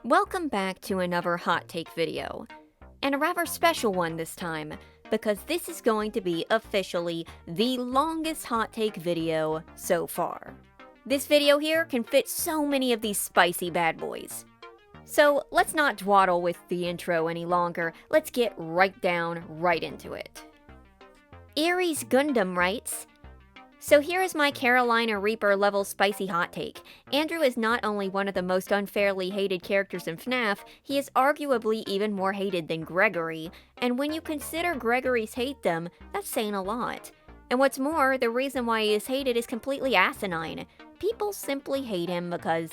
Welcome back to another hot take video, and a rather special one this time, because this is going to be officially the longest hot take video so far. This video here can fit so many of these spicy bad boys. So let's not dawdle with the intro any longer, let's get right into it. Erie's Gundam writes, so here is my Carolina Reaper level spicy hot take. Andrew is not only one of the most unfairly hated characters in Fnaf, he is arguably even more hated than Gregory, and when you consider Gregory's hatedom, that's saying a lot. And what's more, the reason why he is hated is completely asinine. People simply hate him because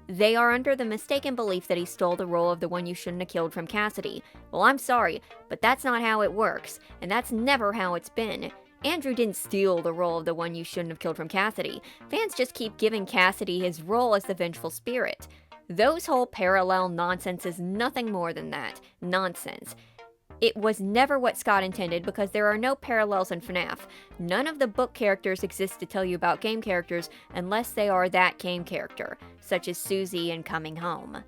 they are under the mistaken belief that he stole the role of the one you shouldn't have killed from Cassidy. Well, I'm sorry, but that's not how it works, and that's never how it's been. Andrew didn't steal the role of the one you shouldn't have killed from Cassidy. Fans just keep giving Cassidy his role as the vengeful spirit. Those whole parallel nonsense is nothing more than that. Nonsense. It was never what Scott intended because there are no parallels in Fnaf. None of the book characters exist to tell you about game characters unless they are that game character, such as Susie in Coming Home.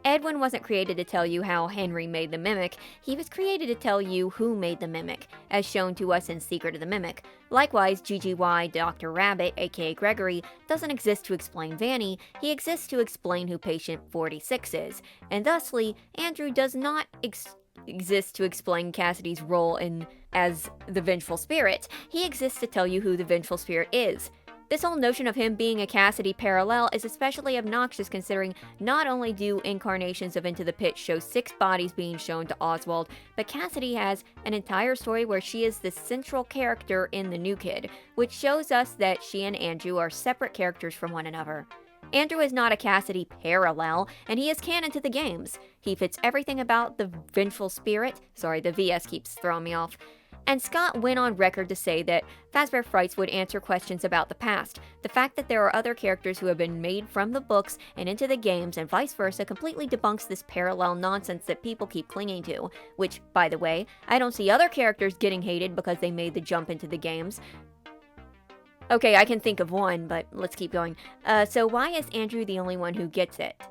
Edwin wasn't created to tell you how Henry made the Mimic, he was created to tell you who made the Mimic, as shown to us in Secret of the Mimic. Likewise, GGY Dr. Rabbit, aka Gregory, doesn't exist to explain Vanny, he exists to explain who Patient 46 is, and thusly, Andrew does not exist to explain Cassidy's role as the Vengeful Spirit, he exists to tell you who the Vengeful Spirit is. This whole notion of him being a Cassidy parallel is especially obnoxious considering not only do incarnations of Into the Pit show 6 bodies being shown to Oswald, but Cassidy has an entire story where she is the central character in The New Kid, which shows us that she and Andrew are separate characters from one another. Andrew is not a Cassidy parallel, and he is canon to the games. He fits everything about the Vengeful Spirit, sorry, the VS keeps throwing me off. And Scott went on record to say that Fazbear Frights would answer questions about the past. The fact that there are other characters who have been made from the books and into the games and vice versa completely debunks this parallel nonsense that people keep clinging to. Which, by the way, I don't see other characters getting hated because they made the jump into the games. Okay, I can think of one, but let's keep going. So why is Andrew the only one who gets it?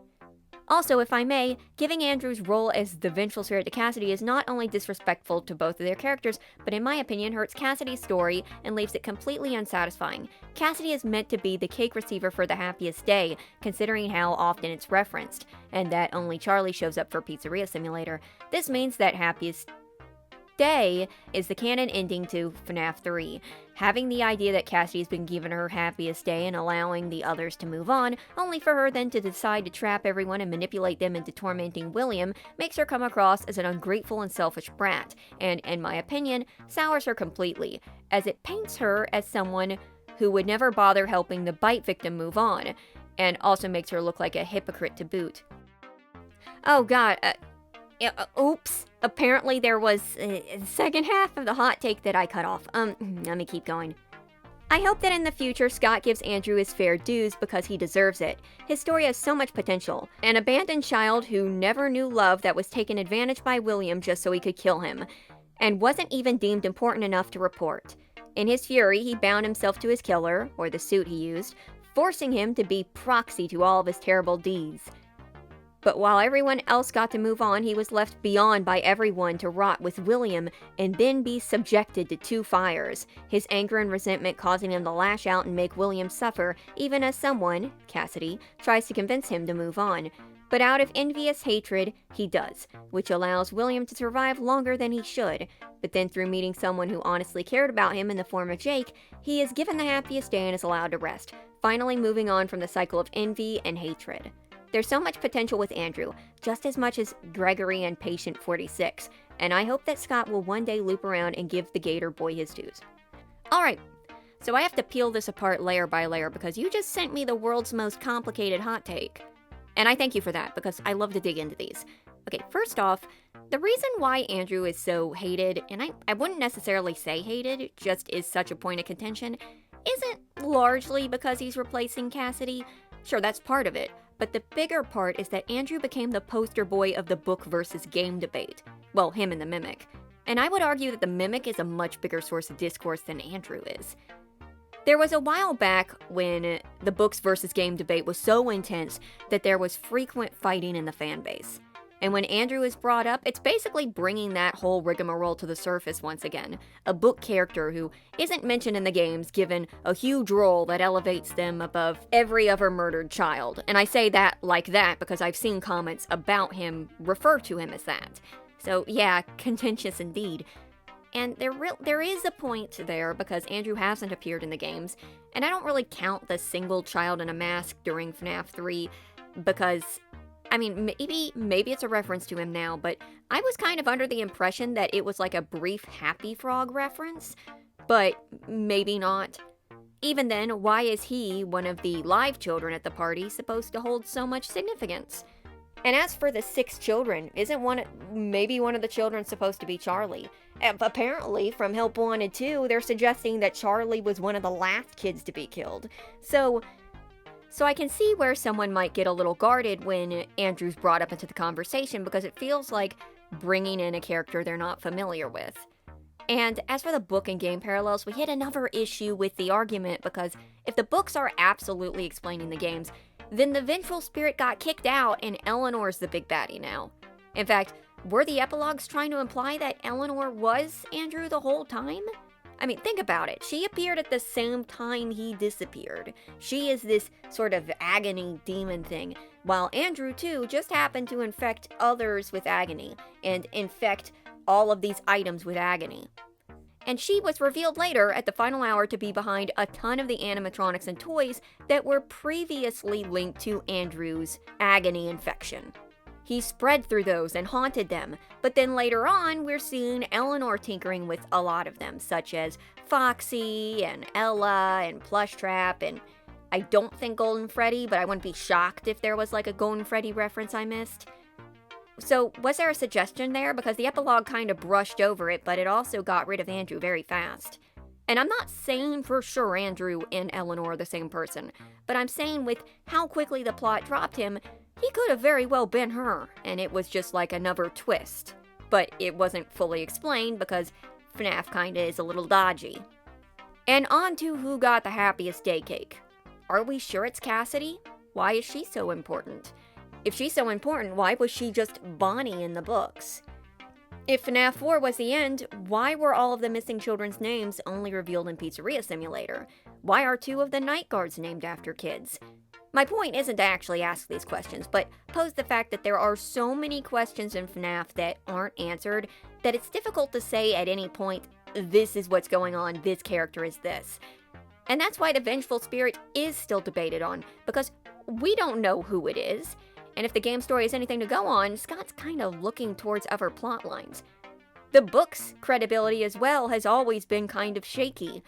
Also, if I may, giving Andrew's role as the Vengeful Spirit to Cassidy is not only disrespectful to both of their characters, but in my opinion hurts Cassidy's story and leaves it completely unsatisfying. Cassidy is meant to be the cake receiver for the happiest day, considering how often it's referenced, and that only Charlie shows up for Pizzeria Simulator. This means that happiest day is the canon ending to FNAF 3. Having the idea that Cassidy has been given her happiest day and allowing the others to move on, only for her then to decide to trap everyone and manipulate them into tormenting William, makes her come across as an ungrateful and selfish brat, and, in my opinion, sours her completely, as it paints her as someone who would never bother helping the bite victim move on, and also makes her look like a hypocrite to boot. Oh god, oops. Apparently there was the second half of the hot take that I cut off. Let me keep going. I hope that in the future Scott gives Andrew his fair dues because he deserves it. His story has so much potential. An abandoned child who never knew love that was taken advantage by William just so he could kill him, and wasn't even deemed important enough to report. In his fury, he bound himself to his killer, or the suit he used, forcing him to be proxy to all of his terrible deeds. But while everyone else got to move on, he was left beyond by everyone to rot with William and then be subjected to 2 fires, his anger and resentment causing him to lash out and make William suffer, even as someone, Cassidy, tries to convince him to move on. But out of envious hatred, he does, which allows William to survive longer than he should. But then through meeting someone who honestly cared about him in the form of Jake, he is given the happiest day and is allowed to rest, finally moving on from the cycle of envy and hatred. There's so much potential with Andrew, just as much as Gregory and Patient 46, and I hope that Scott will one day loop around and give the Gator Boy his dues. Alright, so I have to peel this apart layer by layer because you just sent me the world's most complicated hot take. And I thank you for that, because I love to dig into these. Okay, first off, the reason why Andrew is so hated, and I wouldn't necessarily say hated, just is such a point of contention, isn't largely because he's replacing Cassidy. Sure, that's part of it. But the bigger part is that Andrew became the poster boy of the book versus game debate. Well, him and the Mimic. And I would argue that the Mimic is a much bigger source of discourse than Andrew is. There was a while back when the books versus game debate was so intense that there was frequent fighting in the fan base. And when Andrew is brought up, it's basically bringing that whole rigmarole to the surface once again. A book character who isn't mentioned in the games given a huge role that elevates them above every other murdered child. And I say that like that because I've seen comments about him refer to him as that. So yeah, contentious indeed. And there is a point there because Andrew hasn't appeared in the games, and I don't really count the single child in a mask during FNAF 3 because, I mean, maybe it's a reference to him now, but I was kind of under the impression that it was like a brief Happy Frog reference, but maybe not. Even then, why is he, one of the live children at the party, supposed to hold so much significance? And as for the 6 children, isn't maybe one of the children supposed to be Charlie? Apparently, from Help Wanted 2, they're suggesting that Charlie was one of the last kids to be killed. So I can see where someone might get a little guarded when Andrew's brought up into the conversation because it feels like bringing in a character they're not familiar with. And as for the book and game parallels, we hit another issue with the argument because if the books are absolutely explaining the games, then the vengeful spirit got kicked out and Eleanor's the big baddie now. In fact, were the epilogues trying to imply that Eleanor was Andrew the whole time? I mean, think about it. She appeared at the same time he disappeared. She is this sort of agony demon thing, while Andrew, too, just happened to infect others with agony, and infect all of these items with agony. And she was revealed later at the final hour to be behind a ton of the animatronics and toys that were previously linked to Andrew's agony infection. He spread through those and haunted them, but then later on, we're seeing Eleanor tinkering with a lot of them, such as Foxy and Ella and Plushtrap, and I don't think Golden Freddy, but I wouldn't be shocked if there was like a Golden Freddy reference I missed. So, was there a suggestion there? Because the epilogue kind of brushed over it, but it also got rid of Andrew very fast. And I'm not saying for sure Andrew and Eleanor are the same person, but I'm saying with how quickly the plot dropped him, he could have very well been her, and it was just like another twist. But it wasn't fully explained because FNAF kinda is a little dodgy. And on to who got the happiest day cake. Are we sure it's Cassidy? Why is she so important? If she's so important, why was she just Bonnie in the books? If FNAF 4 was the end, why were all of the missing children's names only revealed in Pizzeria Simulator? Why are 2 of the night guards named after kids? My point isn't to actually ask these questions, but pose the fact that there are so many questions in FNAF that aren't answered that it's difficult to say at any point, this is what's going on, this character is this. And that's why the Vengeful Spirit is still debated on, because we don't know who it is. And if the game story is anything to go on, Scott's kind of looking towards other plot lines. The book's credibility as well has always been kind of shaky.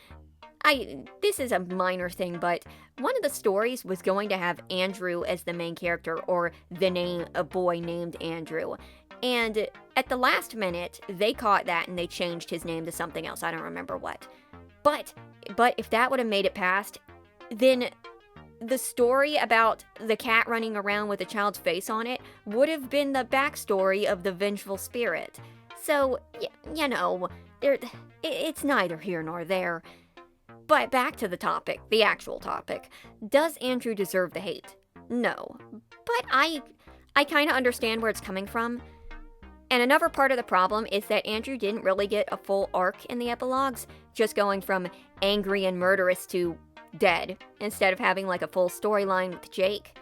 This is a minor thing, but one of the stories was going to have Andrew as the main character, or a boy named Andrew. And at the last minute, they caught that and they changed his name to something else. I don't remember what. But if that would have made it past, then the story about the cat running around with a child's face on it would have been the backstory of the Vengeful Spirit. So, you know, it's neither here nor there. But back to the topic, the actual topic. Does Andrew deserve the hate? No. But I kind of understand where it's coming from. And another part of the problem is that Andrew didn't really get a full arc in the epilogues, just going from angry and murderous to dead, instead of having like a full storyline with Jake.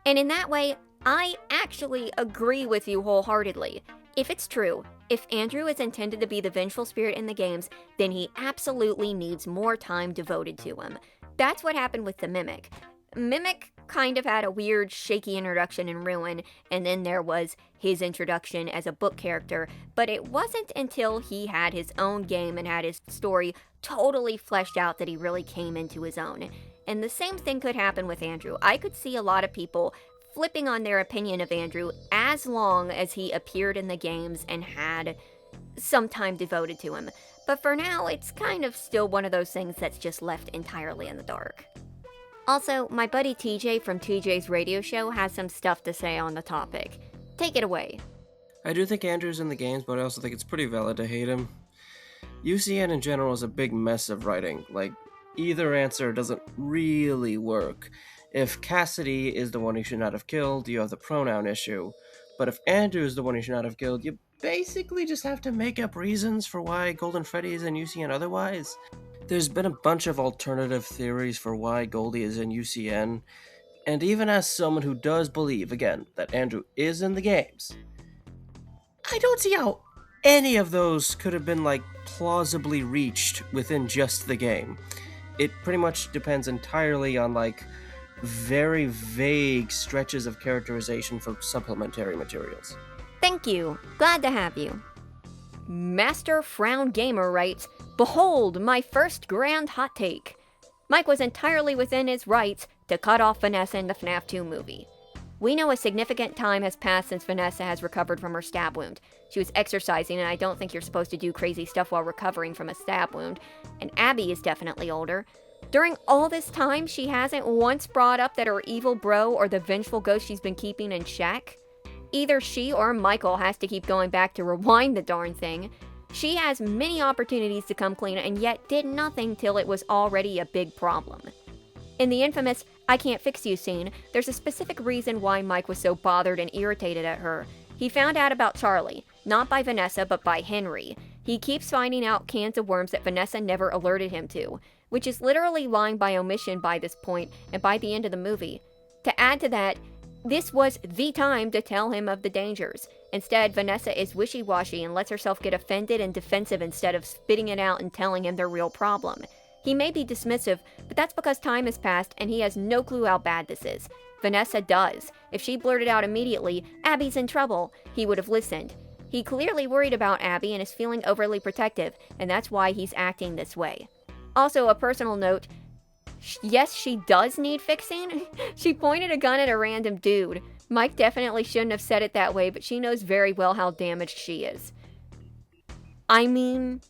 And in that way, I actually agree with you wholeheartedly. If it's true, if Andrew is intended to be the vengeful spirit in the games, then he absolutely needs more time devoted to him. That's what happened with the Mimic. Mimic kind of had a weird, shaky introduction in Ruin, and then there was his introduction as a book character, but it wasn't until he had his own game and had his story totally fleshed out that he really came into his own. And the same thing could happen with Andrew. I could see a lot of people flipping on their opinion of Andrew as long as he appeared in the games and had some time devoted to him. But for now, it's kind of still one of those things that's just left entirely in the dark. Also, my buddy TJ from TJ's radio show has some stuff to say on the topic. Take it away. I do think Andrew's in the games, but I also think it's pretty valid to hate him. UCN in general is a big mess of writing. Like, either answer doesn't really work. If Cassidy is the one he should not have killed, you have the pronoun issue. But if Andrew is the one he should not have killed, you basically just have to make up reasons for why Golden Freddy is in UCN otherwise. There's been a bunch of alternative theories for why Goldie is in UCN, and even as someone who does believe, again, that Andrew is in the games, I don't see how any of those could have been, plausibly reached within just the game. It pretty much depends entirely on, very vague stretches of characterization from supplementary materials. Thank you. Glad to have you. Master Frown Gamer writes, "Behold, my first grand hot take. Mike was entirely within his rights to cut off Vanessa in the FNAF 2 movie. We know a significant time has passed since Vanessa has recovered from her stab wound. She was exercising, and I don't think you're supposed to do crazy stuff while recovering from a stab wound. And Abby is definitely older. During all this time, she hasn't once brought up that her evil bro or the vengeful ghost she's been keeping in check. Either she or Michael has to keep going back to rewind the darn thing. She has many opportunities to come clean and yet did nothing till it was already a big problem. In the infamous I can't fix you scene, there's a specific reason why Mike was so bothered and irritated at her. He found out about Charlie, not by Vanessa but by Henry. He keeps finding out cans of worms that Vanessa never alerted him to, which is literally lying by omission by this point and by the end of the movie. To add to that, this was the time to tell him of the dangers. Instead, Vanessa is wishy-washy and lets herself get offended and defensive instead of spitting it out and telling him their real problem. He may be dismissive, but that's because time has passed and he has no clue how bad this is. Vanessa does. If she blurted out immediately, "Abby's in trouble," he would have listened. He clearly worried about Abby and is feeling overly protective, and that's why he's acting this way. Also, a personal note, yes, she does need fixing. She pointed a gun at a random dude. Mike definitely shouldn't have said it that way, but she knows very well how damaged she is. I mean,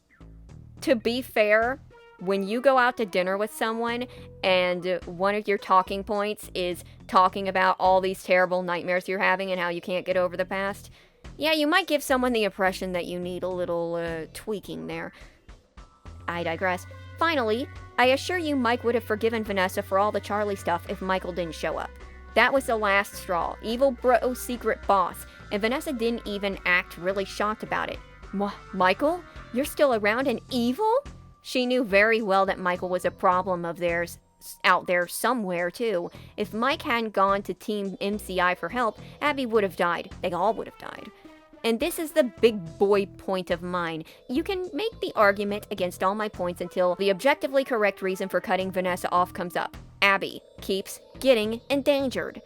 to be fair, when you go out to dinner with someone and one of your talking points is talking about all these terrible nightmares you're having and how you can't get over the past, yeah, you might give someone the impression that you need a little tweaking there. I digress. Finally, I assure you Mike would have forgiven Vanessa for all the Charlie stuff if Michael didn't show up. That was the last straw. Evil bro secret boss. And Vanessa didn't even act really shocked about it. Michael? You're still around and evil? She knew very well that Michael was a problem of theirs out there somewhere too. If Mike hadn't gone to Team MCI for help, Abby would have died. They all would have died. And this is the big boy point of mine. You can make the argument against all my points until the objectively correct reason for cutting Vanessa off comes up. Abby keeps getting endangered.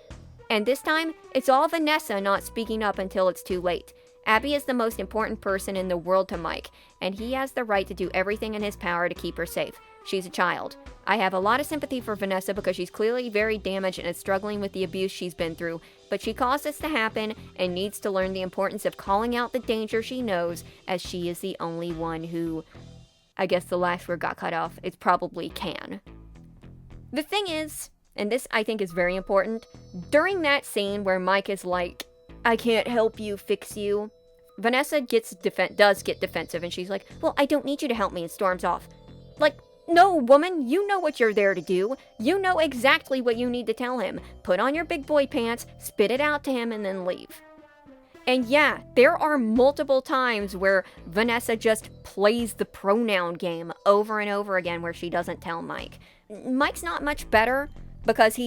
And this time, it's all Vanessa not speaking up until it's too late. Abby is the most important person in the world to Mike, and he has the right to do everything in his power to keep her safe. She's a child. I have a lot of sympathy for Vanessa because she's clearly very damaged and is struggling with the abuse she's been through, but she caused this to happen and needs to learn the importance of calling out the danger she knows, as she is the only one who, I guess the last word got cut off, it probably can. The thing is, and this I think is very important, during that scene where Mike is like, "I can't help you, fix you," Vanessa does get defensive and she's like, "Well, I don't need you to help me," and storms off. Like, no, woman, you know what you're there to do. You know exactly what you need to tell him. Put on your big boy pants, spit it out to him, and then leave. And yeah, there are multiple times where Vanessa just plays the pronoun game over and over again where she doesn't tell Mike. Mike's not much better because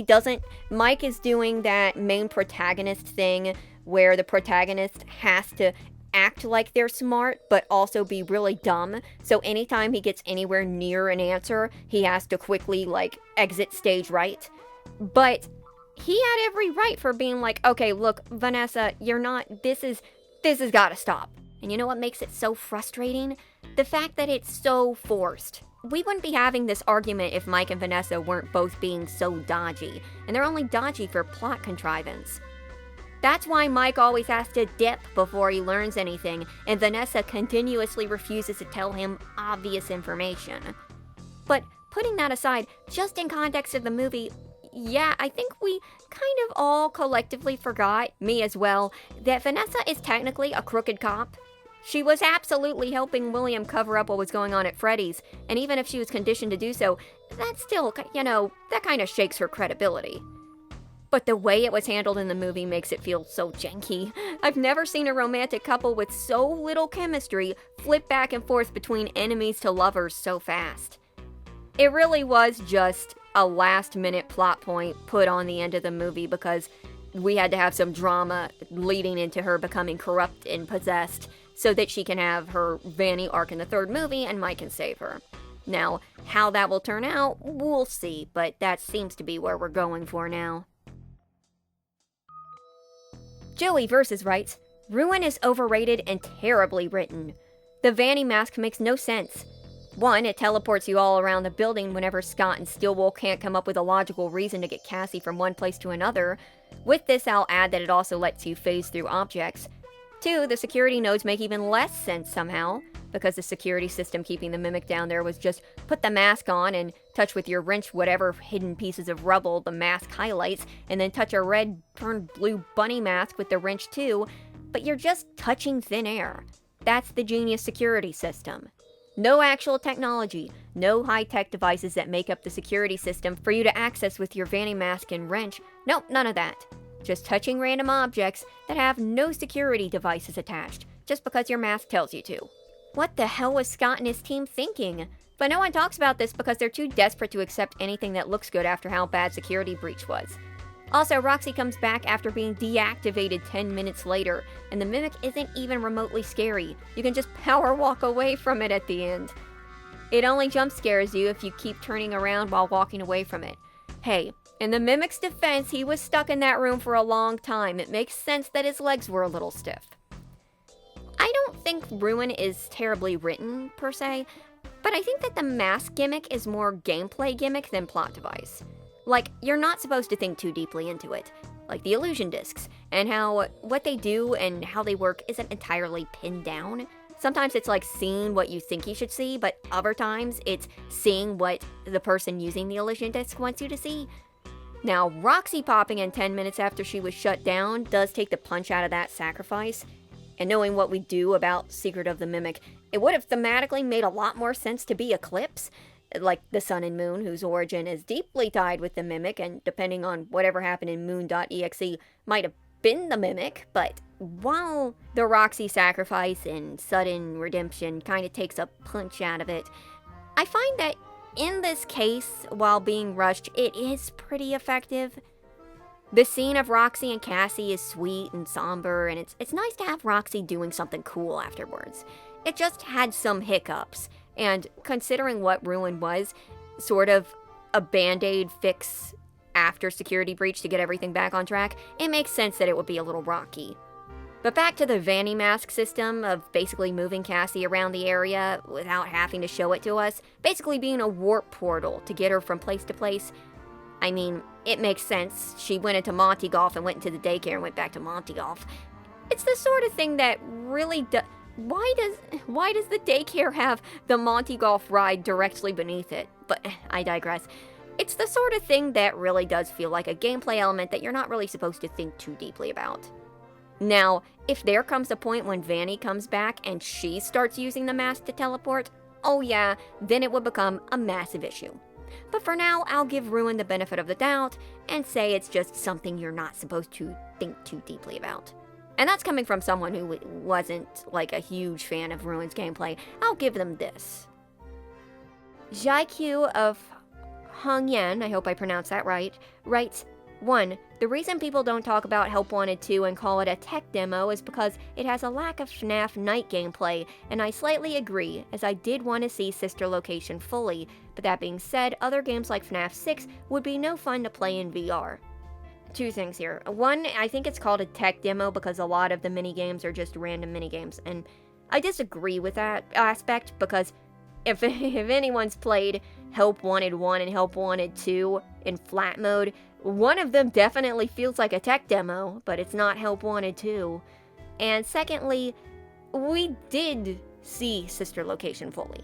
Mike is doing that main protagonist thing where the protagonist has to act like they're smart, but also be really dumb. So anytime he gets anywhere near an answer, he has to quickly, exit stage right. But he had every right for being like, "Okay, look, Vanessa, this has gotta stop." And you know what makes it so frustrating? The fact that it's so forced. We wouldn't be having this argument if Mike and Vanessa weren't both being so dodgy. And they're only dodgy for plot contrivance. That's why Mike always has to dip before he learns anything, and Vanessa continuously refuses to tell him obvious information. But putting that aside, just in context of the movie, yeah, I think we kind of all collectively forgot, me as well, that Vanessa is technically a crooked cop. She was absolutely helping William cover up what was going on at Freddy's, and even if she was conditioned to do so, that still, that kind of shakes her credibility. But the way it was handled in the movie makes it feel so janky. I've never seen a romantic couple with so little chemistry flip back and forth between enemies to lovers so fast. It really was just a last-minute plot point put on the end of the movie because we had to have some drama leading into her becoming corrupt and possessed so that she can have her Vanny arc in the third movie and Mike can save her. Now, how that will turn out, we'll see, but that seems to be where we're going for now. Joey Versus writes, Ruin is overrated and terribly written. The Vanny mask makes no sense. 1, it teleports you all around the building whenever Scott and Steelwool can't come up with a logical reason to get Cassie from one place to another. With this, I'll add that it also lets you phase through objects. 2, the security nodes make even less sense somehow, because the security system keeping the Mimic down there was just put the mask on and touch with your wrench whatever hidden pieces of rubble the mask highlights, and then touch a red turned blue bunny mask with the wrench too, but you're just touching thin air. That's the genius security system. No actual technology, no high-tech devices that make up the security system for you to access with your Vanny mask and wrench. Nope, none of that. Just touching random objects that have no security devices attached, just because your mask tells you to. What the hell was Scott and his team thinking? But no one talks about this because they're too desperate to accept anything that looks good after how bad Security Breach was. Also, Roxy comes back after being deactivated 10 minutes later, and the Mimic isn't even remotely scary. You can just power walk away from it at the end. It only jump scares you if you keep turning around while walking away from it. Hey, in the Mimic's defense, he was stuck in that room for a long time. It makes sense that his legs were a little stiff. I don't think Ruin is terribly written, per se, but I think that the mask gimmick is more gameplay gimmick than plot device. Like, you're not supposed to think too deeply into it, like the illusion discs, and how what they do and how they work isn't entirely pinned down. Sometimes it's like seeing what you think you should see, but other times it's seeing what the person using the illusion disc wants you to see. Now, Roxy popping in 10 minutes after she was shut down does take the punch out of that sacrifice, and knowing what we do about Secret of the Mimic, it would have thematically made a lot more sense to be Eclipse, like the Sun and Moon, whose origin is deeply tied with the Mimic, and depending on whatever happened in Moon.exe, might have been the Mimic, but while the Roxy sacrifice and sudden redemption kind of takes a punch out of it, I find that in this case, while being rushed, it is pretty effective. The scene of Roxy and Cassie is sweet and somber, and it's nice to have Roxy doing something cool afterwards. It just had some hiccups, and considering what Ruin was, sort of a band-aid fix after Security Breach to get everything back on track, it makes sense that it would be a little rocky. But back to the Vanny mask system of basically moving Cassie around the area without having to show it to us, basically being a warp portal to get her from place to place. I mean, it makes sense. She went into Monty Golf and went into the daycare and went back to Monty Golf. It's the sort of thing that really why does the daycare have the Monty Golf ride directly beneath it? But I digress. It's the sort of thing that really does feel like a gameplay element that you're not really supposed to think too deeply about. Now, if there comes a point when Vanny comes back and she starts using the mask to teleport, oh yeah, then it would become a massive issue. But for now, I'll give Ruin the benefit of the doubt and say it's just something you're not supposed to think too deeply about. And that's coming from someone who wasn't like a huge fan of Ruin's gameplay. I'll give them this. Jaiq of Hongyan, I hope I pronounced that right, writes, 1. The reason people don't talk about Help Wanted 2 and call it a tech demo is because it has a lack of Fnaf night gameplay, and I slightly agree, as I did want to see Sister Location fully, but that being said, other games like FNAF 6 would be no fun to play in VR. 2 things here. 1, I think it's called a tech demo because a lot of the minigames are just random minigames, and I disagree with that aspect because if anyone's played Help Wanted 1 and Help Wanted 2 in flat mode, one of them definitely feels like a tech demo, but it's not Help Wanted 2. And secondly, we did see Sister Location fully.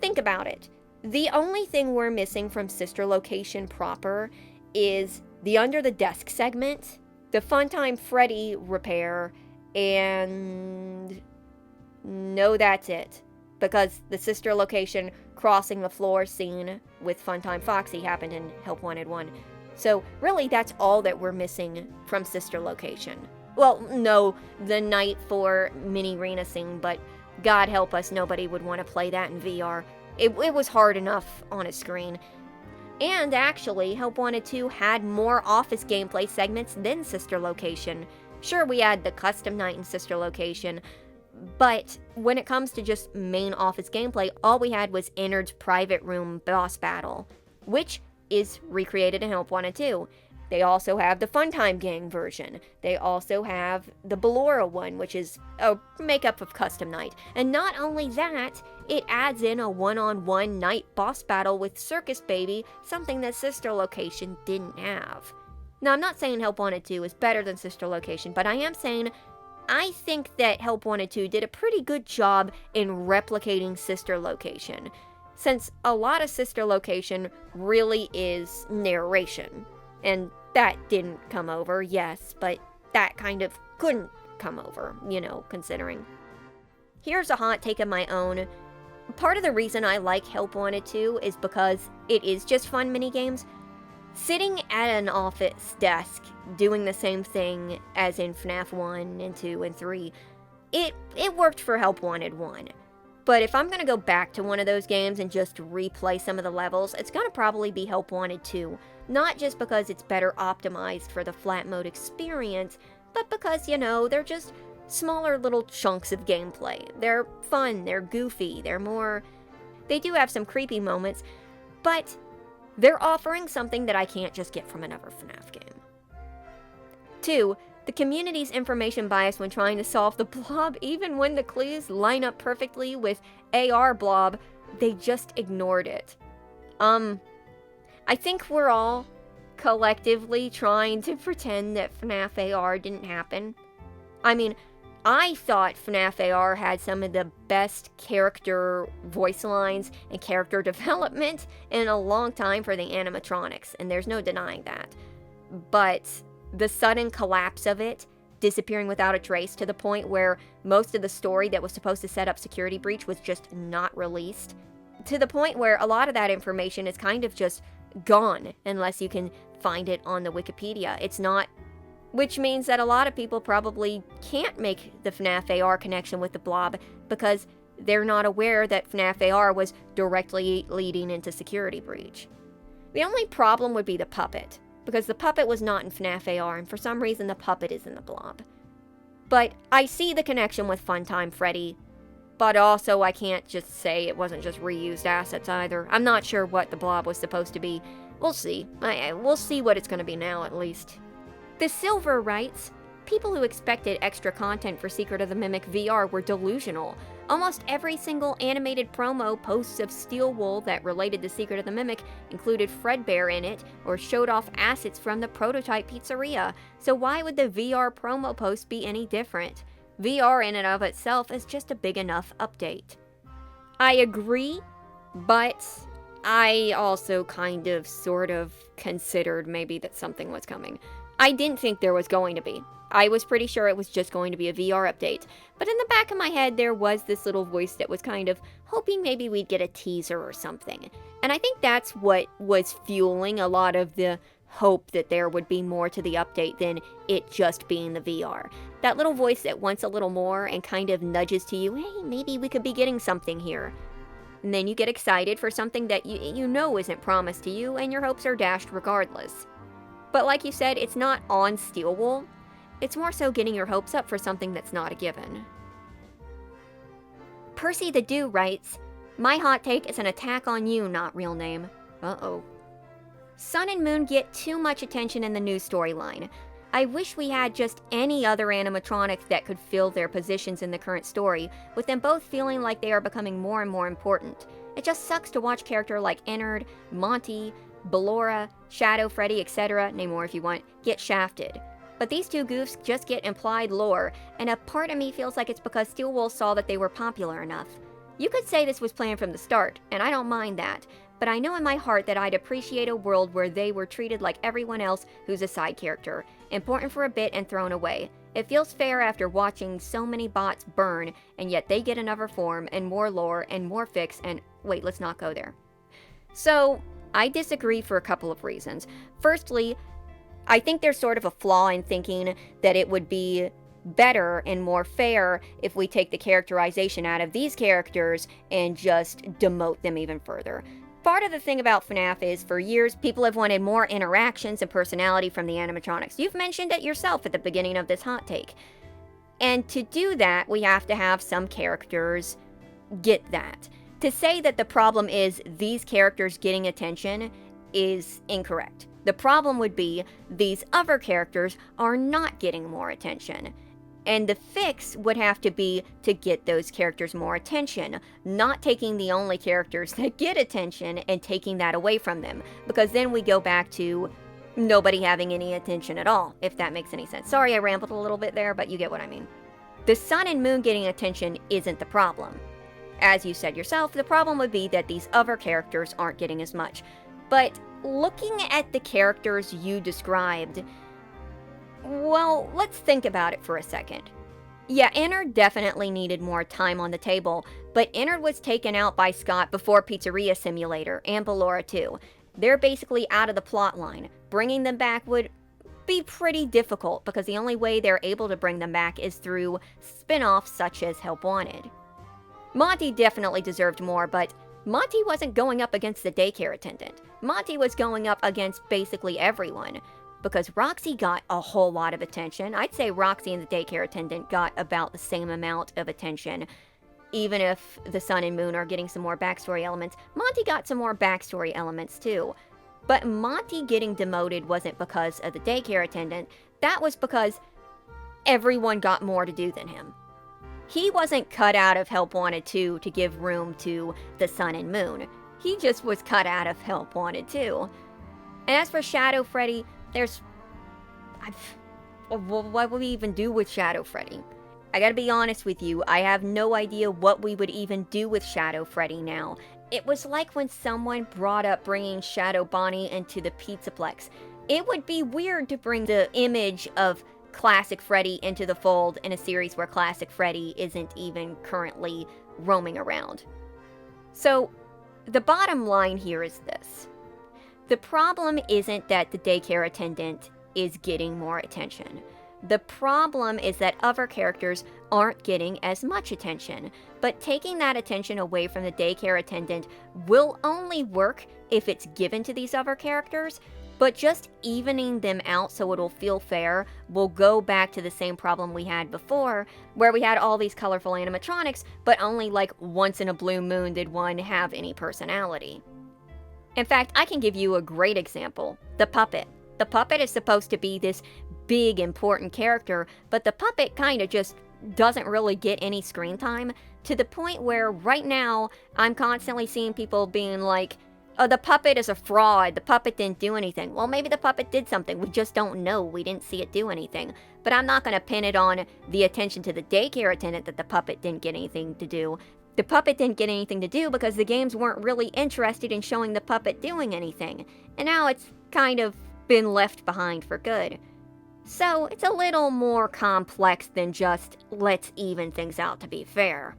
Think about it. The only thing we're missing from Sister Location proper is the Under the Desk segment, the Funtime Freddy repair, and No, that's it. Because the sister location crossing the floor scene with Funtime Foxy happened in Help Wanted 1. So really that's all that we're missing from sister location. Well, no, the Night for Mini Rena scene, but God help us, nobody would want to play that in VR. It was hard enough on a screen. And actually, Help Wanted 2 had more office gameplay segments than sister location. Sure, we had the custom night in sister location, but when it comes to just main office gameplay, all we had was Innard's private room boss battle, which is recreated in Help Wanted 2. They also have the Funtime Gang version. They also have the Ballora one, which is a makeup of custom night. And not only that, it adds in a one-on-one night boss battle with Circus Baby, something that sister location didn't have. Now, I'm not saying Help Wanted 2 is better than sister location, but I am saying I think that Help Wanted 2 did a pretty good job in replicating sister location, since a lot of sister location really is narration. And that didn't come over, yes, but that kind of couldn't come over, considering. Here's a hot take of my own. Part of the reason I like Help Wanted 2 is because it is just fun minigames. Sitting at an office desk, doing the same thing as in Fnaf 1 and 2 and 3, it worked for Help Wanted 1. But if I'm going to go back to one of those games and just replay some of the levels, it's going to probably be Help Wanted 2. Not just because it's better optimized for the flat mode experience, but because, they're just smaller little chunks of gameplay. They're fun, they're goofy, they do have some creepy moments, but they're offering something that I can't just get from another FNAF game. 2. The community's information bias when trying to solve the blob, even when the clues line up perfectly with ARBlob, they just ignored it. I think we're all collectively trying to pretend that FNAF AR didn't happen. I mean, I thought FNAF AR had some of the best character voice lines and character development in a long time for the animatronics, and there's no denying that. But the sudden collapse of it, disappearing without a trace to the point where most of the story that was supposed to set up Security Breach was just not released, to the point where a lot of that information is kind of just gone unless you can find it on the Wikipedia. It's not, which means that a lot of people probably can't make the FNAF AR connection with the blob because they're not aware that FNAF AR was directly leading into Security Breach. The only problem would be the puppet, because the puppet was not in FNAF AR, and for some reason the puppet is in the blob. But I see the connection with Funtime Freddy, but also I can't just say it wasn't just reused assets either. I'm not sure what the blob was supposed to be. We'll see. We'll see what it's going to be now, at least. The Silver writes, people who expected extra content for Secret of the Mimic VR were delusional. Almost every single animated promo posts of Steel Wool that related to Secret of the Mimic included Fredbear in it or showed off assets from the prototype pizzeria, so why would the VR promo post be any different? VR in and of itself is just a big enough update. I agree, but I also kind of sort of considered maybe that something was coming. I didn't think there was going to be. I was pretty sure it was just going to be a VR update, but in the back of my head there was this little voice that was kind of hoping maybe we'd get a teaser or something. And I think that's what was fueling a lot of the hope that there would be more to the update than it just being the VR. That little voice that wants a little more and kind of nudges to you, hey, maybe we could be getting something here. And then you get excited for something that you know isn't promised to you, and your hopes are dashed regardless. But like you said, it's not on Steel Wool. It's more so getting your hopes up for something that's not a given. Percy the Do writes, my hot take is an attack on you, not real name. Uh-oh. Sun and Moon get too much attention in the news storyline. I wish we had just any other animatronics that could fill their positions in the current story, with them both feeling like they are becoming more and more important. It just sucks to watch characters like Innard, Monty, Ballora, Shadow, Freddy, etc., name more if you want, get shafted. But these two goofs just get implied lore, and a part of me feels like it's because Steel Wool saw that they were popular enough. You could say this was planned from the start, and I don't mind that, but I know in my heart that I'd appreciate a world where they were treated like everyone else who's a side character, important for a bit and thrown away. It feels fair after watching so many bots burn, and yet they get another form, and more lore, and more fix, and wait, let's not go there. So, I disagree for a couple of reasons. Firstly, I think there's sort of a flaw in thinking that it would be better and more fair if we take the characterization out of these characters and just demote them even further. Part of the thing about Fnaf is, for years, people have wanted more interactions and personality from the animatronics. You've mentioned it yourself at the beginning of this hot take. And to do that, we have to have some characters get that. To say that the problem is these characters getting attention is incorrect. The problem would be these other characters are not getting more attention. And the fix would have to be to get those characters more attention, not taking the only characters that get attention and taking that away from them. Because then we go back to nobody having any attention at all, if that makes any sense. Sorry I rambled a little bit there, but you get what I mean. The sun and moon getting attention isn't the problem. As you said yourself, the problem would be that these other characters aren't getting as much. But looking at the characters you described, well, let's think about it for a second. Yeah, Innard definitely needed more time on the table, but Innard was taken out by Scott before Pizzeria Simulator, and Galore too. They're basically out of the plot line. Bringing them back would be pretty difficult, because the only way they're able to bring them back is through spin-offs such as Help Wanted. Monty definitely deserved more, but Monty wasn't going up against the daycare attendant. Monty was going up against basically everyone. Because Roxy got a whole lot of attention. I'd say Roxy and the daycare attendant got about the same amount of attention. Even if the sun and moon are getting some more backstory elements, Monty got some more backstory elements too. But Monty getting demoted wasn't because of the daycare attendant. That was because everyone got more to do than him. He wasn't cut out of Help Wanted 2 to give room to the sun and moon. He just was cut out of Help Wanted 2. And as for Shadow Freddy, what would we even do with Shadow Freddy? I gotta be honest with you, I have no idea what we would even do with Shadow Freddy now. It was like when someone brought up bringing Shadow Bonnie into the Pizzaplex. It would be weird to bring the image of Classic Freddy into the fold in a series where Classic Freddy isn't even currently roaming around. So, the bottom line here is this. The problem isn't that the daycare attendant is getting more attention. The problem is that other characters aren't getting as much attention. But taking that attention away from the daycare attendant will only work if it's given to these other characters, but just evening them out so it'll feel fair will go back to the same problem we had before, where we had all these colorful animatronics, but only like once in a blue moon did one have any personality. In fact, I can give you a great example. The puppet. The puppet is supposed to be this big, important character, but the puppet kind of just doesn't really get any screen time, to the point where right now, I'm constantly seeing people being like, oh, the puppet is a fraud, the puppet didn't do anything. Well, maybe the puppet did something, we just don't know, we didn't see it do anything. But I'm not going to pin it on the attention to the daycare attendant that the puppet didn't get anything to do. The puppet didn't get anything to do because the games weren't really interested in showing the puppet doing anything. And now it's kind of been left behind for good. So it's a little more complex than just, let's even things out to be fair.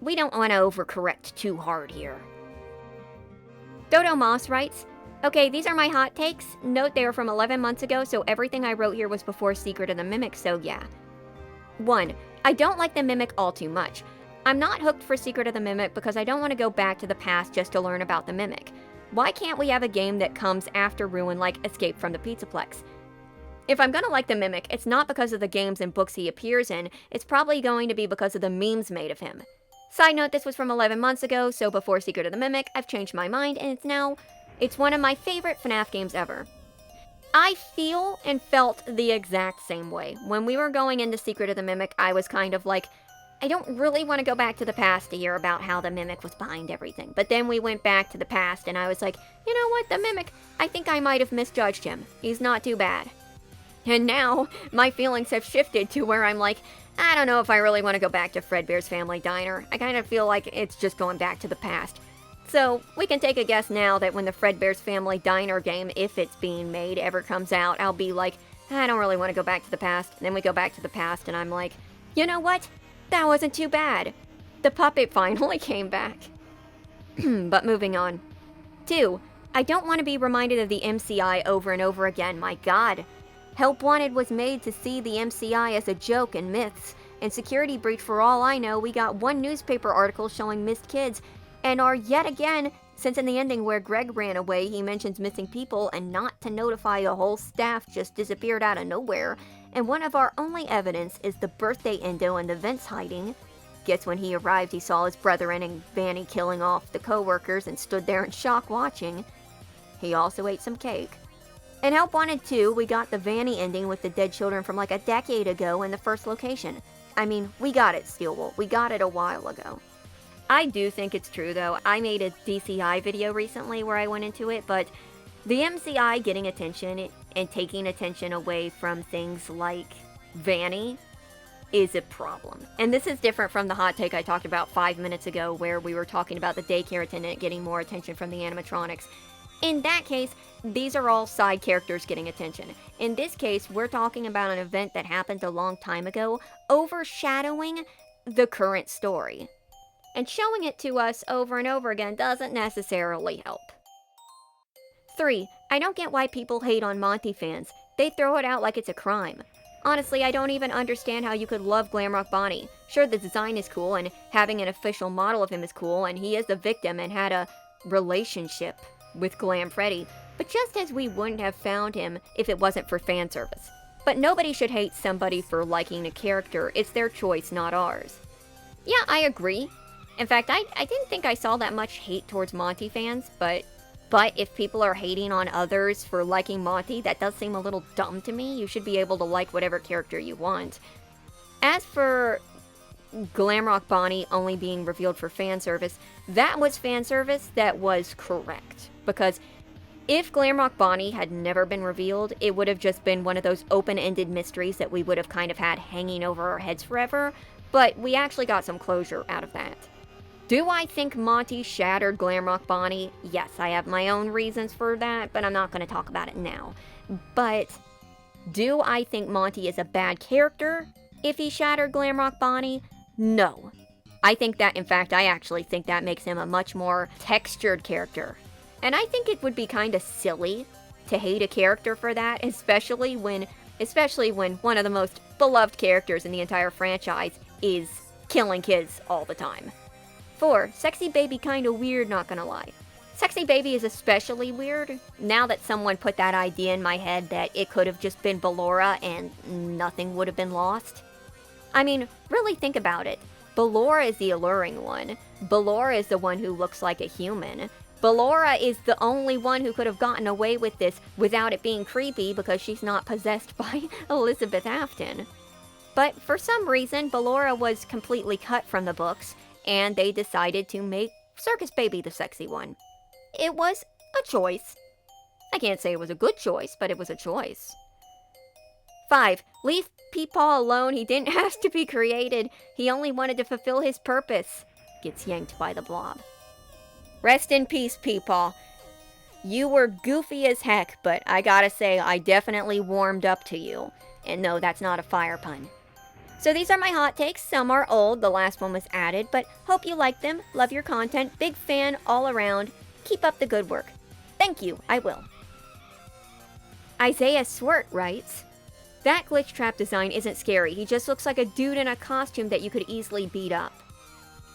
We don't want to overcorrect too hard here. Dodo Moss writes, okay, these are my hot takes. Note they are from 11 months ago, so everything I wrote here was before Secret of the Mimic, so yeah. 1. I don't like the Mimic all too much. I'm not hooked for Secret of the Mimic because I don't want to go back to the past just to learn about the Mimic. Why can't we have a game that comes after Ruin like Escape from the Pizzaplex? If I'm gonna like the Mimic, it's not because of the games and books he appears in, it's probably going to be because of the memes made of him. Side note, this was from 11 months ago, so before Secret of the Mimic, I've changed my mind, and it's one of my favorite FNAF games ever. I feel and felt the exact same way. When we were going into Secret of the Mimic, I was kind of like, I don't really want to go back to the past to hear about how the Mimic was behind everything. But then we went back to the past, and I was like, you know what, the Mimic, I think I might have misjudged him. He's not too bad. And now, my feelings have shifted to where I'm like, I don't know if I really want to go back to Fredbear's Family Diner. I kind of feel like it's just going back to the past. So, we can take a guess now that when the Fredbear's Family Diner game, if it's being made, ever comes out, I'll be like, I don't really want to go back to the past. And then we go back to the past, and I'm like, you know what? That wasn't too bad. The puppet finally came back. But moving on. 2. I don't want to be reminded of the MCI over and over again, my god. Help Wanted was made to see the MCI as a joke and myths, and Security Breach, for all I know, we got one newspaper article showing missed kids, and are yet again, since in the ending where Greg ran away, he mentions missing people, and not to notify a whole staff just disappeared out of nowhere, and one of our only evidence is the birthday endo and the vents hiding. Guess when he arrived, he saw his brethren and Vanny killing off the co-workers and stood there in shock watching. He also ate some cake. In Help Wanted 2, we got the Vanny ending with the dead children from like a decade ago in the first location. I mean, we got it, Steelwool. We got it a while ago. I do think it's true, though. I made a DCI video recently where I went into it, but the MCI getting attention and taking attention away from things like Vanny is a problem. And this is different from the hot take I talked about 5 minutes ago where we were talking about the daycare attendant getting more attention from the animatronics. In that case, these are all side characters getting attention. In this case, we're talking about an event that happened a long time ago, overshadowing the current story. And showing it to us over and over again doesn't necessarily help. 3. I don't get why people hate on Monty fans. They throw it out like it's a crime. Honestly, I don't even understand how you could love Glamrock Bonnie. Sure, the design is cool, and having an official model of him is cool, and he is the victim and had a relationship with Glam Freddy, but just as we wouldn't have found him if it wasn't for fan service. But nobody should hate somebody for liking a character. It's their choice, not ours. Yeah, I agree. In fact, I didn't think I saw that much hate towards Monty fans, but if people are hating on others for liking Monty, that does seem a little dumb to me. You should be able to like whatever character you want. As for Glamrock Bonnie only being revealed for fan service, that was fan service that was correct. Because if Glamrock Bonnie had never been revealed, it would have just been one of those open-ended mysteries that we would have kind of had hanging over our heads forever, but we actually got some closure out of that. Do I think Monty shattered Glamrock Bonnie? Yes, I have my own reasons for that, but I'm not going to talk about it now. But do I think Monty is a bad character if he shattered Glamrock Bonnie? No. I think that, in fact, I actually think that makes him a much more textured character. And I think it would be kind of silly to hate a character for that, especially when one of the most beloved characters in the entire franchise is killing kids all the time. 4. Sexy Baby kinda weird, not gonna lie. Sexy Baby is especially weird now that someone put that idea in my head that it could have just been Ballora and nothing would have been lost. I mean, really think about it. Ballora is the alluring one. Ballora is the one who looks like a human. Ballora is the only one who could have gotten away with this without it being creepy because she's not possessed by Elizabeth Afton. But for some reason, Ballora was completely cut from the books, and they decided to make Circus Baby the sexy one. It was a choice. I can't say it was a good choice, but it was a choice. 5. Leave Peepaw alone. He didn't have to be created. He only wanted to fulfill his purpose. Gets yanked by the blob. Rest in peace, Peepaw. You were goofy as heck, but I gotta say, I definitely warmed up to you. And no, that's not a fire pun. So these are my hot takes. Some are old, the last one was added, but hope you like them. Love your content. Big fan all around. Keep up the good work. Thank you, I will. Isaiah Swert writes, that glitch trap design isn't scary. He just looks like a dude in a costume that you could easily beat up.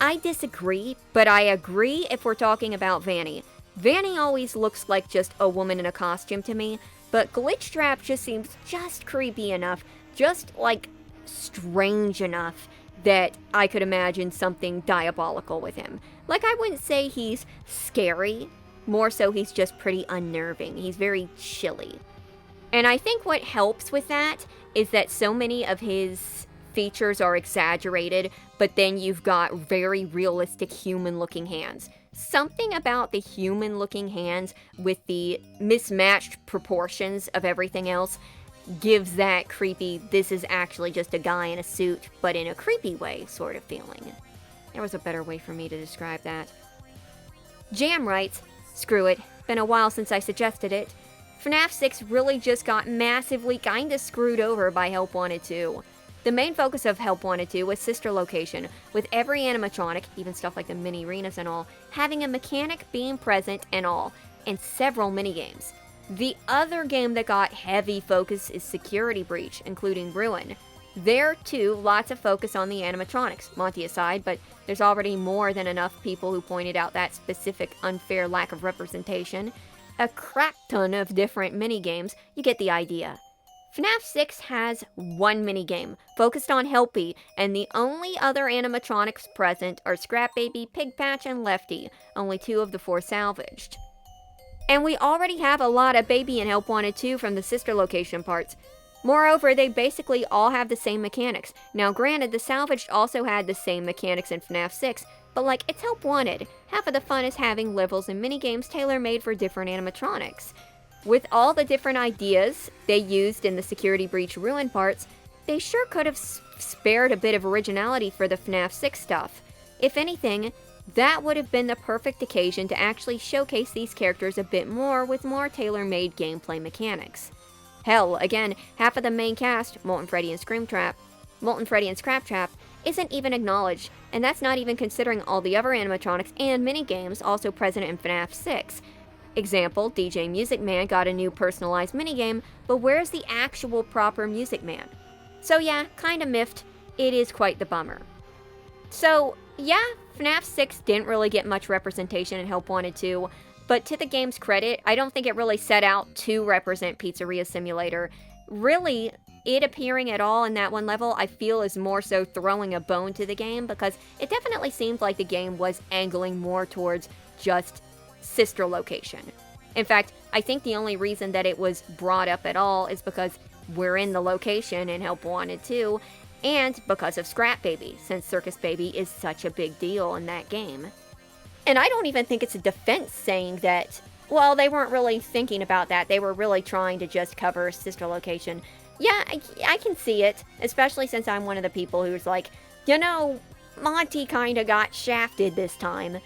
I disagree, but I agree if we're talking about Vanny. Vanny always looks like just a woman in a costume to me, but Glitch Trap just seems just creepy enough, just like strange enough that I could imagine something diabolical with him. Like, I wouldn't say he's scary, more so he's just pretty unnerving. He's very chilly. And I think what helps with that is that so many of his features are exaggerated, but then you've got very realistic human-looking hands. Something about the human-looking hands with the mismatched proportions of everything else gives that creepy, this is actually just a guy in a suit, but in a creepy way sort of feeling. There was a better way for me to describe that. Jam writes, screw it, been a while since I suggested it. Fnaf 6 really just got massively kinda screwed over by Help Wanted 2. The main focus of Help Wanted 2 was sister location, with every animatronic, even stuff like the mini arenas and all, having a mechanic being present and all, and several minigames. The other game that got heavy focus is Security Breach, including Ruin. There, too, lots of focus on the animatronics, Monty aside, but there's already more than enough people who pointed out that specific unfair lack of representation. A crap ton of different minigames, you get the idea. Fnaf 6 has one minigame, focused on Helpy, and the only other animatronics present are Scrap Baby, Pig Patch, and Lefty, only 2 of the 4 salvaged. And we already have a lot of Baby and Help Wanted 2 from the sister location parts. Moreover, they basically all have the same mechanics. Now granted, the salvaged also had the same mechanics in Fnaf 6, but like, it's Help Wanted. Half of the fun is having levels and minigames tailor-made for different animatronics. With all the different ideas they used in the Security Breach Ruin parts, they sure could have spared a bit of originality for the Fnaf 6 stuff. If anything, that would have been the perfect occasion to actually showcase these characters a bit more with more tailor-made gameplay mechanics. Hell, again, half of the main cast, Molten Freddy and Scraptrap, isn't even acknowledged, and that's not even considering all the other animatronics and minigames also present in Fnaf 6. Example, DJ Music Man got a new personalized minigame, but where's the actual proper Music Man? So yeah, kinda miffed. It is quite the bummer. So yeah, Fnaf 6 didn't really get much representation in Help Wanted 2, but to the game's credit, I don't think it really set out to represent Pizzeria Simulator. Really, it appearing at all in that one level, I feel is more so throwing a bone to the game, because it definitely seemed like the game was angling more towards just sister location. In fact, I think the only reason that it was brought up at all is because we're in the location in Help Wanted 2, and because of Scrap Baby, since Circus Baby is such a big deal in that game. And I don't even think it's a defense saying that, well, they weren't really thinking about that, they were really trying to just cover sister location. Yeah, I can see it, especially since I'm one of the people who's like, you know, Monty kinda got shafted this time.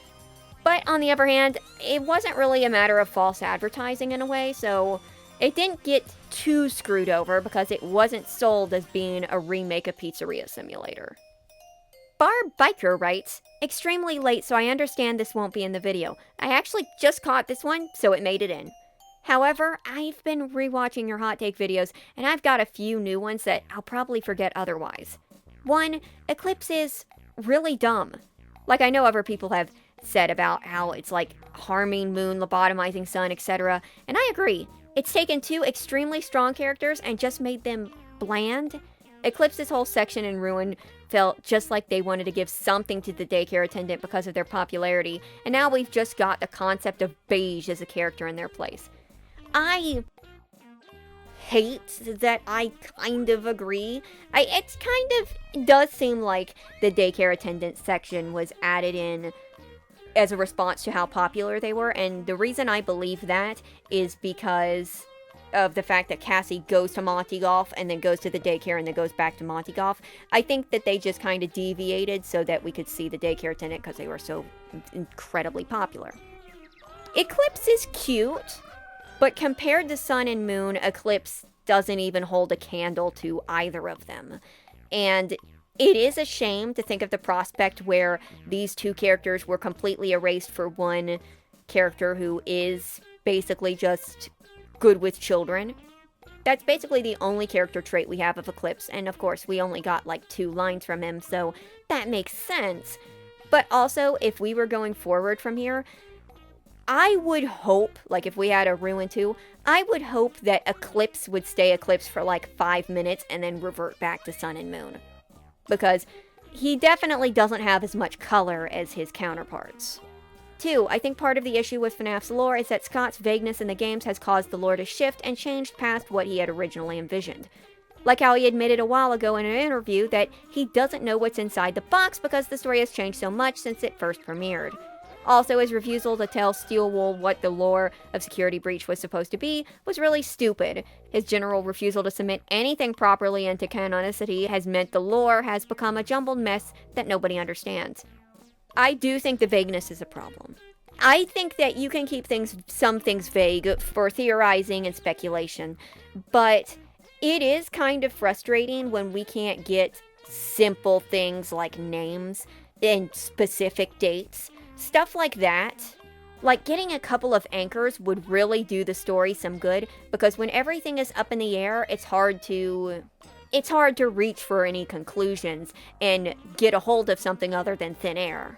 But on the other hand, it wasn't really a matter of false advertising in a way, so it didn't get too screwed over because it wasn't sold as being a remake of Pizzeria Simulator. Barb Biker writes, extremely late, so I understand this won't be in the video. I actually just caught this one, so it made it in. However, I've been rewatching your hot take videos, and I've got a few new ones that I'll probably forget otherwise. 1, Eclipse is really dumb. Like, I know other people have said about how it's like harming Moon, lobotomizing Sun, etc. And I agree. It's taken 2 extremely strong characters and just made them bland. Eclipse's whole section in Ruin felt just like they wanted to give something to the daycare attendant because of their popularity, and now we've just got the concept of beige as a character in their place. I hate that I kind of agree. It does seem like the daycare attendant section was added in as a response to how popular they were, and the reason I believe that is because of the fact that Cassie goes to MacDougall and then goes to the daycare and then goes back to MacDougall. I think that they just kind of deviated so that we could see the daycare attendant because they were so incredibly popular. Eclipse is cute, but compared to Sun and Moon, Eclipse doesn't even hold a candle to either of them. And it is a shame to think of the prospect where these 2 characters were completely erased for one character who is basically just good with children. That's basically the only character trait we have of Eclipse, and of course we only got like 2 lines from him, so that makes sense. But also, if we were going forward from here, I would hope, like if we had a Ruin 2, I would hope that Eclipse would stay Eclipse for like 5 minutes and then revert back to Sun and Moon. Because he definitely doesn't have as much color as his counterparts. 2, I think part of the issue with FNAF's lore is that Scott's vagueness in the games has caused the lore to shift and changed past what he had originally envisioned. Like how he admitted a while ago in an interview that he doesn't know what's inside the box because the story has changed so much since it first premiered. Also, his refusal to tell Steelwool what the lore of Security Breach was supposed to be was really stupid. His general refusal to submit anything properly into canonicity has meant the lore has become a jumbled mess that nobody understands. I do think the vagueness is a problem. I think that you can keep some things vague for theorizing and speculation, but it is kind of frustrating when we can't get simple things like names and specific dates. Stuff like that. Like, getting a couple of anchors would really do the story some good, because when everything is up in the air, it's hard to reach for any conclusions and get a hold of something other than thin air.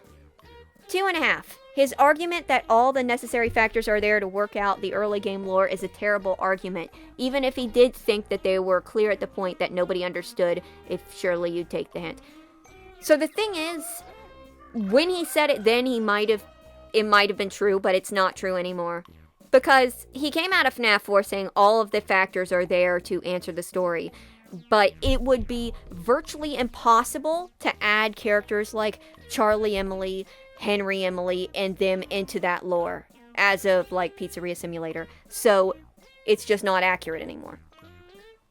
2.5. His argument that all the necessary factors are there to work out the early game lore is a terrible argument, even if he did think that they were clear at the point that nobody understood, if surely you'd take the hint. So the thing is, when he said it then, it might have been true, but it's not true anymore. Because he came out of Fnaf 4 saying all of the factors are there to answer the story, but it would be virtually impossible to add characters like Charlie Emily, Henry Emily, and them into that lore as of like Pizzeria Simulator. So it's just not accurate anymore.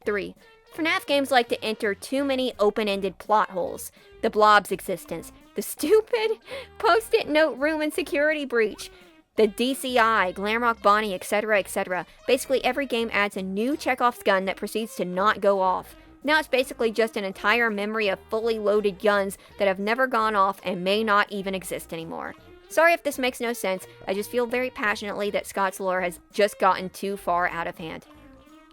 3. FNAF games like to enter too many open-ended plot holes. The Blob's existence, the stupid post-it note room and security breach, the DCI, Glamrock Bonnie, etc., etc. Basically every game adds a new Chekhov's gun that proceeds to not go off. Now it's basically just an entire memory of fully loaded guns that have never gone off and may not even exist anymore. Sorry if this makes no sense, I just feel very passionately that Scott's lore has just gotten too far out of hand.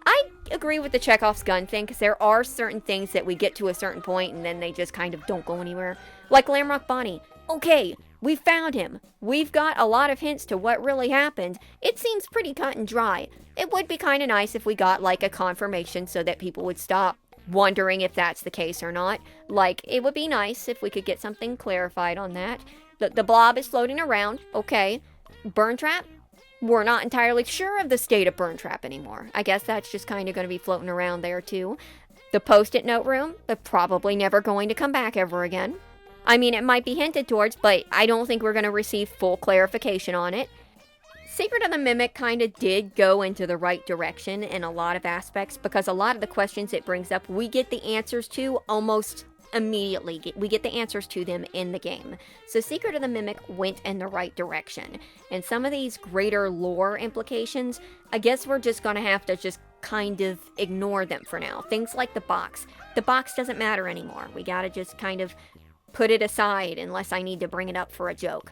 I agree with the Chekhov's gun thing, because there are certain things that we get to a certain point and then they just kind of don't go anywhere. Like Glamrock Bonnie. Okay, we found him. We've got a lot of hints to what really happened. It seems pretty cut and dry. It would be kind of nice if we got like a confirmation so that people would stop wondering if that's the case or not. Like, it would be nice if we could get something clarified on that. The blob is floating around, okay. Burn Trap? We're not entirely sure of the state of Burn Trap anymore. I guess that's just kind of going to be floating around there too. The Post-it note room, they're probably never going to come back ever again. I mean, it might be hinted towards, but I don't think we're going to receive full clarification on it. Secret of the Mimic kind of did go into the right direction in a lot of aspects, because a lot of the questions it brings up, we get the answers to almost immediately. We get the answers to them in the game. So Secret of the Mimic went in the right direction. And some of these greater lore implications, I guess we're just going to have to just kind of ignore them for now. Things like the box. The box doesn't matter anymore. We gotta just kind of put it aside unless I need to bring it up for a joke.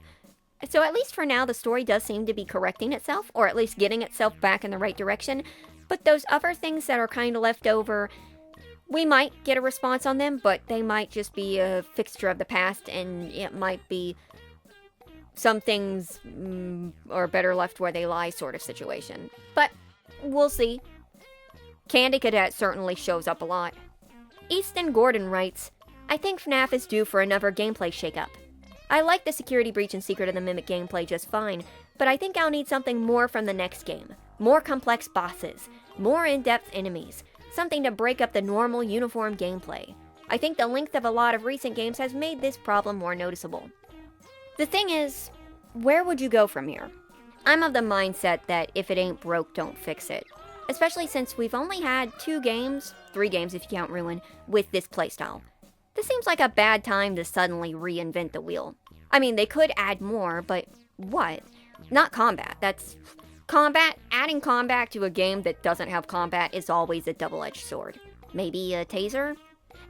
So at least for now, the story does seem to be correcting itself, or at least getting itself back in the right direction. But those other things that are kind of left over, we might get a response on them, but they might just be a fixture of the past, and it might be some things are better left where they lie sort of situation. But we'll see. Candy Cadet certainly shows up a lot. Easton Gordon writes, I think FNAF is due for another gameplay shakeup. I like the Security Breach and Secret of the Mimic gameplay just fine, but I think I'll need something more from the next game. More complex bosses, more in-depth enemies, something to break up the normal uniform gameplay. I think the length of a lot of recent games has made this problem more noticeable. The thing is, where would you go from here? I'm of the mindset that if it ain't broke, don't fix it. Especially since we've only had 2 games, 3 games if you count Ruin, with this playstyle. This seems like a bad time to suddenly reinvent the wheel. I mean, they could add more, but what? Not combat. That's... combat? Adding combat to a game that doesn't have combat is always a double-edged sword. Maybe a taser?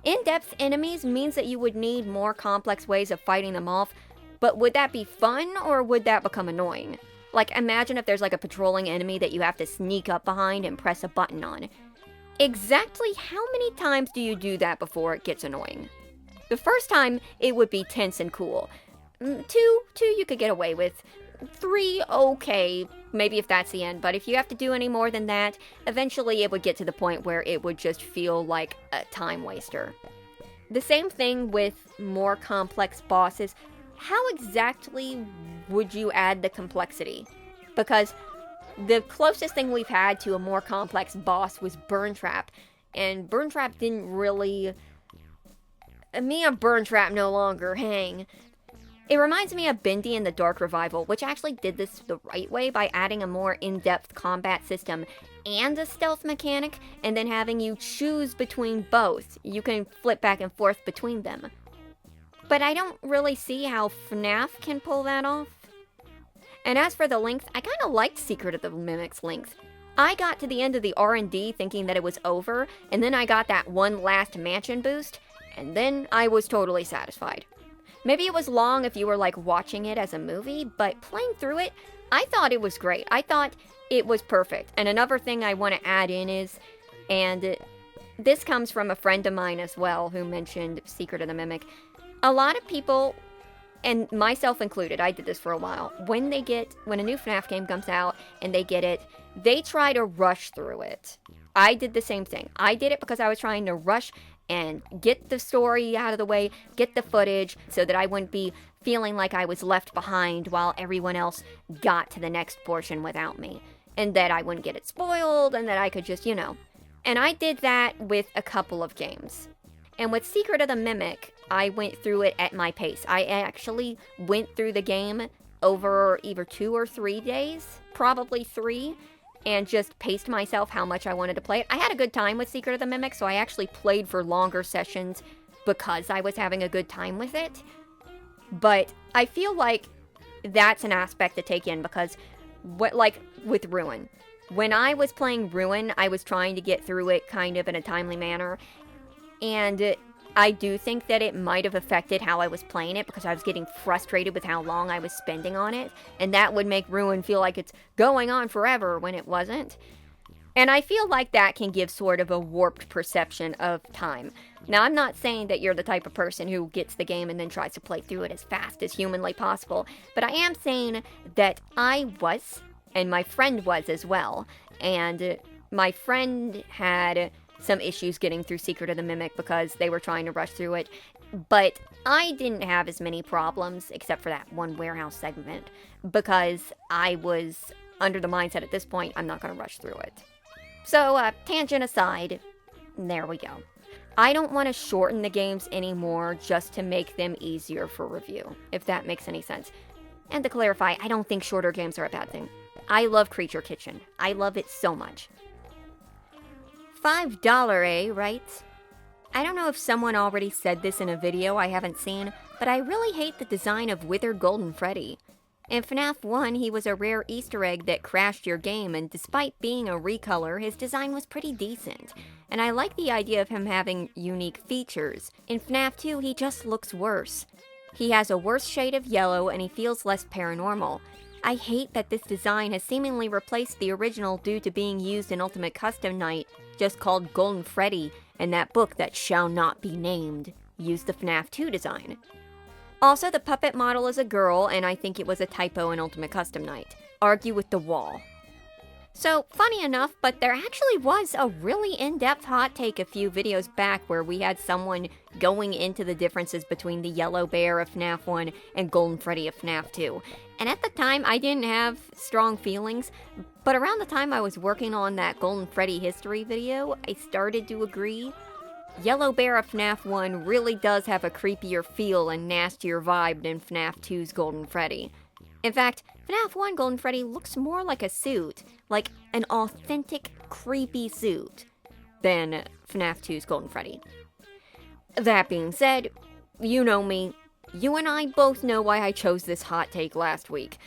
In-depth enemies means that you would need more complex ways of fighting them off, but would that be fun, or would that become annoying? Like, imagine if there's like a patrolling enemy that you have to sneak up behind and press a button on. Exactly how many times do you do that before it gets annoying? The first time, it would be tense and cool. 2 you could get away with. 3, okay, maybe if that's the end, but if you have to do any more than that, eventually it would get to the point where it would just feel like a time waster. The same thing with more complex bosses. How exactly would you add the complexity? Because the closest thing we've had to a more complex boss was Burn Trap, and Burn Trap didn't really... Me and Burn Trap no longer hang. It reminds me of Bendy and the Dark Revival, which actually did this the right way by adding a more in-depth combat system and a stealth mechanic, and then having you choose between both. You can flip back and forth between them. But I don't really see how FNAF can pull that off. And as for the length, I kind of liked Secret of the Mimic's length. I got to the end of the R&D thinking that it was over, and then I got that one last mansion boost, and then I was totally satisfied. Maybe it was long if you were like watching it as a movie, but playing through it, I thought it was great. I thought it was perfect. And another thing I want to add in is, and this comes from a friend of mine as well who mentioned Secret of the Mimic. A lot of people, and myself included, I did this for a while, when a new FNAF game comes out and they get it, they try to rush through it. I did the same thing. I did it because I was trying to rush and get the story out of the way, get the footage, so that I wouldn't be feeling like I was left behind while everyone else got to the next portion without me. And that I wouldn't get it spoiled, and that I could just, And I did that with a couple of games. And with Secret of the Mimic, I went through it at my pace. I actually went through the game over either 2 or 3 days, probably 3, and just paced myself how much I wanted to play it. I had a good time with Secret of the Mimic, so I actually played for longer sessions because I was having a good time with it. But I feel like that's an aspect to take in because, with Ruin, when I was playing Ruin, I was trying to get through it kind of in a timely manner, and I do think that it might have affected how I was playing it because I was getting frustrated with how long I was spending on it, and that would make Ruin feel like it's going on forever when it wasn't. And I feel like that can give sort of a warped perception of time. Now, I'm not saying that you're the type of person who gets the game and then tries to play through it as fast as humanly possible, but I am saying that I was, and my friend was as well, and my friend had some issues getting through Secret of the Mimic because they were trying to rush through it, but I didn't have as many problems, except for that one warehouse segment, because I was under the mindset at this point, I'm not going to rush through it. So, tangent aside, there we go. I don't want to shorten the games anymore just to make them easier for review, if that makes any sense. And to clarify, I don't think shorter games are a bad thing. I love Creature Kitchen. I love it so much. $5, right? I don't know if someone already said this in a video I haven't seen, but I really hate the design of Withered Golden Freddy. In FNAF 1, he was a rare Easter egg that crashed your game, and despite being a recolor, his design was pretty decent. And I like the idea of him having unique features. In FNAF 2, he just looks worse. He has a worse shade of yellow, and he feels less paranormal. I hate that this design has seemingly replaced the original due to being used in Ultimate Custom Night, just called Golden Freddy, and that book that shall not be named used the FNAF 2 design. Also, the puppet model is a girl, and I think it was a typo in Ultimate Custom Night. Argue with the wall. So, funny enough, but there actually was a really in-depth hot take a few videos back where we had someone going into the differences between the Yellow Bear of FNAF 1 and Golden Freddy of FNAF 2. And at the time, I didn't have strong feelings, but around the time I was working on that Golden Freddy history video, I started to agree. Yellow Bear of FNAF 1 really does have a creepier feel and nastier vibe than FNAF 2's Golden Freddy. In fact, FNAF 1 Golden Freddy looks more like a suit, like an authentic, creepy suit, than FNAF 2's Golden Freddy. That being said, you know me. You and I both know why I chose this hot take last week.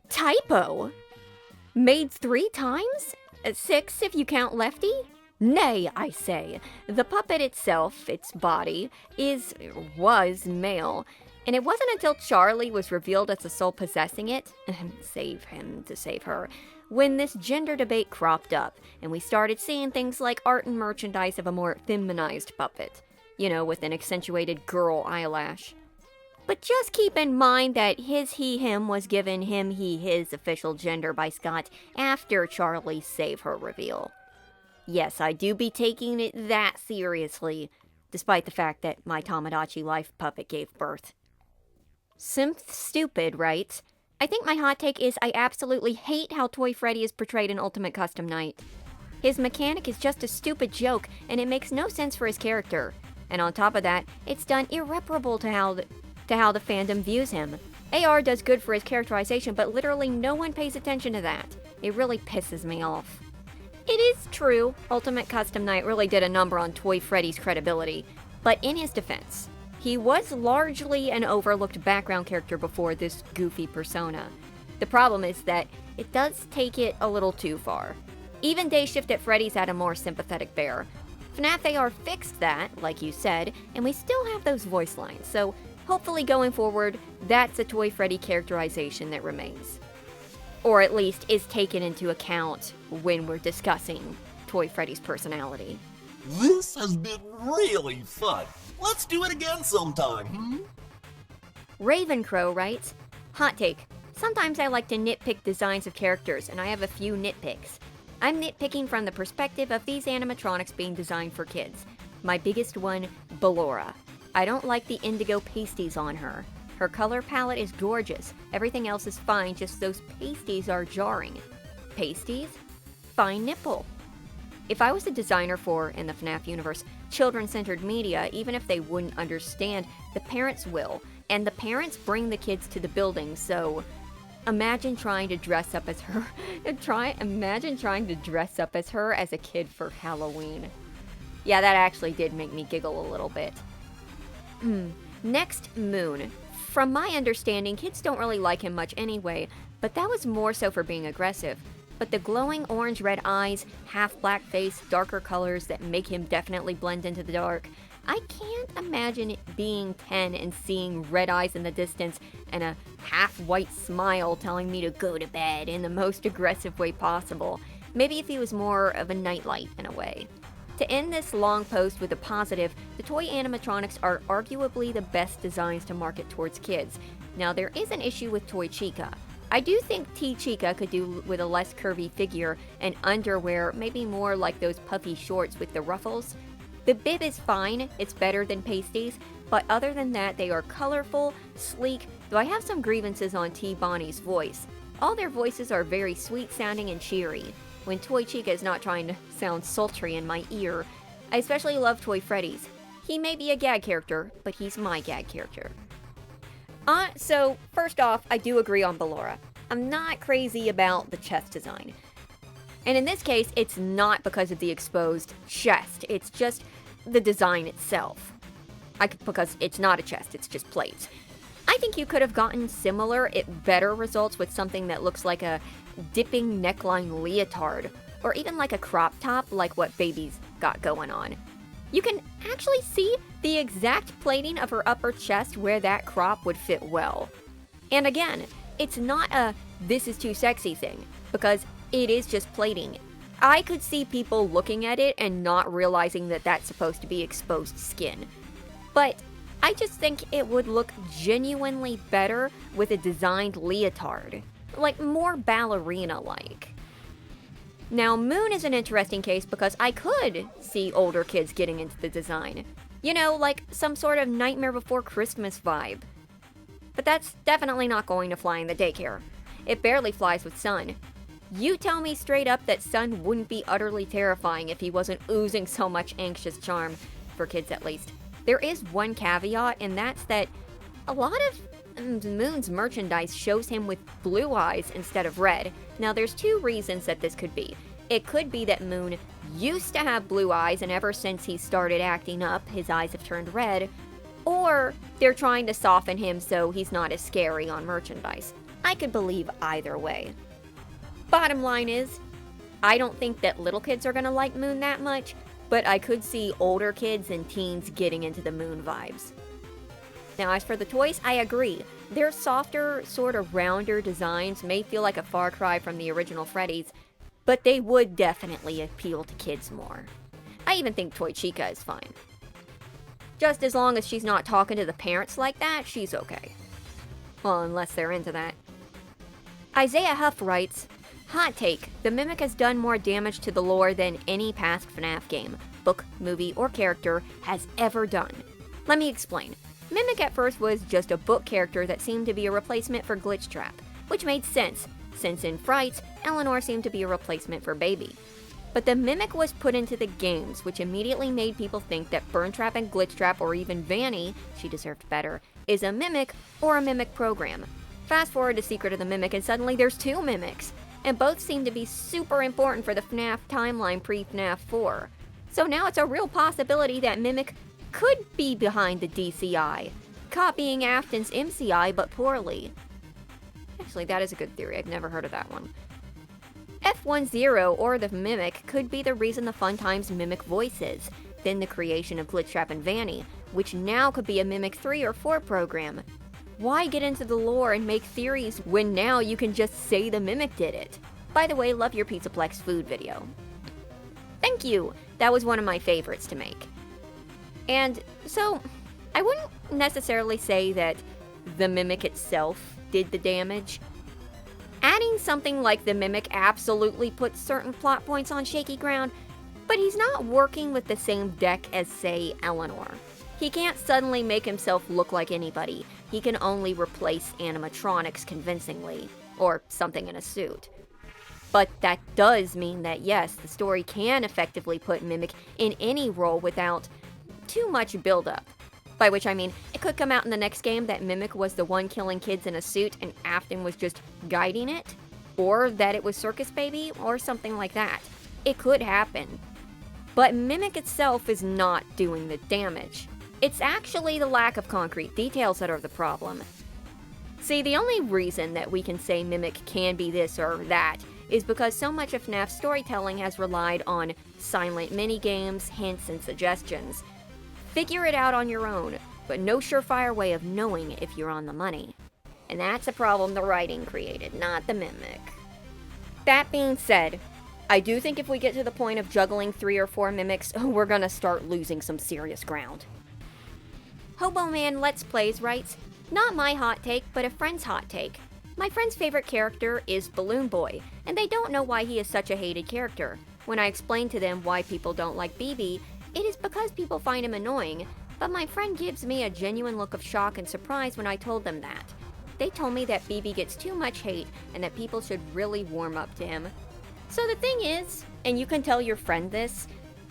Typo? Made 3 times? 6 if you count Lefty? Nay, I say. The puppet itself, its body, was male. And it wasn't until Charlie was revealed as the soul possessing it, save him to save her, when this gender debate cropped up, and we started seeing things like art and merchandise of a more feminized puppet. You know, with an accentuated girl eyelash. But just keep in mind that his, he, him was given him, he, his official gender by Scott after Charlie's save her reveal. Yes, I do be taking it that seriously, despite the fact that my Tamagotchi life puppet gave birth. Simp stupid, right? I think my hot take is I absolutely hate how Toy Freddy is portrayed in Ultimate Custom Night. His mechanic is just a stupid joke, and it makes no sense for his character. And on top of that, it's done irreparable to how the fandom views him. AR does good for his characterization, but literally no one pays attention to that. It really pisses me off. It is true, Ultimate Custom Night really did a number on Toy Freddy's credibility, but in his defense, He was largely an overlooked background character before this goofy persona. The problem is that it does take it a little too far. Even Day Shift at Freddy's had a more sympathetic bear. Fnaf AR fixed that, like you said, and we still have those voice lines, so hopefully going forward, that's a Toy Freddy characterization that remains. Or at least is taken into account when we're discussing Toy Freddy's personality. This has been really fun. Let's do it again sometime, Ravencrow writes, hot take. Sometimes I like to nitpick designs of characters, and I have a few nitpicks. I'm nitpicking from the perspective of these animatronics being designed for kids. My biggest one, Ballora. I don't like the indigo pasties on her. Her color palette is gorgeous. Everything else is fine, just those pasties are jarring. Pasties? Fine nipple. If I was a designer for, in the FNAF universe, children-centered media, even if they wouldn't understand, the parents will. And the parents bring the kids to the building, so imagine trying to dress up as her. Imagine trying to dress up as her as a kid for Halloween. Yeah, that actually did make me giggle a little bit. Next, Moon. From my understanding, kids don't really like him much anyway, but that was more so for being aggressive. But the glowing orange-red eyes, half-black face, darker colors that make him definitely blend into the dark. I can't imagine it being 10 and seeing red eyes in the distance and a half-white smile telling me to go to bed in the most aggressive way possible. Maybe if he was more of a nightlight in a way. To end this long post with a positive, the toy animatronics are arguably the best designs to market towards kids. Now there is an issue with Toy Chica. I do think T Chica could do with a less curvy figure and underwear, maybe more like those puffy shorts with the ruffles. The bib is fine, it's better than pasties, but other than that they are colorful, sleek, though I have some grievances on T Bonnie's voice. All their voices are very sweet sounding and cheery, when Toy Chica is not trying to sound sultry in my ear. I especially love Toy Freddy's. He may be a gag character, but he's my gag character. So first off, I do agree on Ballora. I'm not crazy about the chest design. And in this case, it's not because of the exposed chest, it's just the design itself. Because it's not a chest, it's just plates. I think you could have gotten similar, better results with something that looks like a dipping neckline leotard, or even like a crop top like what Baby's got going on. You can actually see the exact plating of her upper chest where that crop would fit well. And again, it's not a this is too sexy thing, because it is just plating. I could see people looking at it and not realizing that that's supposed to be exposed skin. But I just think it would look genuinely better with a designed leotard. Like more ballerina-like. Now, Moon is an interesting case because I could see older kids getting into the design. You know, like some sort of Nightmare Before Christmas vibe. But that's definitely not going to fly in the daycare. It barely flies with Sun. You tell me straight up that Sun wouldn't be utterly terrifying if he wasn't oozing so much anxious charm, for kids at least. There is one caveat, and that's that a lot of Moon's merchandise shows him with blue eyes instead of red. Now there's two reasons that this could be. It could be that Moon used to have blue eyes and ever since he started acting up, his eyes have turned red. Or they're trying to soften him so he's not as scary on merchandise. I could believe either way. Bottom line is, I don't think that little kids are gonna like Moon that much, but I could see older kids and teens getting into the Moon vibes. Now, as for the toys, I agree. Their softer, sort of rounder designs may feel like a far cry from the original Freddy's, but they would definitely appeal to kids more. I even think Toy Chica is fine. Just as long as she's not talking to the parents like that, she's okay. Well, unless they're into that. Isaiah Huff writes, hot take, the Mimic has done more damage to the lore than any past FNAF game, book, movie, or character has ever done. Let me explain. Mimic at first was just a book character that seemed to be a replacement for Glitchtrap, which made sense, since in Frights, Eleanor seemed to be a replacement for Baby. But the Mimic was put into the games, which immediately made people think that Burntrap and Glitchtrap, or even Vanny, she deserved better, is a Mimic or a Mimic program. Fast forward to Secret of the Mimic and suddenly there's two Mimics, and both seem to be super important for the FNAF timeline pre-FNAF 4. So now it's a real possibility that Mimic could be behind the DCI, copying Afton's MCI but poorly. Actually, that is a good theory. I've never heard of that one. F10 or the Mimic could be the reason the Fun Times mimic voices, then the creation of Glitchtrap and Vanny, which now could be a Mimic 3 or 4 program. Why get into the lore and make theories when now you can just say the Mimic did it? By the way, love your Pizzaplex food video. Thank you! That was one of my favorites to make. And so, I wouldn't necessarily say that the Mimic itself did the damage. Adding something like the Mimic absolutely puts certain plot points on shaky ground, but he's not working with the same deck as, say, Eleanor. He can't suddenly make himself look like anybody. He can only replace animatronics convincingly, or something in a suit. But that does mean that yes, the story can effectively put Mimic in any role without too much build-up. By which I mean, it could come out in the next game that Mimic was the one killing kids in a suit and Afton was just guiding it, or that it was Circus Baby, or something like that. It could happen. But Mimic itself is not doing the damage. It's actually the lack of concrete details that are the problem. See, the only reason that we can say Mimic can be this or that is because so much of FNAF's storytelling has relied on silent minigames, hints, and suggestions. Figure it out on your own, but no surefire way of knowing if you're on the money. And that's a problem the writing created, not the Mimic. That being said, I do think if we get to the point of juggling 3 or 4 Mimics, we're gonna start losing some serious ground. Hobo Man Let's Plays writes, not my hot take, but a friend's hot take. My friend's favorite character is Balloon Boy, and they don't know why he is such a hated character. When I explain to them why people don't like BB, it is because people find him annoying, but my friend gives me a genuine look of shock and surprise when I told them that. They told me that BB gets too much hate and that people should really warm up to him. So the thing is, and you can tell your friend this,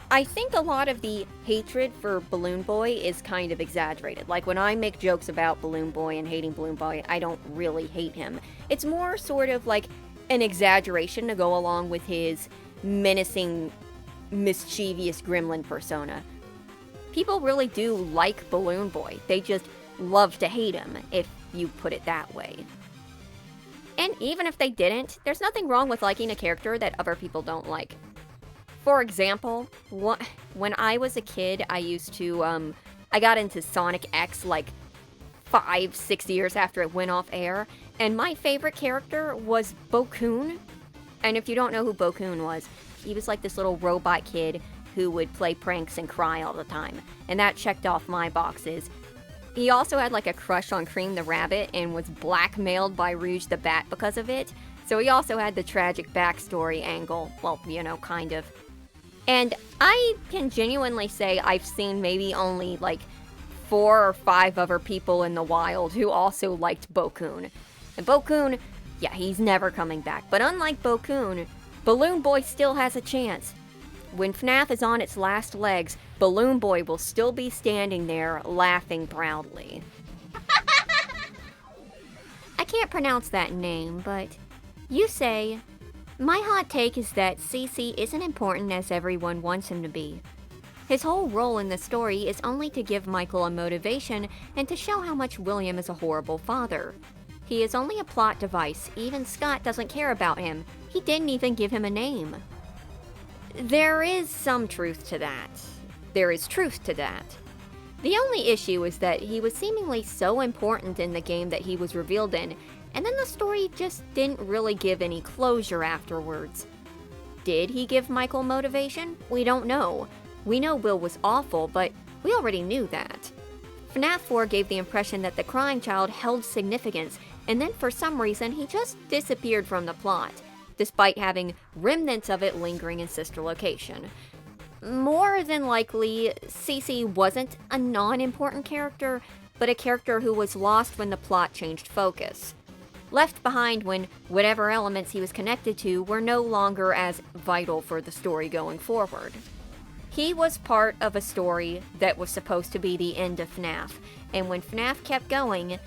I think a lot of the hatred for Balloon Boy is kind of exaggerated. Like when I make jokes about Balloon Boy and hating Balloon Boy, I don't really hate him. It's more sort of like an exaggeration to go along with his menacing, mischievous gremlin persona. People really do like Balloon Boy. They just love to hate him, if you put it that way. And even if they didn't, there's nothing wrong with liking a character that other people don't like. For example, when I was a kid, I used to, I got into Sonic X like 5-6 years after it went off air, and my favorite character was Bokoon. And if you don't know who Bokoon was, he was like this little robot kid who would play pranks and cry all the time, and that checked off my boxes. He also had like a crush on Cream the Rabbit and was blackmailed by Rouge the Bat because of it, so he also had the tragic backstory angle, well, you know, kind of. And I can genuinely say I've seen maybe only like 4 or 5 other people in the wild who also liked Bokoon. And Bokoon, yeah, he's never coming back. But unlike Bokoon, Balloon Boy still has a chance. When FNAF is on its last legs, Balloon Boy will still be standing there laughing proudly. I can't pronounce that name, but you say, my hot take is that CC isn't important as everyone wants him to be. His whole role in the story is only to give Michael a motivation and to show how much William is a horrible father. He is only a plot device. Even Scott doesn't care about him. He didn't even give him a name. There is some truth to that. There is truth to that. The only issue is that he was seemingly so important in the game that he was revealed in, and then the story just didn't really give any closure afterwards. Did he give Michael motivation? We don't know. We know Will was awful, but we already knew that. FNAF 4 gave the impression that the crying child held significance, and then for some reason he just disappeared from the plot, despite having remnants of it lingering in sister location. More than likely, CC wasn't a non-important character, but a character who was lost when the plot changed focus. Left behind when whatever elements he was connected to were no longer as vital for the story going forward. He was part of a story that was supposed to be the end of FNAF, and when FNAF kept going,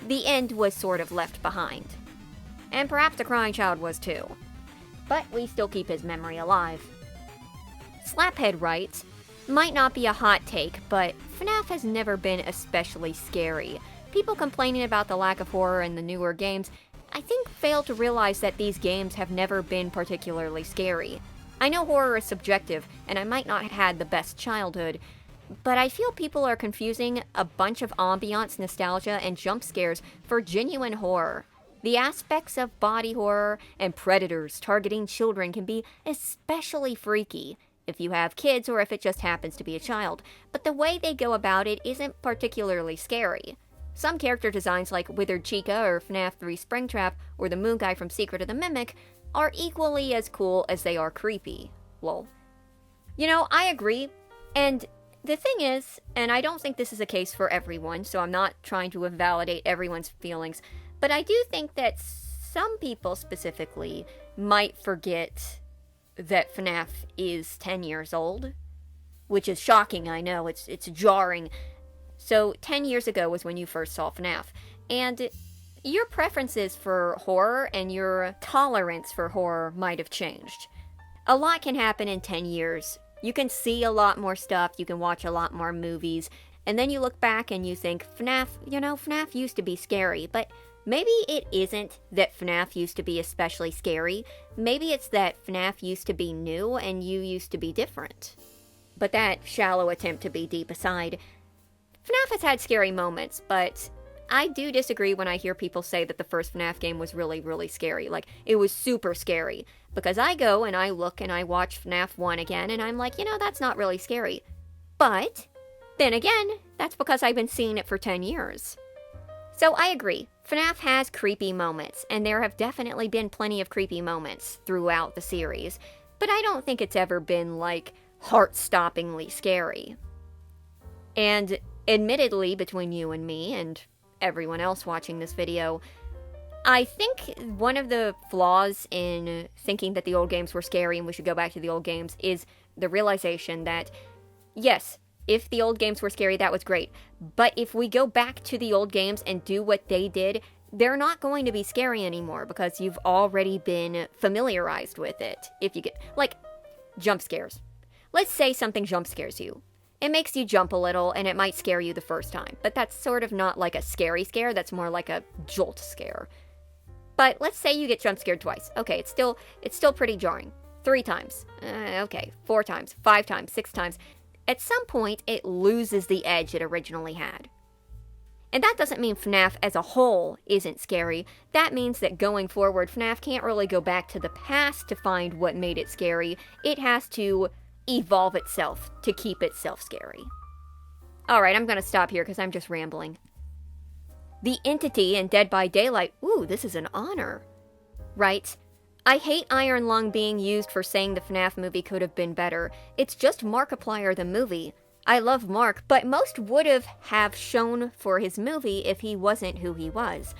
the end was sort of left behind. And perhaps the crying child was too. But we still keep his memory alive. Slaphead writes, might not be a hot take, but FNAF has never been especially scary. People complaining about the lack of horror in the newer games, I think, fail to realize that these games have never been particularly scary. I know horror is subjective, and I might not have had the best childhood, but I feel people are confusing a bunch of ambiance, nostalgia, and jump scares for genuine horror. The aspects of body horror and predators targeting children can be especially freaky if you have kids or if it just happens to be a child, but the way they go about it isn't particularly scary. Some character designs like Withered Chica or FNAF 3 Springtrap or the Moon Guy from Secret of the Mimic are equally as cool as they are creepy. Lol. You know, I agree, and the thing is, and I don't think this is a case for everyone, so I'm not trying to invalidate everyone's feelings, but I do think that some people specifically might forget that FNAF is 10 years old, which is shocking, I know, it's jarring. So 10 years ago was when you first saw FNAF, and your preferences for horror and your tolerance for horror might have changed. A lot can happen in 10 years. You can see a lot more stuff, you can watch a lot more movies, and then you look back and you think, FNAF used to be scary, but maybe it isn't that FNAF used to be especially scary. Maybe it's that FNAF used to be new and you used to be different. But that shallow attempt to be deep aside, FNAF has had scary moments, but I do disagree when I hear people say that the first FNAF game was really, really scary. Like, it was super scary. Because I go and I look and I watch FNAF 1 again and I'm like, that's not really scary. But then again, that's because I've been seeing it for 10 years. So I agree, FNAF has creepy moments, and there have definitely been plenty of creepy moments throughout the series, but I don't think it's ever been, like, heart-stoppingly scary. And admittedly, between you and me, and everyone else watching this video, I think one of the flaws in thinking that the old games were scary and we should go back to the old games is the realization that, yes, if the old games were scary, that was great. But if we go back to the old games and do what they did, they're not going to be scary anymore because you've already been familiarized with it. If you get, like, jump scares. Let's say something jump scares you. It makes you jump a little and it might scare you the first time. But that's sort of not like a scary scare, that's more like a jolt scare. But let's say you get jump scared twice. Okay, it's still pretty jarring. 3 times. Okay, 4 times, 5 times, 6 times. At some point, it loses the edge it originally had. And that doesn't mean FNAF as a whole isn't scary. That means that going forward, FNAF can't really go back to the past to find what made it scary. It has to evolve itself to keep itself scary. Alright, I'm gonna stop here because I'm just rambling. The Entity in Dead by Daylight. Ooh, this is an honor. Right? I hate Iron Lung being used for saying the FNAF movie could have been better. It's just Markiplier the movie. I love Mark, but most would have shown for his movie if he wasn't who he was.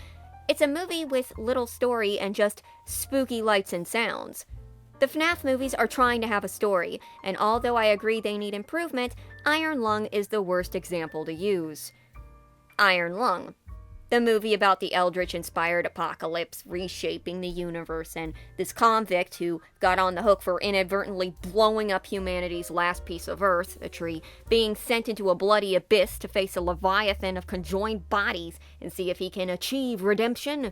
It's a movie with little story and just spooky lights and sounds. The FNAF movies are trying to have a story, and although I agree they need improvement, Iron Lung is the worst example to use. Iron Lung. The movie about the Eldritch-inspired apocalypse reshaping the universe and this convict who got on the hook for inadvertently blowing up humanity's last piece of Earth, a tree, being sent into a bloody abyss to face a leviathan of conjoined bodies and see if he can achieve redemption.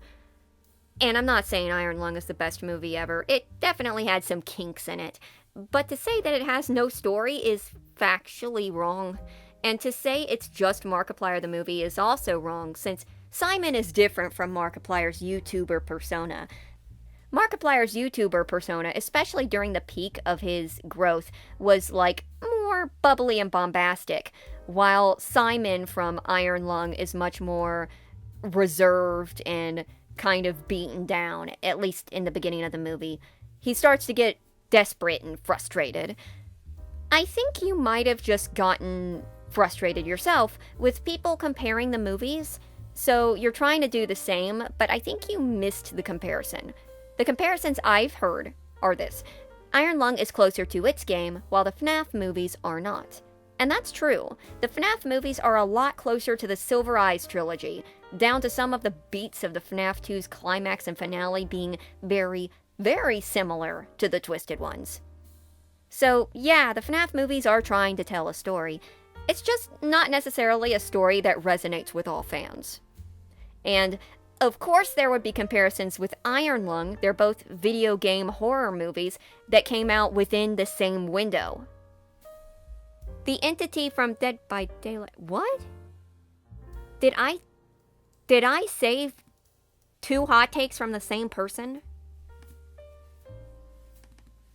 And I'm not saying Iron Lung is the best movie ever. It definitely had some kinks in it. But to say that it has no story is factually wrong. And to say it's just Markiplier the movie is also wrong, since Simon is different from Markiplier's YouTuber persona. Markiplier's YouTuber persona, especially during the peak of his growth, was like more bubbly and bombastic, while Simon from Iron Lung is much more reserved and kind of beaten down, at least in the beginning of the movie. He starts to get desperate and frustrated. I think you might have just gotten frustrated yourself with people comparing the movies. So you're trying to do the same, but I think you missed the comparison. The comparisons I've heard are this. Iron Lung is closer to its game, while the FNAF movies are not. And that's true. The FNAF movies are a lot closer to the Silver Eyes trilogy, down to some of the beats of the FNAF 2's climax and finale being very, very similar to the Twisted ones. So, yeah, the FNAF movies are trying to tell a story. It's just not necessarily a story that resonates with all fans. And, of course, there would be comparisons with Iron Lung. They're both video game horror movies that came out within the same window. The entity from Dead by Daylight... What? Did I save 2 hot takes from the same person?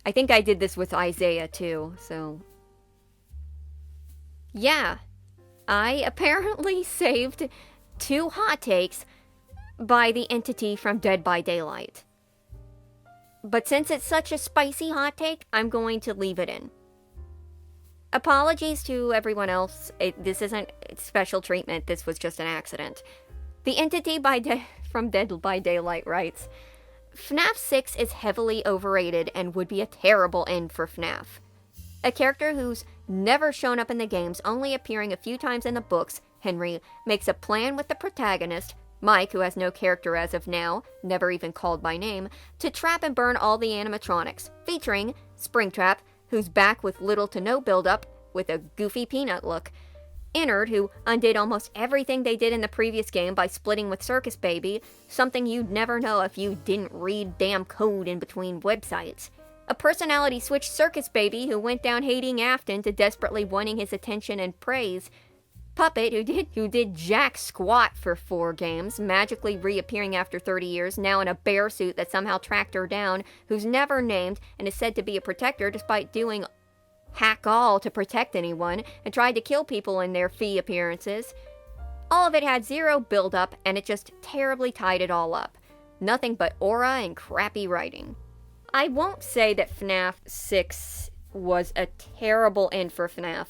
I think I did this with Isaiah too, so... Yeah, I apparently saved 2 hot takes by the entity from Dead by Daylight. But since it's such a spicy hot take, I'm going to leave it in. Apologies to everyone else. This isn't special treatment, this was just an accident. The entity from Dead by Daylight writes, FNAF 6 is heavily overrated and would be a terrible end for FNAF. A character who's never shown up in the games, only appearing a few times in the books, Henry, makes a plan with the protagonist, Mike, who has no character as of now, never even called by name, to trap and burn all the animatronics, featuring Springtrap, who's back with little to no build-up, with a goofy peanut look, Innard, who undid almost everything they did in the previous game by splitting with Circus Baby, something you'd never know if you didn't read damn code in between websites. A personality-switched Circus Baby who went down hating Afton to desperately wanting his attention and praise. Puppet, who did jack squat for 4 games, magically reappearing after 30 years, now in a bear suit that somehow tracked her down, who's never named and is said to be a protector despite doing hack all to protect anyone, and tried to kill people in their fee appearances. All of it had 0 build-up, and it just terribly tied it all up. Nothing but aura and crappy writing. I won't say that FNAF 6 was a terrible end for FNAF,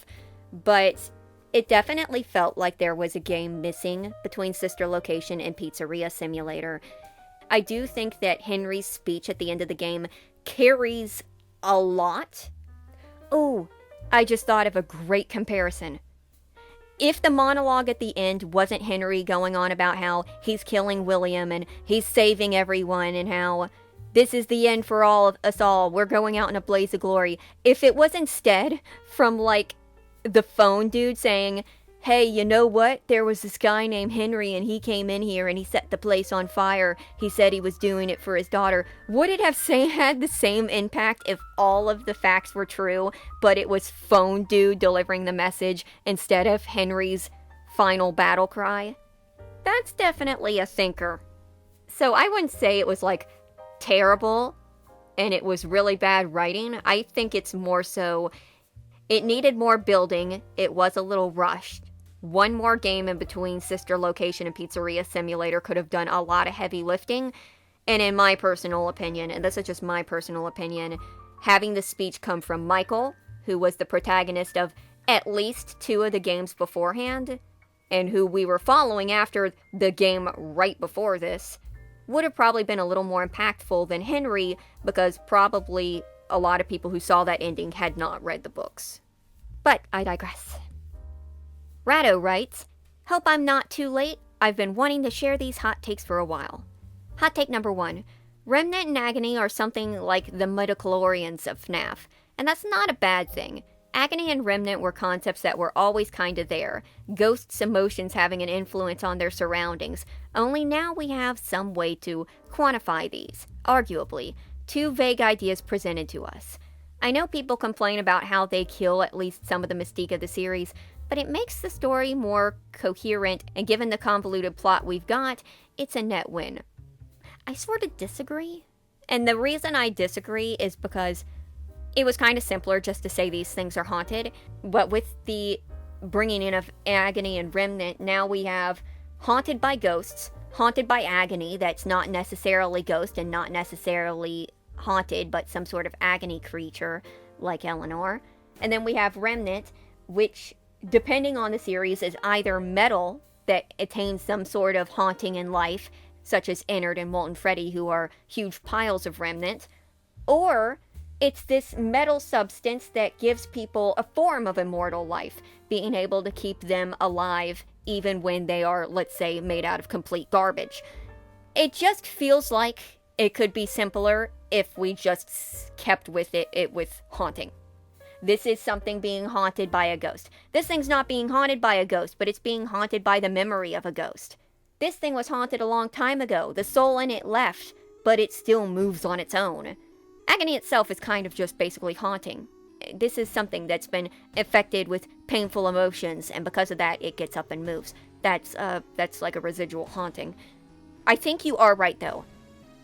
but it definitely felt like there was a game missing between Sister Location and Pizzeria Simulator. I do think that Henry's speech at the end of the game carries a lot. Oh, I just thought of a great comparison. If the monologue at the end wasn't Henry going on about how he's killing William and he's saving everyone and how this is the end for all of us all, we're going out in a blaze of glory. If it was instead from, like, the phone dude saying, hey, you know what? There was this guy named Henry and he came in here and he set the place on fire. He said he was doing it for his daughter. Would it have had the same impact if all of the facts were true, but it was phone dude delivering the message instead of Henry's final battle cry? That's definitely a thinker. So I wouldn't say it was, like, terrible and it was really bad writing. I think it's more so it needed more building. It was a little rushed. One more game in between Sister Location and Pizzeria Simulator could have done a lot of heavy lifting. And in my personal opinion, and this is just my personal opinion, having the speech come from Michael, who was the protagonist of at least 2 of the games beforehand, and who we were following after the game right before this, would have probably been a little more impactful than Henry, because probably a lot of people who saw that ending had not read the books. But I digress. Rado writes, hope I'm not too late. I've been wanting to share these hot takes for a while. Hot take number 1. Remnant and Agony are something like the midichlorians of FNAF, and that's not a bad thing. Agony and Remnant were concepts that were always kinda there, ghosts' emotions having an influence on their surroundings, only now we have some way to quantify these, arguably, 2 vague ideas presented to us. I know people complain about how they kill at least some of the mystique of the series, but it makes the story more coherent, and given the convoluted plot we've got, it's a net win. I sort of disagree. And the reason I disagree is because it was kind of simpler just to say these things are haunted, but with the bringing in of Agony and Remnant, now we have haunted by ghosts, haunted by Agony that's not necessarily ghost and not necessarily haunted, but some sort of agony creature like Eleanor. And then we have Remnant, which, depending on the series, is either metal that attains some sort of haunting in life, such as Innard and Molten Freddy, who are huge piles of Remnant, or it's this metal substance that gives people a form of immortal life, being able to keep them alive even when they are, let's say, made out of complete garbage. It just feels like it could be simpler if we just kept with it with haunting. This is something being haunted by a ghost. This thing's not being haunted by a ghost, but it's being haunted by the memory of a ghost. This thing was haunted a long time ago. The soul in it left, but it still moves on its own. Agony itself is kind of just basically haunting. This is something that's been affected with painful emotions, and because of that, it gets up and moves. That's like a residual haunting. I think you are right, though.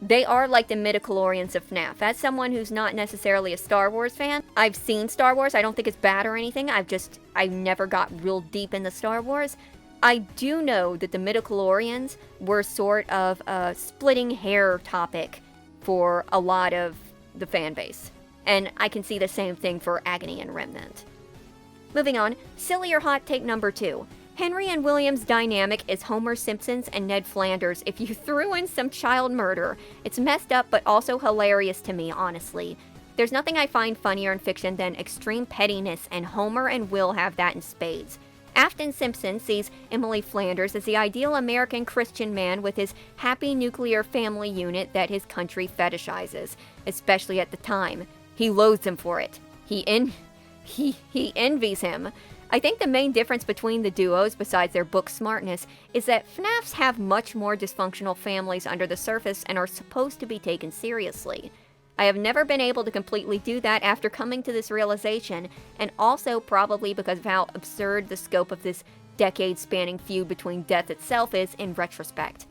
They are like the midichlorians of Fnaf. As someone who's not necessarily a Star Wars fan, I've seen Star Wars. I don't think it's bad or anything. I never got real deep into Star Wars. I do know that the midichlorians were sort of a splitting hair topic for a lot of the fan base. And I can see the same thing for Agony and Remnant. Moving on, silly or hot take number 2. Henry and William's dynamic is Homer Simpson's and Ned Flanders if you threw in some child murder. It's messed up but also hilarious to me, honestly. There's nothing I find funnier in fiction than extreme pettiness, and Homer and Will have that in spades. Afton Simpson sees Emily Flanders as the ideal American Christian man with his happy nuclear family unit that his country fetishizes, especially at the time. He loathes him for it. He envies him. I think the main difference between the duos, besides their book smartness, is that FNAFs have much more dysfunctional families under the surface and are supposed to be taken seriously. I have never been able to completely do that after coming to this realization, and also probably because of how absurd the scope of this decade-spanning feud between death itself is in retrospect.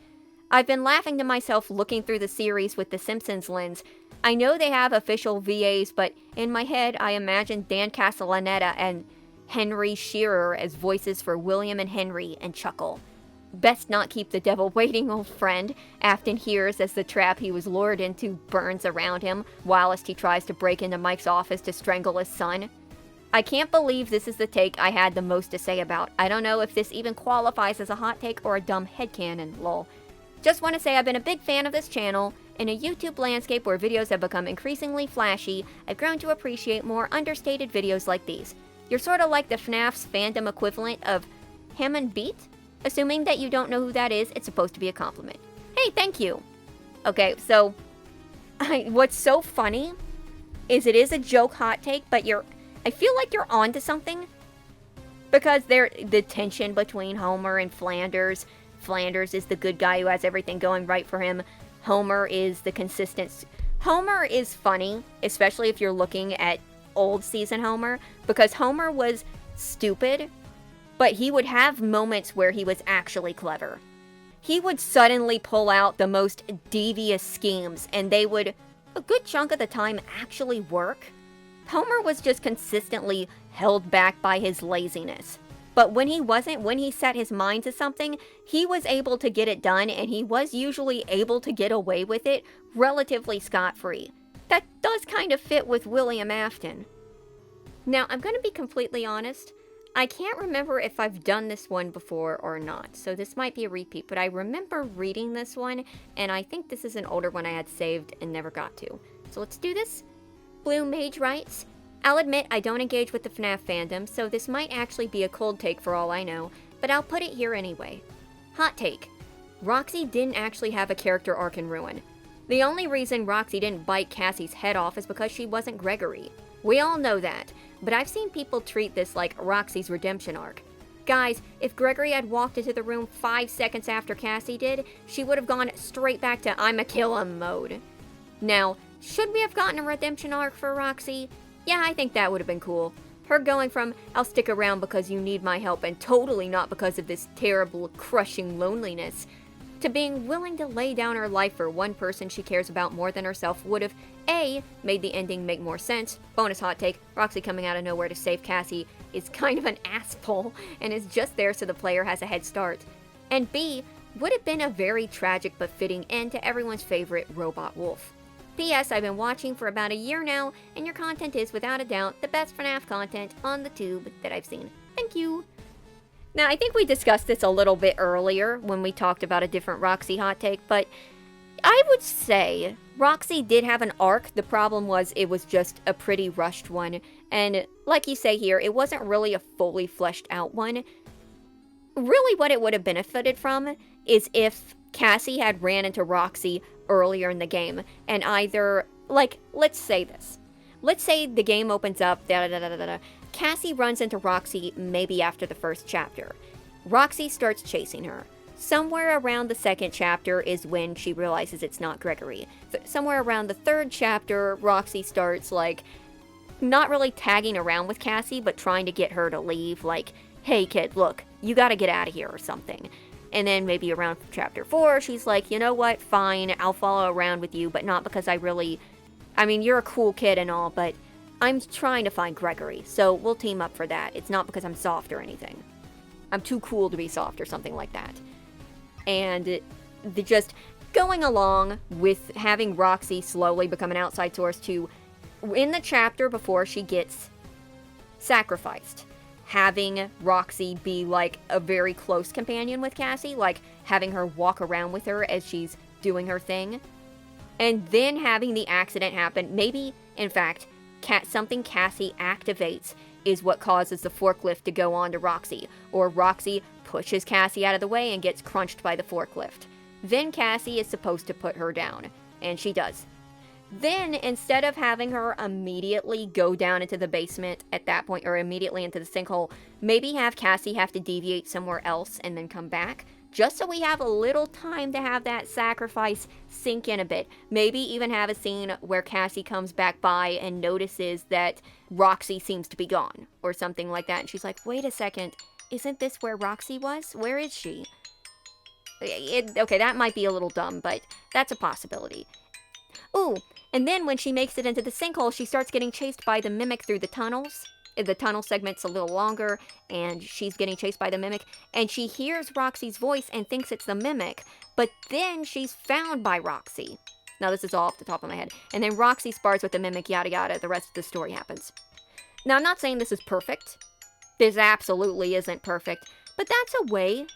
I've been laughing to myself looking through the series with the Simpsons lens. I know they have official VAs, but in my head I imagine Dan Castellaneta and Henry Shearer as voices for William and Henry, and chuckle. Best not keep the devil waiting, old friend, Afton hears as the trap he was lured into burns around him, whilst he tries to break into Mike's office to strangle his son. I can't believe this is the take I had the most to say about. I don't know if this even qualifies as a hot take or a dumb headcanon, lol. Just want to say I've been a big fan of this channel. In a YouTube landscape where videos have become increasingly flashy, I've grown to appreciate more understated videos like these. You're sort of like the FNAF's fandom equivalent of Hammond Beat? Assuming that you don't know who that is, it's supposed to be a compliment. Hey, thank you. Okay, so what's so funny is it is a joke hot take, but I feel like you're onto something. Because the tension between Homer and Flanders. Flanders is the good guy who has everything going right for him. Homer is the consistent. Homer is funny, especially if you're looking at old season Homer, because Homer was stupid, but he would have moments where he was actually clever. He would suddenly pull out the most devious schemes, and they would, a good chunk of the time, actually work. Homer was just consistently held back by his laziness. But when he set his mind to something, he was able to get it done, and he was usually able to get away with it relatively scot-free. That does kind of fit with William Afton. Now, I'm going to be completely honest. I can't remember if I've done this one before or not, so this might be a repeat, but I remember reading this one, and I think this is an older one I had saved and never got to. So let's do this. Blue Mage writes, I'll admit I don't engage with the FNAF fandom, so this might actually be a cold take for all I know, but I'll put it here anyway. Hot take. Roxy didn't actually have a character arc in Ruin. The only reason Roxy didn't bite Cassie's head off is because she wasn't Gregory. We all know that, but I've seen people treat this like Roxy's redemption arc. Guys, if Gregory had walked into the room 5 seconds after Cassie did, she would have gone straight back to I'm a kill 'em mode. Now, should we have gotten a redemption arc for Roxy? Yeah, I think that would have been cool. Her going from, I'll stick around because you need my help and totally not because of this terrible, crushing loneliness, to being willing to lay down her life for one person she cares about more than herself would have, A, made the ending make more sense. Bonus hot take, Roxy coming out of nowhere to save Cassie is kind of an asshole and is just there so the player has a head start. And B, would have been a very tragic but fitting end to everyone's favorite Robot Wolf. P.S. I've been watching for about a year now, and your content is, without a doubt, the best FNAF content on the tube that I've seen. Thank you! Now, I think we discussed this a little bit earlier when we talked about a different Roxy hot take, but I would say Roxy did have an arc. The problem was it was just a pretty rushed one, and like you say here, it wasn't really a fully fleshed out one. Really what it would have benefited from is if Cassie had ran into Roxy earlier in the game, and either, like, let's say this. let's say the game opens up, Cassie runs into Roxy maybe after the first chapter. Roxy starts chasing her. Somewhere around the second chapter is when she realizes it's not Gregory. Somewhere around the third chapter, Roxy starts, like, not really tagging around with Cassie, but trying to get her to leave, like, hey kid, look, you gotta get out of here or something. And then maybe around chapter 4, she's like, you know what, fine, I'll follow around with you, but not because I mean, you're a cool kid and all, but I'm trying to find Gregory, so we'll team up for that. It's not because I'm soft or anything. I'm too cool to be soft or something like that. And just going along with having Roxy slowly become an outside source to, in the chapter before she gets sacrificed, having Roxy be like a very close companion with Cassie, like having her walk around with her as she's doing her thing, and then having the accident happen. Maybe, in fact, something Cassie activates is what causes the forklift to go on to Roxy, or Roxy pushes Cassie out of the way and gets crunched by the forklift. Then Cassie is supposed to put her down, and she does. Then, instead of having her immediately go down into the basement at that point, or immediately into the sinkhole, maybe have Cassie have to deviate somewhere else and then come back, just so we have a little time to have that sacrifice sink in a bit. Maybe even have a scene where Cassie comes back by and notices that Roxy seems to be gone, or something like that, and she's like, wait a second, isn't this where Roxy was? Where is she? Okay, that might be a little dumb, but that's a possibility. Ooh, and then when she makes it into the sinkhole, she starts getting chased by the mimic through the tunnels. The tunnel segment's a little longer, and she's getting chased by the mimic, and she hears Roxy's voice and thinks it's the mimic, but then she's found by Roxy. Now, this is all off the top of my head. And then Roxy spars with the mimic, yada yada, the rest of the story happens. Now, I'm not saying this is perfect. This absolutely isn't perfect, but that's a way,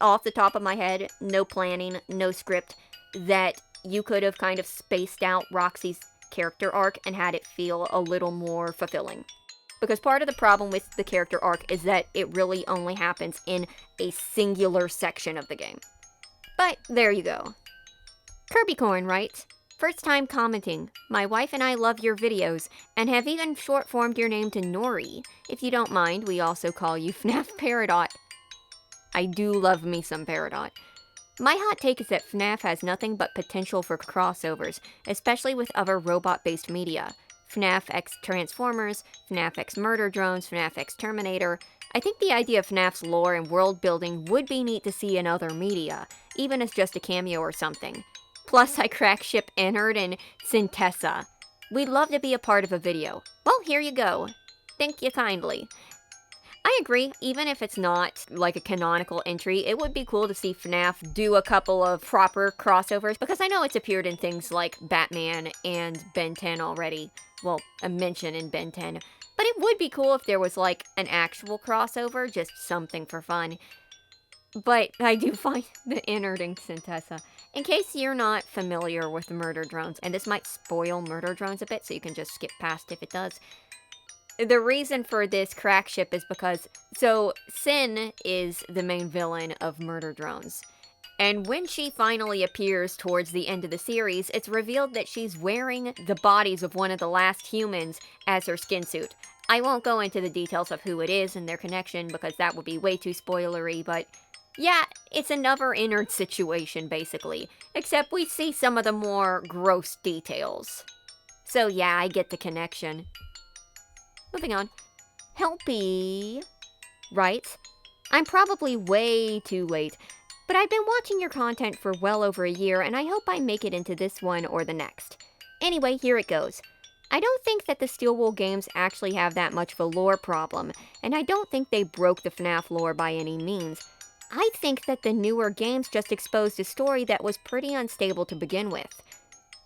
off the top of my head, no planning, no script, that you could have kind of spaced out Roxy's character arc and had it feel a little more fulfilling. Because part of the problem with the character arc is that it really only happens in a singular section of the game. But there you go. Kirbycorn writes, first time commenting. My wife and I love your videos and have even short-formed your name to Nori. If you don't mind, we also call you Fnaf Peridot. I do love me some Peridot. My hot take is that Fnaf has nothing but potential for crossovers, especially with other robot-based media. Fnaf x Transformers, Fnaf x Murder Drones, Fnaf x Terminator. I think the idea of Fnaf's lore and world building would be neat to see in other media, even as just a cameo or something. Plus, I crack ship Ennard and Sintessa. We'd love to be a part of a video. Well, here you go. Thank you kindly. I agree, even if it's not like a canonical entry, it would be cool to see Fnaf do a couple of proper crossovers, because I know it's appeared in things like Batman and Ben 10 already. Well, a mention in Ben 10. But it would be cool if there was like an actual crossover, just something for fun. But I do find the Ennard and Sintessa. In case you're not familiar with Murder Drones, and this might spoil Murder Drones a bit, so you can just skip past if it does. The reason for this crack ship is because, so, Sin is the main villain of Murder Drones. And when she finally appears towards the end of the series, it's revealed that she's wearing the bodies of one of the last humans as her skin suit. I won't go into the details of who it is and their connection, because that would be way too spoilery, but yeah, it's another Ennard situation, basically. Except we see some of the more gross details. So yeah, I get the connection. Moving on. Helpy writes, I'm probably way too late, but I've been watching your content for well over a year, and I hope I make it into this one or the next. Anyway, here it goes. I don't think that the Steel Wool games actually have that much of a lore problem, and I don't think they broke the FNAF lore by any means. I think that the newer games just exposed a story that was pretty unstable to begin with.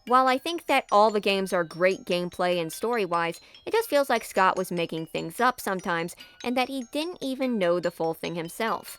While I think that all the games are great gameplay and story-wise, it just feels like Scott was making things up sometimes, and that he didn't even know the full thing himself.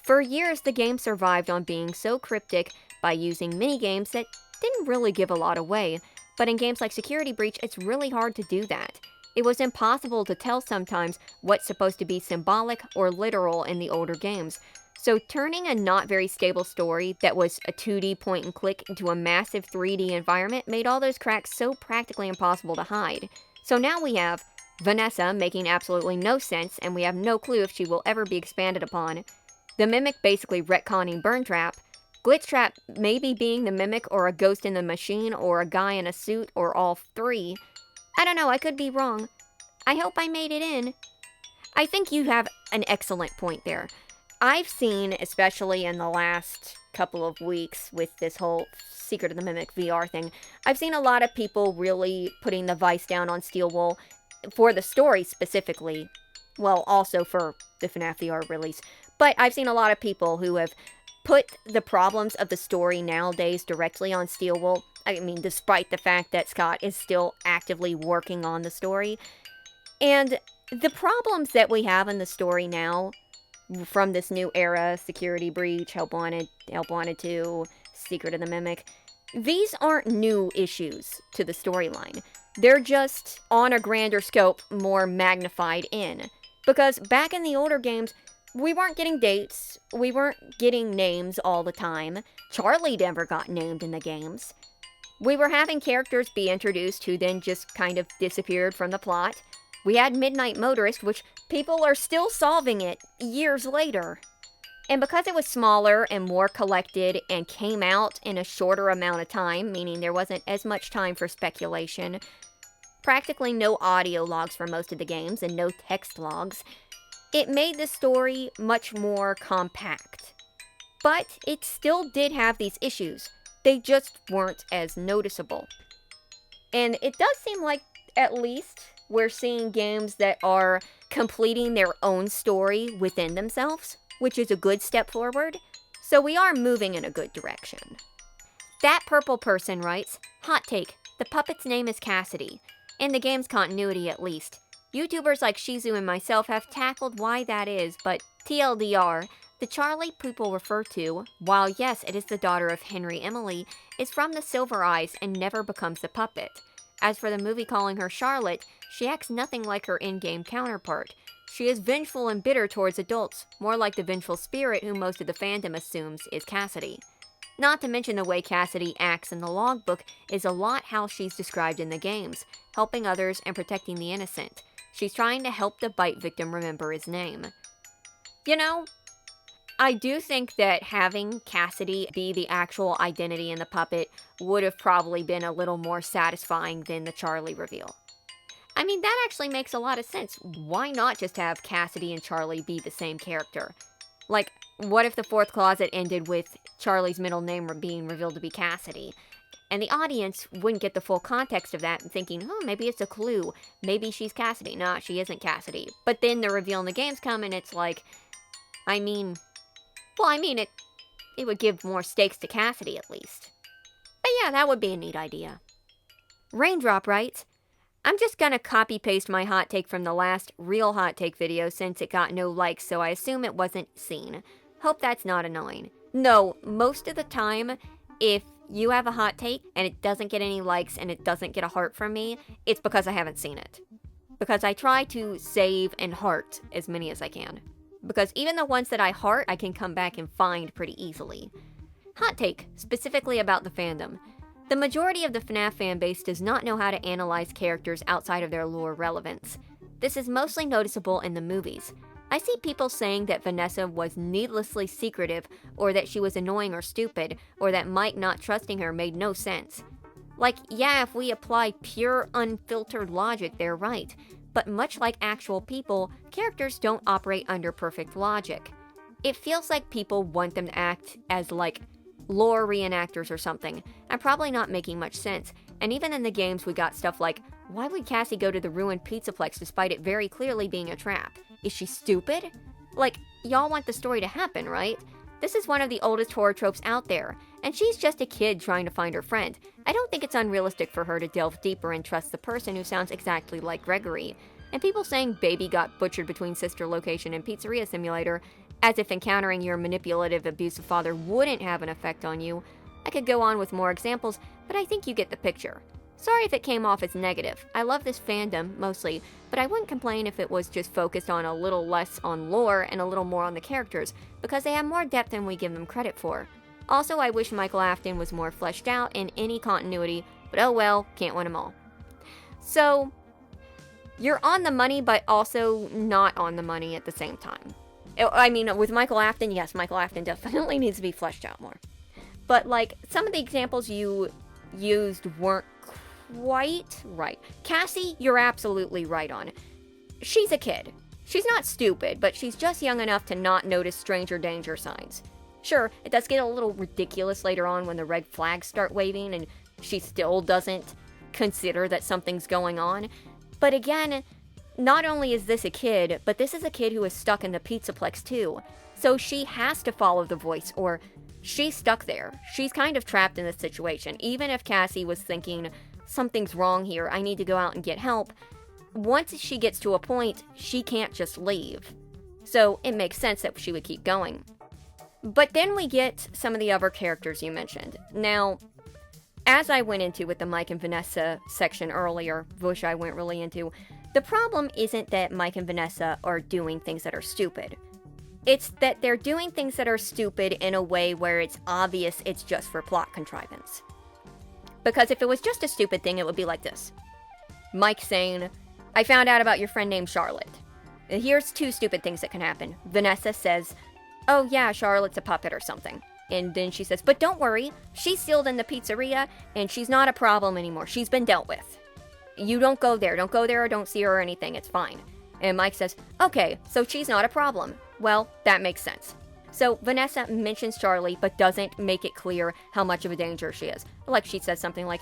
For years, the game survived on being so cryptic by using minigames that didn't really give a lot away, but in games like Security Breach, it's really hard to do that. It was impossible to tell sometimes what's supposed to be symbolic or literal in the older games. So turning a not very stable story that was a 2D point and click into a massive 3D environment made all those cracks so practically impossible to hide. So now we have Vanessa making absolutely no sense, and we have no clue if she will ever be expanded upon. The Mimic basically retconning Burn Trap. Glitch Trap maybe being the Mimic or a ghost in the machine or a guy in a suit or all three. I don't know, I could be wrong. I hope I made it in. I think you have an excellent point there. I've seen, especially in the last couple of weeks with this whole Secret of the Mimic VR thing, I've seen a lot of people really putting the vice down on Steel Wool for the story specifically. Well, also for the Fnaf VR release. But I've seen a lot of people who have put the problems of the story nowadays directly on Steel Wool. I mean, despite the fact that Scott is still actively working on the story. And the problems that we have in the story now, from this new era, Security Breach, Help Wanted 2, Secret of the Mimic, these aren't new issues to the storyline. They're just, on a grander scope, more magnified in. Because back in the older games, we weren't getting dates, we weren't getting names all the time. Charlie never got named in the games. We were having characters be introduced who then just kind of disappeared from the plot. We had Midnight Motorist, which people are still solving it years later. And because it was smaller and more collected and came out in a shorter amount of time, meaning there wasn't as much time for speculation, practically no audio logs for most of the games and no text logs, it made the story much more compact. But it still did have these issues. They just weren't as noticeable. And it does seem like, at least, we're seeing games that are completing their own story within themselves, which is a good step forward. So we are moving in a good direction. That Purple Person writes, "Hot take, the puppet's name is Cassidy. In the game's continuity, at least. YouTubers like Shizu and myself have tackled why that is, but TLDR, the Charlie people refer to, while yes, it is the daughter of Henry Emily, is from the Silver Eyes and never becomes a puppet. As for the movie calling her Charlotte, she acts nothing like her in-game counterpart. She is vengeful and bitter towards adults, more like the vengeful spirit who most of the fandom assumes is Cassidy. Not to mention the way Cassidy acts in the logbook is a lot how she's described in the games, helping others and protecting the innocent. She's trying to help the bite victim remember his name." You know, I do think that having Cassidy be the actual identity in the puppet would have probably been a little more satisfying than the Charlie reveal. I mean, that actually makes a lot of sense. Why not just have Cassidy and Charlie be the same character? Like, what if the fourth closet ended with Charlie's middle name being revealed to be Cassidy? And the audience wouldn't get the full context of that and thinking, oh, maybe it's a clue. Maybe she's Cassidy. Nah, she isn't Cassidy. But then the reveal in the games come and it's like, it would give more stakes to Cassidy at least. But yeah, that would be a neat idea. Raindrop writes, "I'm just gonna copy-paste my hot take from the last real hot take video since it got no likes, so I assume it wasn't seen. Hope that's not annoying. No, most of the time, if you have a hot take and it doesn't get any likes and it doesn't get a heart from me, it's because I haven't seen it. Because I try to save and heart as many as I can. Because even the ones that I heart, I can come back and find pretty easily. Hot take, specifically about the fandom. The majority of the FNAF fanbase does not know how to analyze characters outside of their lore relevance. This is mostly noticeable in the movies. I see people saying that Vanessa was needlessly secretive, or that she was annoying or stupid, or that Mike not trusting her made no sense. Like, yeah, if we apply pure, unfiltered logic, they're right. But much like actual people, characters don't operate under perfect logic. It feels like people want them to act as, like, lore reenactors or something. I'm probably not making much sense. And even in the games, we got stuff like, why would Cassie go to the ruined Pizzaplex despite it very clearly being a trap? Is she stupid? Like, y'all want the story to happen, right? This is one of the oldest horror tropes out there, and she's just a kid trying to find her friend. I don't think it's unrealistic for her to delve deeper and trust the person who sounds exactly like Gregory. And people saying Baby got butchered between Sister Location and Pizzeria Simulator, as if encountering your manipulative, abusive father wouldn't have an effect on you. I could go on with more examples, but I think you get the picture. Sorry if it came off as negative. I love this fandom, mostly, but I wouldn't complain if it was just focused on a little less on lore and a little more on the characters, because they have more depth than we give them credit for. Also, I wish Michael Afton was more fleshed out in any continuity, but oh well, can't win them all. So, you're on the money, but also not on the money at the same time. I mean, with Michael Afton, yes, Michael Afton definitely needs to be fleshed out more. But, like, some of the examples you used weren't quite right. Cassie, you're absolutely right on. She's a kid. She's not stupid, but she's just young enough to not notice stranger danger signs. Sure, it does get a little ridiculous later on when the red flags start waving and she still doesn't consider that something's going on. But again, not only is this a kid, but this is a kid who is stuck in the Pizzaplex too. So she has to follow the voice, or she's stuck there. She's kind of trapped in this situation. Even if Cassie was thinking, something's wrong here, I need to go out and get help, once she gets to a point, she can't just leave. So it makes sense that she would keep going. But then we get some of the other characters you mentioned. Now, as I went into with the Mike and Vanessa section earlier, which I went really into, the problem isn't that Mike and Vanessa are doing things that are stupid. It's that they're doing things that are stupid in a way where it's obvious it's just for plot contrivance. Because if it was just a stupid thing, it would be like this. Mike saying, I found out about your friend named Charlotte. Here's 2 stupid things that can happen. Vanessa says, oh yeah, Charlotte's a puppet or something. And then she says, but don't worry, she's sealed in the pizzeria, and she's not a problem anymore. She's been dealt with. You don't go there or don't see her or anything, it's fine. And Mike says, okay, so she's not a problem. Well, that makes sense. So Vanessa mentions Charlie, but doesn't make it clear how much of a danger she is. Like she says something like,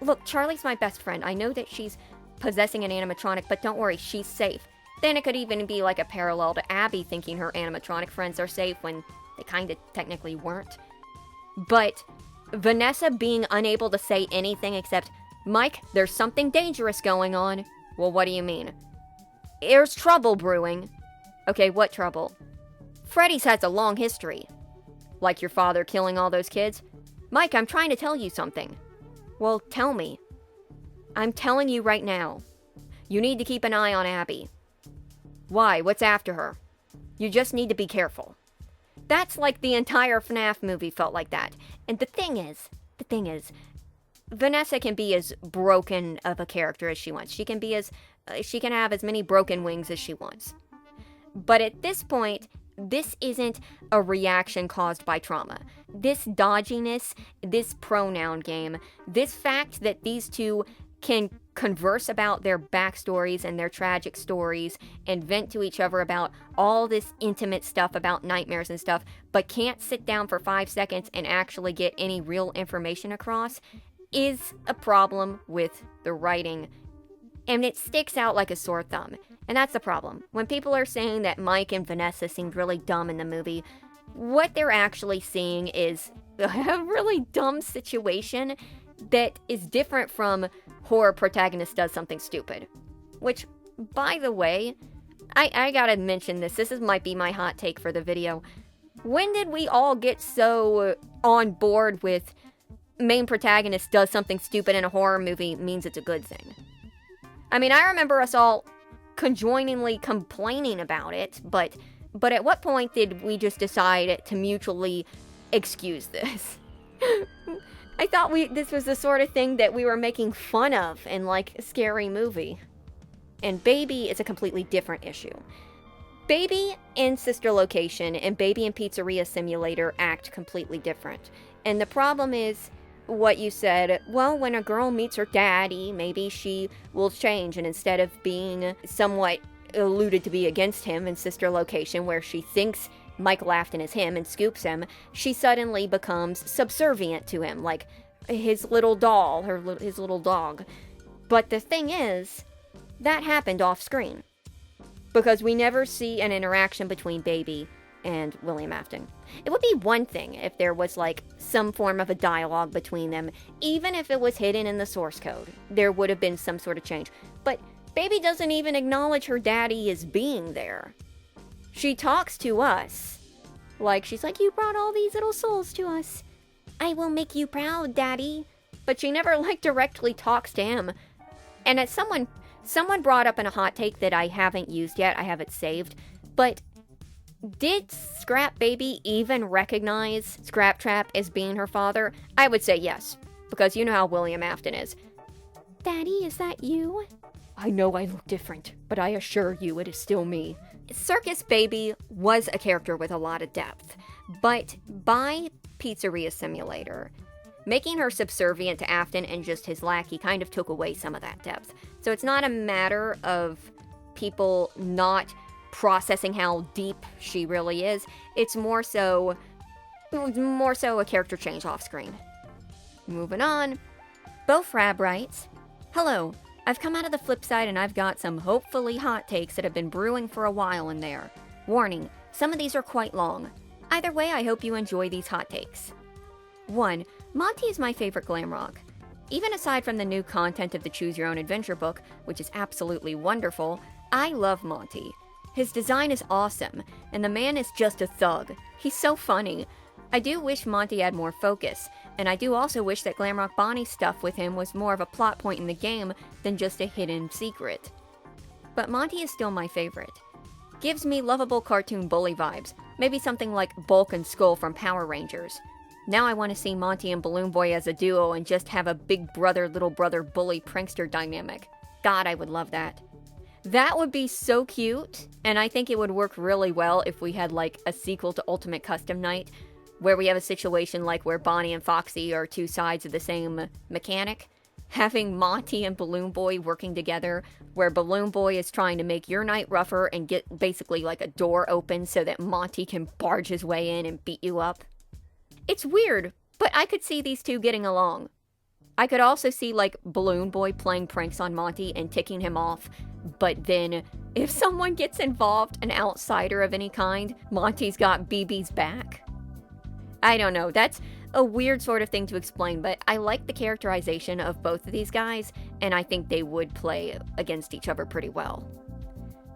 look, Charlie's my best friend. I know that she's possessing an animatronic, but don't worry, she's safe. Then it could even be like a parallel to Abby thinking her animatronic friends are safe when they kind of technically weren't. But Vanessa being unable to say anything except, Mike, there's something dangerous going on. Well, what do you mean? There's trouble brewing. Okay, what trouble? Freddy's has a long history. Like your father killing all those kids? Mike, I'm trying to tell you something. Well, tell me. I'm telling you right now. You need to keep an eye on Abby. Why? What's after her? You just need to be careful. That's like the entire Fnaf movie felt like that. And the thing is, Vanessa can be as broken of a character as she wants. She can have as many broken wings as she wants. But at this point, this isn't a reaction caused by trauma. This dodginess, this pronoun game, this fact that these two can converse about their backstories and their tragic stories and vent to each other about all this intimate stuff about nightmares and stuff, but can't sit down for 5 seconds and actually get any real information across, is a problem with the writing. And it sticks out like a sore thumb. And that's the problem. When people are saying that Mike and Vanessa seemed really dumb in the movie, what they're actually seeing is a really dumb situation that is different from horror protagonist does something stupid. Which, by the way, I gotta mention this. This might be my hot take for the video. When did we all get so on board with main protagonist does something stupid in a horror movie means it's a good thing? I mean, I remember us all conjoiningly complaining about it, but at what point did we just decide to mutually excuse this? I thought this was the sort of thing that we were making fun of in, like, a scary movie. And Baby is a completely different issue. Baby in Sister Location and Baby in Pizzeria Simulator act completely different. And the problem is what you said, well, when a girl meets her daddy, maybe she will change, and instead of being somewhat alluded to be against him in Sister Location, where she thinks Michael Afton is him and scoops him, she suddenly becomes subservient to him, like his little doll, his little dog. But the thing is, that happened off screen, because we never see an interaction between Baby and William Afton. It would be one thing if there was, like, some form of a dialogue between them, even if it was hidden in the source code. There would have been some sort of change. But Baby doesn't even acknowledge her daddy as being there. She talks to us. Like, she's like, you brought all these little souls to us. I will make you proud, Daddy. But she never, like, directly talks to him. And as someone brought up in a hot take that I haven't used yet, I have it saved, but did Scrap Baby even recognize Scrap Trap as being her father? I would say yes, because you know how William Afton is. Daddy, is that you? I know I look different, but I assure you it is still me. Circus Baby was a character with a lot of depth, but by Pizzeria Simulator, making her subservient to Afton and just his lackey kind of took away some of that depth. So it's not a matter of people not processing how deep she really is. It's more so a character change off screen. Moving on. Bofrab writes, "Hello, I've come out of the flip side and I've got some hopefully hot takes that have been brewing for a while in there. Warning, some of these are quite long. Either way, I hope you enjoy these hot takes. 1. Monty is my favorite glam rock. Even aside from the new content of the Choose Your Own Adventure book, which is absolutely wonderful, I love Monty. His design is awesome, and the man is just a thug. He's so funny. I do wish Monty had more focus, and I do also wish that Glamrock Bonnie's stuff with him was more of a plot point in the game than just a hidden secret. But Monty is still my favorite. Gives me lovable cartoon bully vibes, maybe something like Bulk and Skull from Power Rangers. Now I want to see Monty and Balloon Boy as a duo and just have a big brother, little brother bully prankster dynamic. God, I would love that. That would be so cute, and I think it would work really well if we had like a sequel to Ultimate Custom Night, where we have a situation like where Bonnie and Foxy are two sides of the same mechanic. Having Monty and Balloon Boy working together, where Balloon Boy is trying to make your night rougher and get basically like a door open so that Monty can barge his way in and beat you up. It's weird, but I could see these two getting along. I could also see like Balloon Boy playing pranks on Monty and ticking him off, but then if someone gets involved, an outsider of any kind, Monty's got BB's back. I don't know, that's a weird sort of thing to explain, but I like the characterization of both of these guys, and I think they would play against each other pretty well.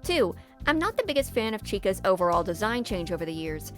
2. I'm not the biggest fan of Chica's overall design change over the years.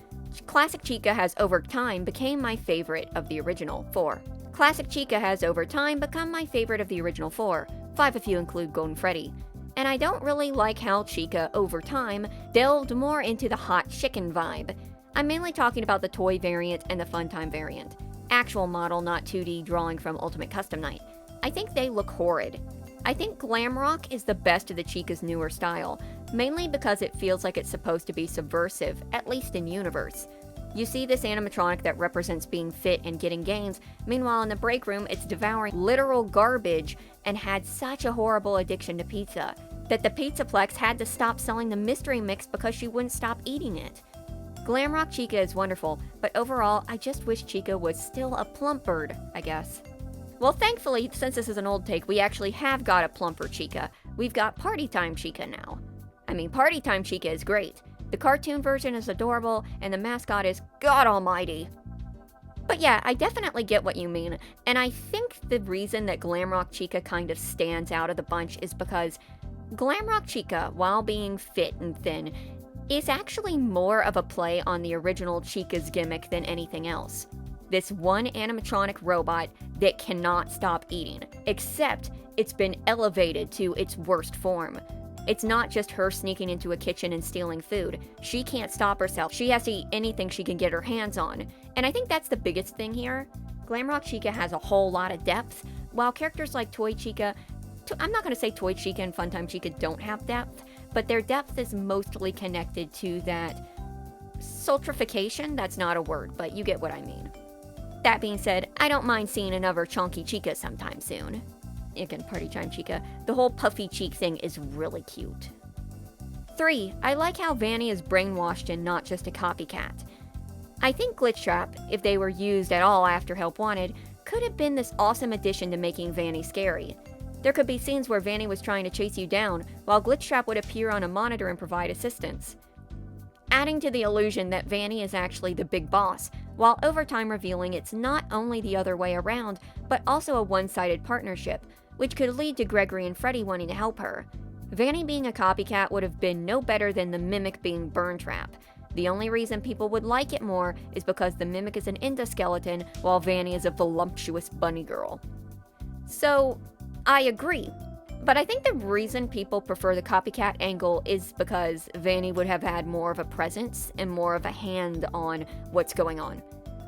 Classic Chica has over time became my favorite of the original 4. Classic Chica has over time become my favorite of the original 4, 5 if you include Golden Freddy. And I don't really like how Chica, over time, delved more into the hot chicken vibe. I'm mainly talking about the toy variant and the Funtime variant. Actual model, not 2D drawing from Ultimate Custom Night. I think they look horrid. I think glam rock is the best of the Chica's newer style, mainly because it feels like it's supposed to be subversive, at least in universe. You see this animatronic that represents being fit and getting gains, meanwhile in the break room it's devouring literal garbage and had such a horrible addiction to pizza that the Pizzaplex had to stop selling the mystery mix because she wouldn't stop eating it. Glamrock Chica is wonderful, but overall I just wish Chica was still a plump bird, I guess. Well, thankfully, since this is an old take, we actually have got a plumper Chica. We've got Party Time Chica now. I mean, Party Time Chica is great. The cartoon version is adorable, and the mascot is God Almighty. But yeah, I definitely get what you mean, and I think the reason that Glamrock Chica kind of stands out of the bunch is because Glamrock Chica, while being fit and thin, is actually more of a play on the original Chica's gimmick than anything else. This one animatronic robot that cannot stop eating, except it's been elevated to its worst form. It's not just her sneaking into a kitchen and stealing food. She can't stop herself. She has to eat anything she can get her hands on. And I think that's the biggest thing here. Glamrock Chica has a whole lot of depth, while characters like Toy Chica, I'm not going to say Toy Chica and Funtime Chica don't have depth, but their depth is mostly connected to that sultrification. That's not a word, but you get what I mean. That being said, I don't mind seeing another chunky Chica sometime soon. Again, Party Time Chica. The whole puffy cheek thing is really cute. 3. I like how Vanny is brainwashed and not just a copycat. I think Glitch Trap, if they were used at all after Help Wanted, could have been this awesome addition to making Vanny scary. There could be scenes where Vanny was trying to chase you down, while Glitch Trap would appear on a monitor and provide assistance, adding to the illusion that Vanny is actually the big boss, while over time revealing it's not only the other way around, but also a one-sided partnership, which could lead to Gregory and Freddy wanting to help her. Vanny being a copycat would have been no better than the Mimic being Burn Trap. The only reason people would like it more is because the Mimic is an endoskeleton, while Vanny is a voluptuous bunny girl. So, I agree. But I think the reason people prefer the copycat angle is because Vanny would have had more of a presence and more of a hand on what's going on,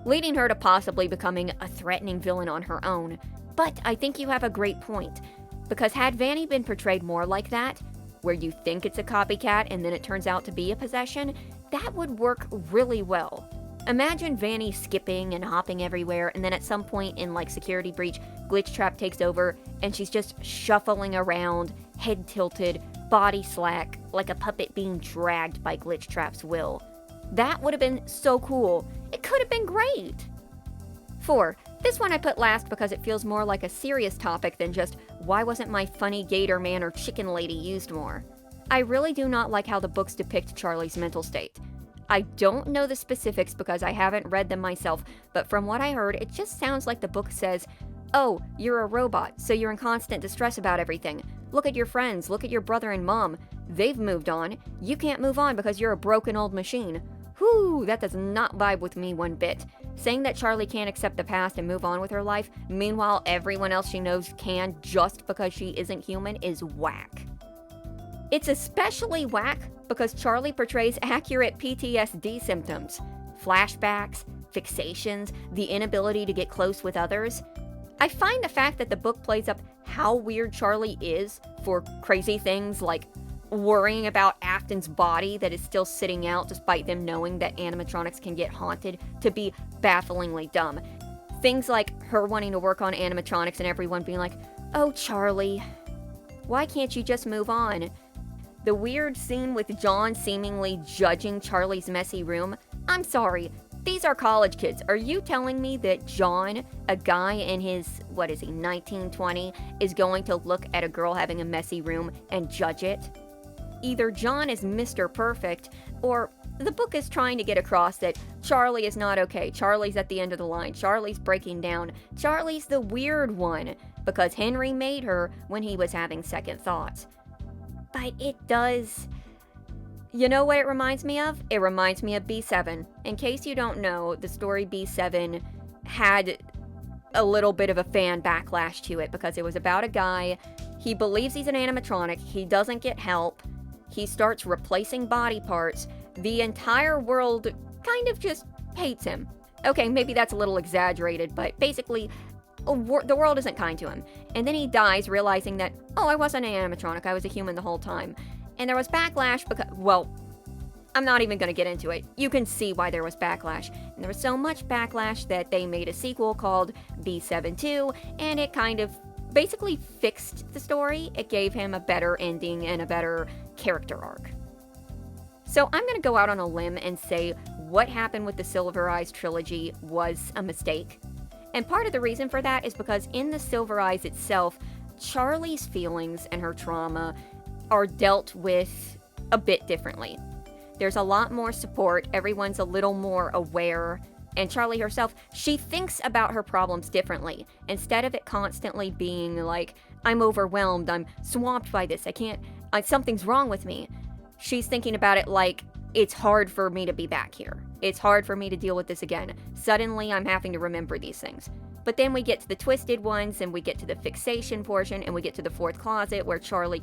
leading her to possibly becoming a threatening villain on her own. But I think you have a great point. Because had Vanny been portrayed more like that, where you think it's a copycat and then it turns out to be a possession, that would work really well. Imagine Vanny skipping and hopping everywhere, and then at some point in like Security Breach, Glitchtrap takes over and she's just shuffling around, head tilted, body slack, like a puppet being dragged by Glitchtrap's will. That would have been so cool. It could have been great. 4. This one I put last because it feels more like a serious topic than just why wasn't my funny gator man or chicken lady used more. I really do not like how the books depict Charlie's mental state. I don't know the specifics because I haven't read them myself, but from what I heard, it just sounds like the book says, oh, you're a robot, so you're in constant distress about everything. Look at your friends, look at your brother and mom. They've moved on. You can't move on because you're a broken old machine. Whew, that does not vibe with me one bit. Saying that Charlie can't accept the past and move on with her life, meanwhile everyone else she knows can just because she isn't human, is whack. It's especially whack because Charlie portrays accurate PTSD symptoms. Flashbacks, fixations, the inability to get close with others. I find the fact that the book plays up how weird Charlie is for crazy things like worrying about Afton's body that is still sitting out despite them knowing that animatronics can get haunted to be bafflingly dumb. Things like her wanting to work on animatronics and everyone being like, oh Charlie, why can't you just move on? The weird scene with John seemingly judging Charlie's messy room. I'm sorry, these are college kids. Are you telling me that John, a guy in his, 1920, is going to look at a girl having a messy room and judge it? Either John is Mr. Perfect, or the book is trying to get across that Charlie is not okay. Charlie's at the end of the line. Charlie's breaking down. Charlie's the weird one, because Henry made her when he was having second thoughts. But it does... You know what it reminds me of? It reminds me of B7. In case you don't know, the story B7 had a little bit of a fan backlash to it because it was about a guy. He believes he's an animatronic. He doesn't get help. He starts replacing body parts. The entire world kind of just hates him. Okay, maybe that's a little exaggerated, but basically, the world isn't kind to him. And then he dies realizing that, oh, I wasn't an animatronic, I was a human the whole time. And there was backlash because, well, I'm not even going to get into it. You can see why there was backlash. And there was so much backlash that they made a sequel called B7-2, and it kind of basically fixed the story. It gave him a better ending and a better character arc. So I'm going to go out on a limb and say what happened with the Silver Eyes trilogy was a mistake. And part of the reason for that is because in the Silver Eyes itself, Charlie's feelings and her trauma are dealt with a bit differently. There's a lot more support, everyone's a little more aware, and Charlie herself, she thinks about her problems differently. Instead of it constantly being like, I'm overwhelmed, I'm swamped by this, something's wrong with me. She's thinking about it like, it's hard for me to be back here. It's hard for me to deal with this again. Suddenly I'm having to remember these things. But then we get to the twisted ones, and we get to the fixation portion, and we get to the fourth closet where Charlie's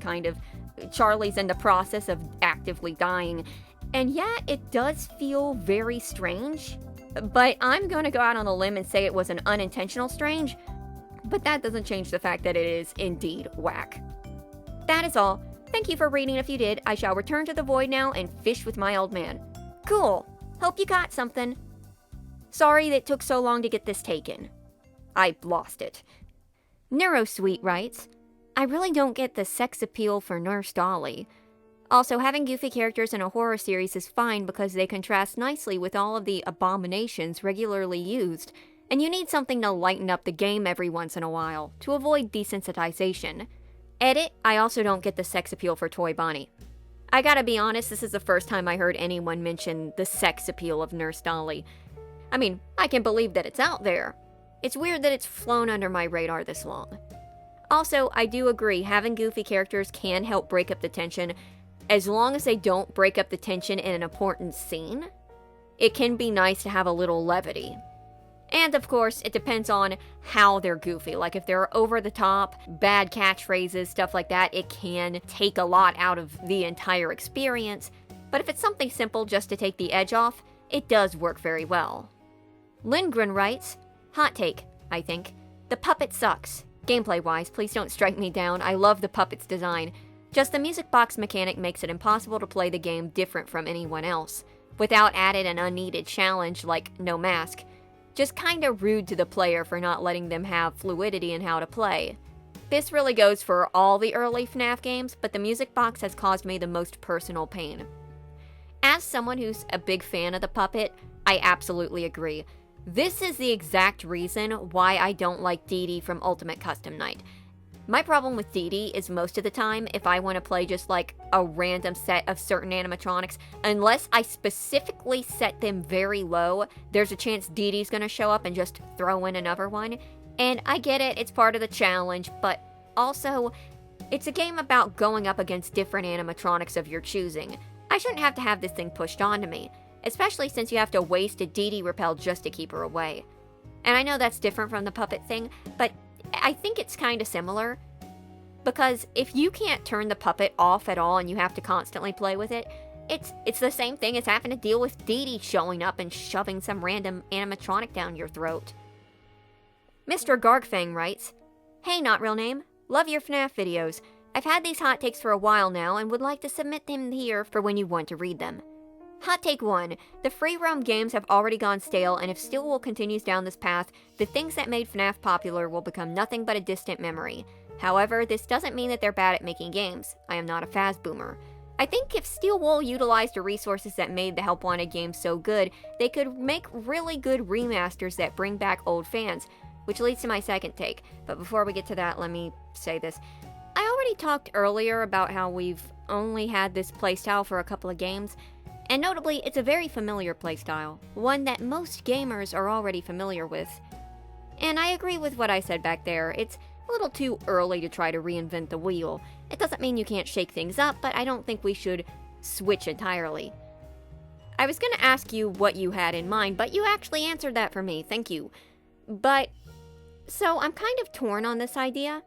in the process of actively dying. And yeah, it does feel very strange, but I'm going to go out on a limb and say it was an unintentional strange, but that doesn't change the fact that it is indeed whack. That is all. Thank you for reading if you did. I shall return to the void now and fish with my old man. Cool. Hope you got something. Sorry that it took so long to get this taken. I lost it. Neurosweet writes, I really don't get the sex appeal for Nurse Dolly. Also, having goofy characters in a horror series is fine because they contrast nicely with all of the abominations regularly used, and you need something to lighten up the game every once in a while, to avoid desensitization. Edit, I also don't get the sex appeal for Toy Bonnie. I gotta be honest, this is the first time I heard anyone mention the sex appeal of Nurse Dolly. I mean, I can believe that it's out there. It's weird that it's flown under my radar this long. Also, I do agree, having goofy characters can help break up the tension, as long as they don't break up the tension in an important scene. It can be nice to have a little levity. And of course, it depends on how they're goofy. Like if they're over the top, bad catchphrases, stuff like that, it can take a lot out of the entire experience. But if it's something simple just to take the edge off, it does work very well. Lindgren writes, hot take, I think. The puppet sucks. Gameplay-wise, please don't strike me down, I love the puppet's design. Just the music box mechanic makes it impossible to play the game different from anyone else, without added and unneeded challenge like no mask. Just kinda rude to the player for not letting them have fluidity in how to play. This really goes for all the early FNAF games, but the music box has caused me the most personal pain. As someone who's a big fan of the puppet, I absolutely agree. This is the exact reason why I don't like Dee Dee from Ultimate Custom Night. My problem with Dee Dee is most of the time, if I want to play just like a random set of certain animatronics, unless I specifically set them very low, there's a chance Dee Dee's gonna show up and just throw in another one. And I get it, it's part of the challenge, but also, it's a game about going up against different animatronics of your choosing. I shouldn't have to have this thing pushed onto me, especially since you have to waste a Dee Dee repel just to keep her away. And I know that's different from the puppet thing, but I think it's kinda similar. Because if you can't turn the puppet off at all and you have to constantly play with it, it's the same thing as having to deal with Dee Dee showing up and shoving some random animatronic down your throat. Mr. Gargfang writes, "Hey, not real name. Love your FNAF videos. I've had these hot takes for a while now and would like to submit them here for when you want to read them. Hot take 1. The free roam games have already gone stale, and if Stillwell continues down this path, the things that made FNAF popular will become nothing but a distant memory. However, this doesn't mean that they're bad at making games. I am not a Faz boomer. I think if Stillwell utilized the resources that made the Help Wanted games so good, they could make really good remasters that bring back old fans, which leads to my second take. But before we get to that, let me say this. I already talked earlier about how we've only had this playstyle for a couple of games, and notably, it's a very familiar playstyle, one that most gamers are already familiar with. And I agree with what I said back there. It's a little too early to try to reinvent the wheel. It doesn't mean you can't shake things up, but I don't think we should switch entirely. I was gonna ask you what you had in mind, but you actually answered that for me, thank you. So I'm kind of torn on this idea.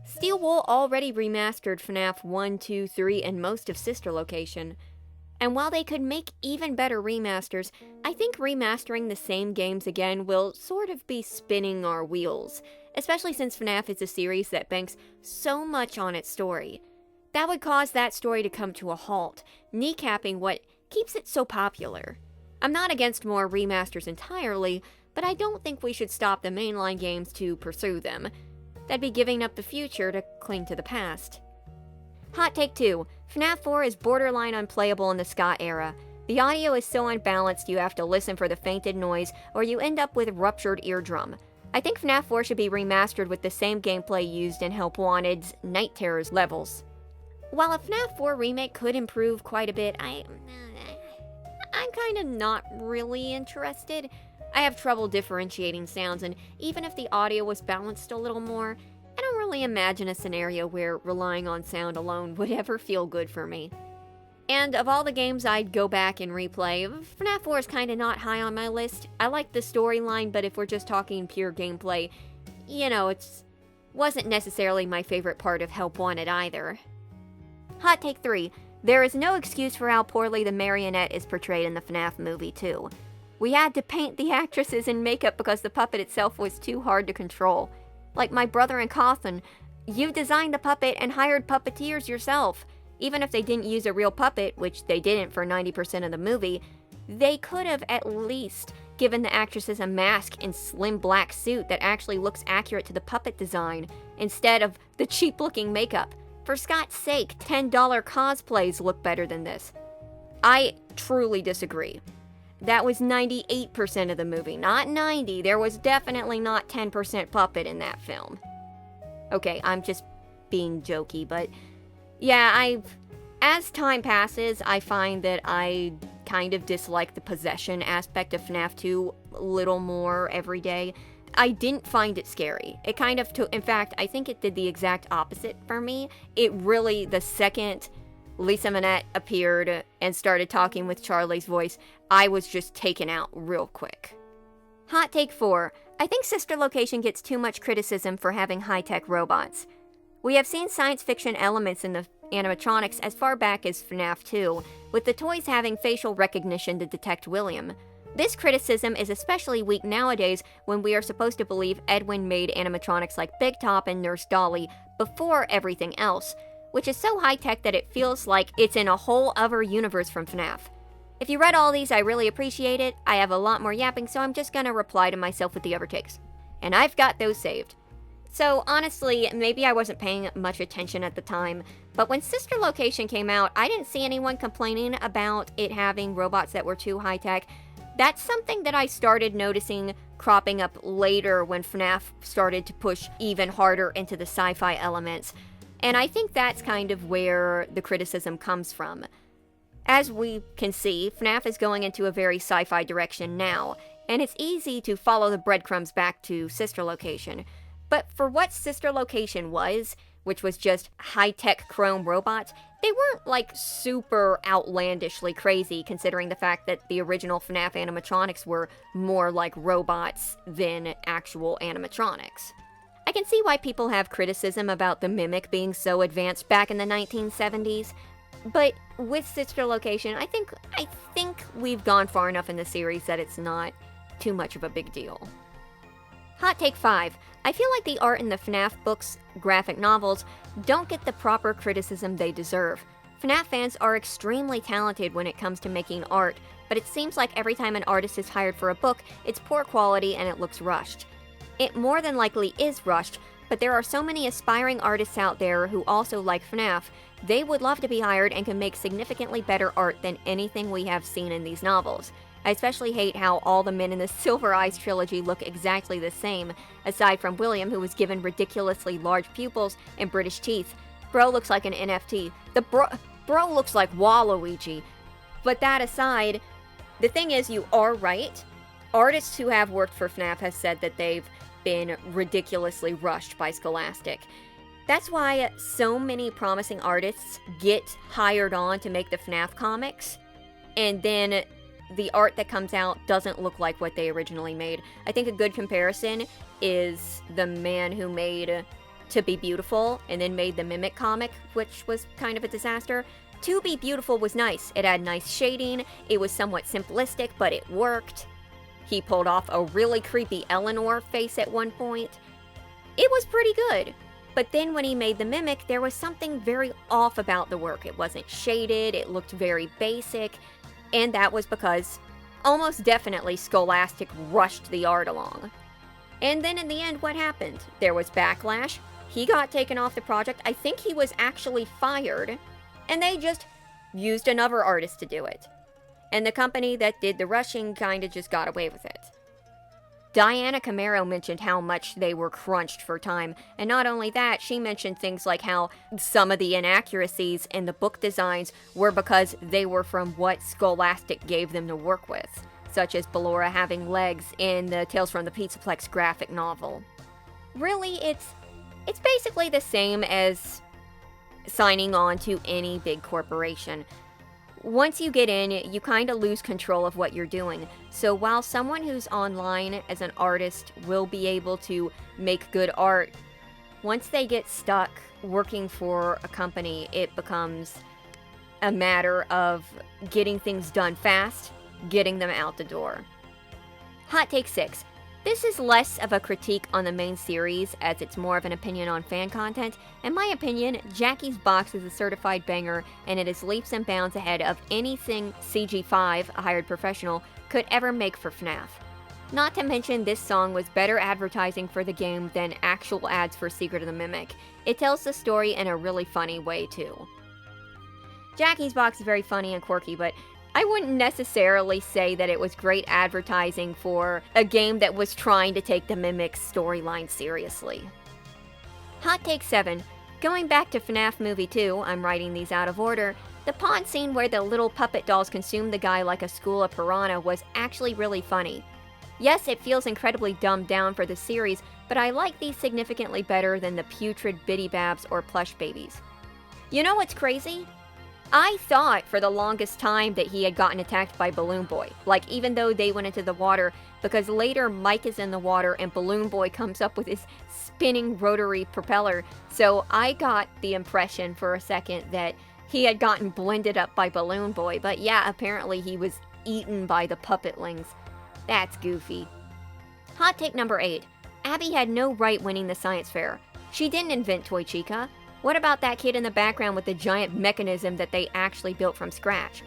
Stillwell already remastered FNAF 1, 2, 3, and most of Sister Location. And while they could make even better remasters, I think remastering the same games again will sort of be spinning our wheels, especially since FNAF is a series that banks so much on its story. That would cause that story to come to a halt, kneecapping what keeps it so popular. I'm not against more remasters entirely, but I don't think we should stop the mainline games to pursue them. That'd be giving up the future to cling to the past. Hot take 2. FNAF 4 is borderline unplayable in the Scott era. The audio is so unbalanced you have to listen for the fainted noise, or you end up with ruptured eardrum. I think FNAF 4 should be remastered with the same gameplay used in Help Wanted's Night Terrors levels. While a FNAF 4 remake could improve quite a bit, I'm kinda not really interested. I have trouble differentiating sounds, and even if the audio was balanced a little more, I don't really imagine a scenario where relying on sound alone would ever feel good for me. And of all the games I'd go back and replay, FNAF 4 is kinda not high on my list. I like the storyline, but if we're just talking pure gameplay, it wasn't necessarily my favorite part of Help Wanted either. Hot take 3. There is no excuse for how poorly the Marionette is portrayed in the FNAF movie 2. We had to paint the actresses in makeup because the puppet itself was too hard to control. Like my brother in Cawthon, you designed the puppet and hired puppeteers yourself. Even if they didn't use a real puppet, which they didn't for 90% of the movie, they could have at least given the actresses a mask and slim black suit that actually looks accurate to the puppet design, instead of the cheap-looking makeup. For Scott's sake, $10 cosplays look better than this. I truly disagree. That was 98% of the movie, not 90. There was definitely not 10% puppet in that film. Okay, I'm just being jokey, but yeah, as time passes, I find that I kind of dislike the possession aspect of FNAF 2 a little more every day. I didn't find it scary. It kind of in fact, I think it did the exact opposite for me. It really, the second Lisa Manette appeared and started talking with Charlie's voice, I was just taken out real quick. Hot take 4. I think Sister Location gets too much criticism for having high-tech robots. We have seen science fiction elements in the animatronics as far back as FNAF 2, with the toys having facial recognition to detect William. This criticism is especially weak nowadays when we are supposed to believe Edwin made animatronics like Big Top and Nurse Dolly before everything else, which is so high-tech that it feels like it's in a whole other universe from Fnaf. If you read all these, I really appreciate it. I have a lot more yapping, so I'm just gonna reply to myself with the overtakes. And I've got those saved. So honestly, maybe I wasn't paying much attention at the time, but when Sister Location came out, I didn't see anyone complaining about it having robots that were too high-tech. That's something that I started noticing cropping up later when Fnaf started to push even harder into the sci-fi elements. And I think that's kind of where the criticism comes from. As we can see, Fnaf is going into a very sci-fi direction now, and it's easy to follow the breadcrumbs back to Sister Location. But for what Sister Location was, which was just high-tech chrome robots, they weren't like super outlandishly crazy considering the fact that the original Fnaf animatronics were more like robots than actual animatronics. I can see why people have criticism about the Mimic being so advanced back in the 1970s, but with Sister Location, I think we've gone far enough in the series that it's not too much of a big deal. Hot take 5. I feel like the art in the Fnaf books, graphic novels, don't get the proper criticism they deserve. Fnaf fans are extremely talented when it comes to making art, but it seems like every time an artist is hired for a book, it's poor quality and it looks rushed. It more than likely is rushed, but there are so many aspiring artists out there who also like Fnaf, they would love to be hired and can make significantly better art than anything we have seen in these novels. I especially hate how all the men in the Silver Eyes trilogy look exactly the same, aside from William, who was given ridiculously large pupils and British teeth. Bro looks like an NFT. The bro looks like Waluigi. But that aside, the thing is, you are right. Artists who have worked for Fnaf have said that they've been ridiculously rushed by Scholastic. That's why so many promising artists get hired on to make the Fnaf comics, and then the art that comes out doesn't look like what they originally made. I think a good comparison is the man who made To Be Beautiful and then made the Mimic comic, which was kind of a disaster. To Be Beautiful was nice. It had nice shading, it was somewhat simplistic, but it worked. He pulled off a really creepy Eleanor face at one point. It was pretty good. But then when he made the Mimic, there was something very off about the work. It wasn't shaded, it looked very basic, and that was because almost definitely Scholastic rushed the art along. And then in the end, what happened? There was backlash, he got taken off the project, I think he was actually fired, and they just used another artist to do it. And the company that did the rushing kinda just got away with it. Diana Camaro mentioned how much they were crunched for time, and not only that, she mentioned things like how some of the inaccuracies in the book designs were because they were from what Scholastic gave them to work with, such as Ballora having legs in the Tales from the Pizzaplex graphic novel. Really, it's basically the same as signing on to any big corporation. Once you get in, you kind of lose control of what you're doing. So while someone who's online as an artist will be able to make good art, once they get stuck working for a company, it becomes a matter of getting things done fast, getting them out the door. Hot take 6. This is less of a critique on the main series, as it's more of an opinion on fan content. In my opinion, Jackie's Box is a certified banger, and it is leaps and bounds ahead of anything CG5, a hired professional, could ever make for Fnaf. Not to mention, this song was better advertising for the game than actual ads for Secret of the Mimic. It tells the story in a really funny way, too. Jackie's Box is very funny and quirky, but I wouldn't necessarily say that it was great advertising for a game that was trying to take the Mimic's storyline seriously. Hot take 7. Going back to FNAF Movie 2, I'm writing these out of order, the pond scene where the little puppet dolls consume the guy like a school of piranha was actually really funny. Yes, it feels incredibly dumbed down for the series, but I like these significantly better than the putrid Biddy Babs or Plush Babies. You know what's crazy? I thought for the longest time that he had gotten attacked by Balloon Boy, like even though they went into the water, because later Mike is in the water and Balloon Boy comes up with his spinning rotary propeller, so I got the impression for a second that he had gotten blended up by Balloon Boy, but yeah, apparently he was eaten by the Puppetlings. That's goofy. Hot take number 8. Abby had no right winning the science fair. She didn't invent Toy Chica. What about that kid in the background with the giant mechanism that they actually built from scratch?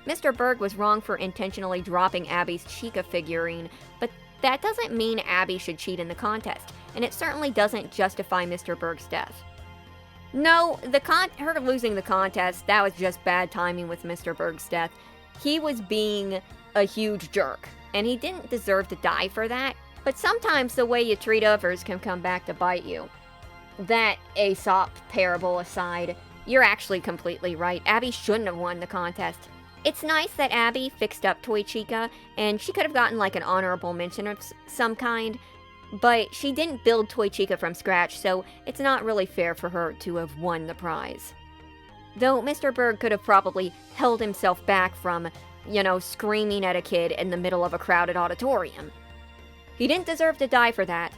Mr. Berg was wrong for intentionally dropping Abby's Chica figurine, but that doesn't mean Abby should cheat in the contest, and it certainly doesn't justify Mr. Berg's death. No, her losing the contest, that was just bad timing with Mr. Berg's death. He was being a huge jerk, and he didn't deserve to die for that, but sometimes the way you treat others can come back to bite you. That Aesop parable aside, you're actually completely right. Abby shouldn't have won the contest. It's nice that Abby fixed up Toy Chica, and she could have gotten like an honorable mention of some kind, but she didn't build Toy Chica from scratch, so it's not really fair for her to have won the prize. Though Mr. Berg could have probably held himself back from, screaming at a kid in the middle of a crowded auditorium. He didn't deserve to die for that,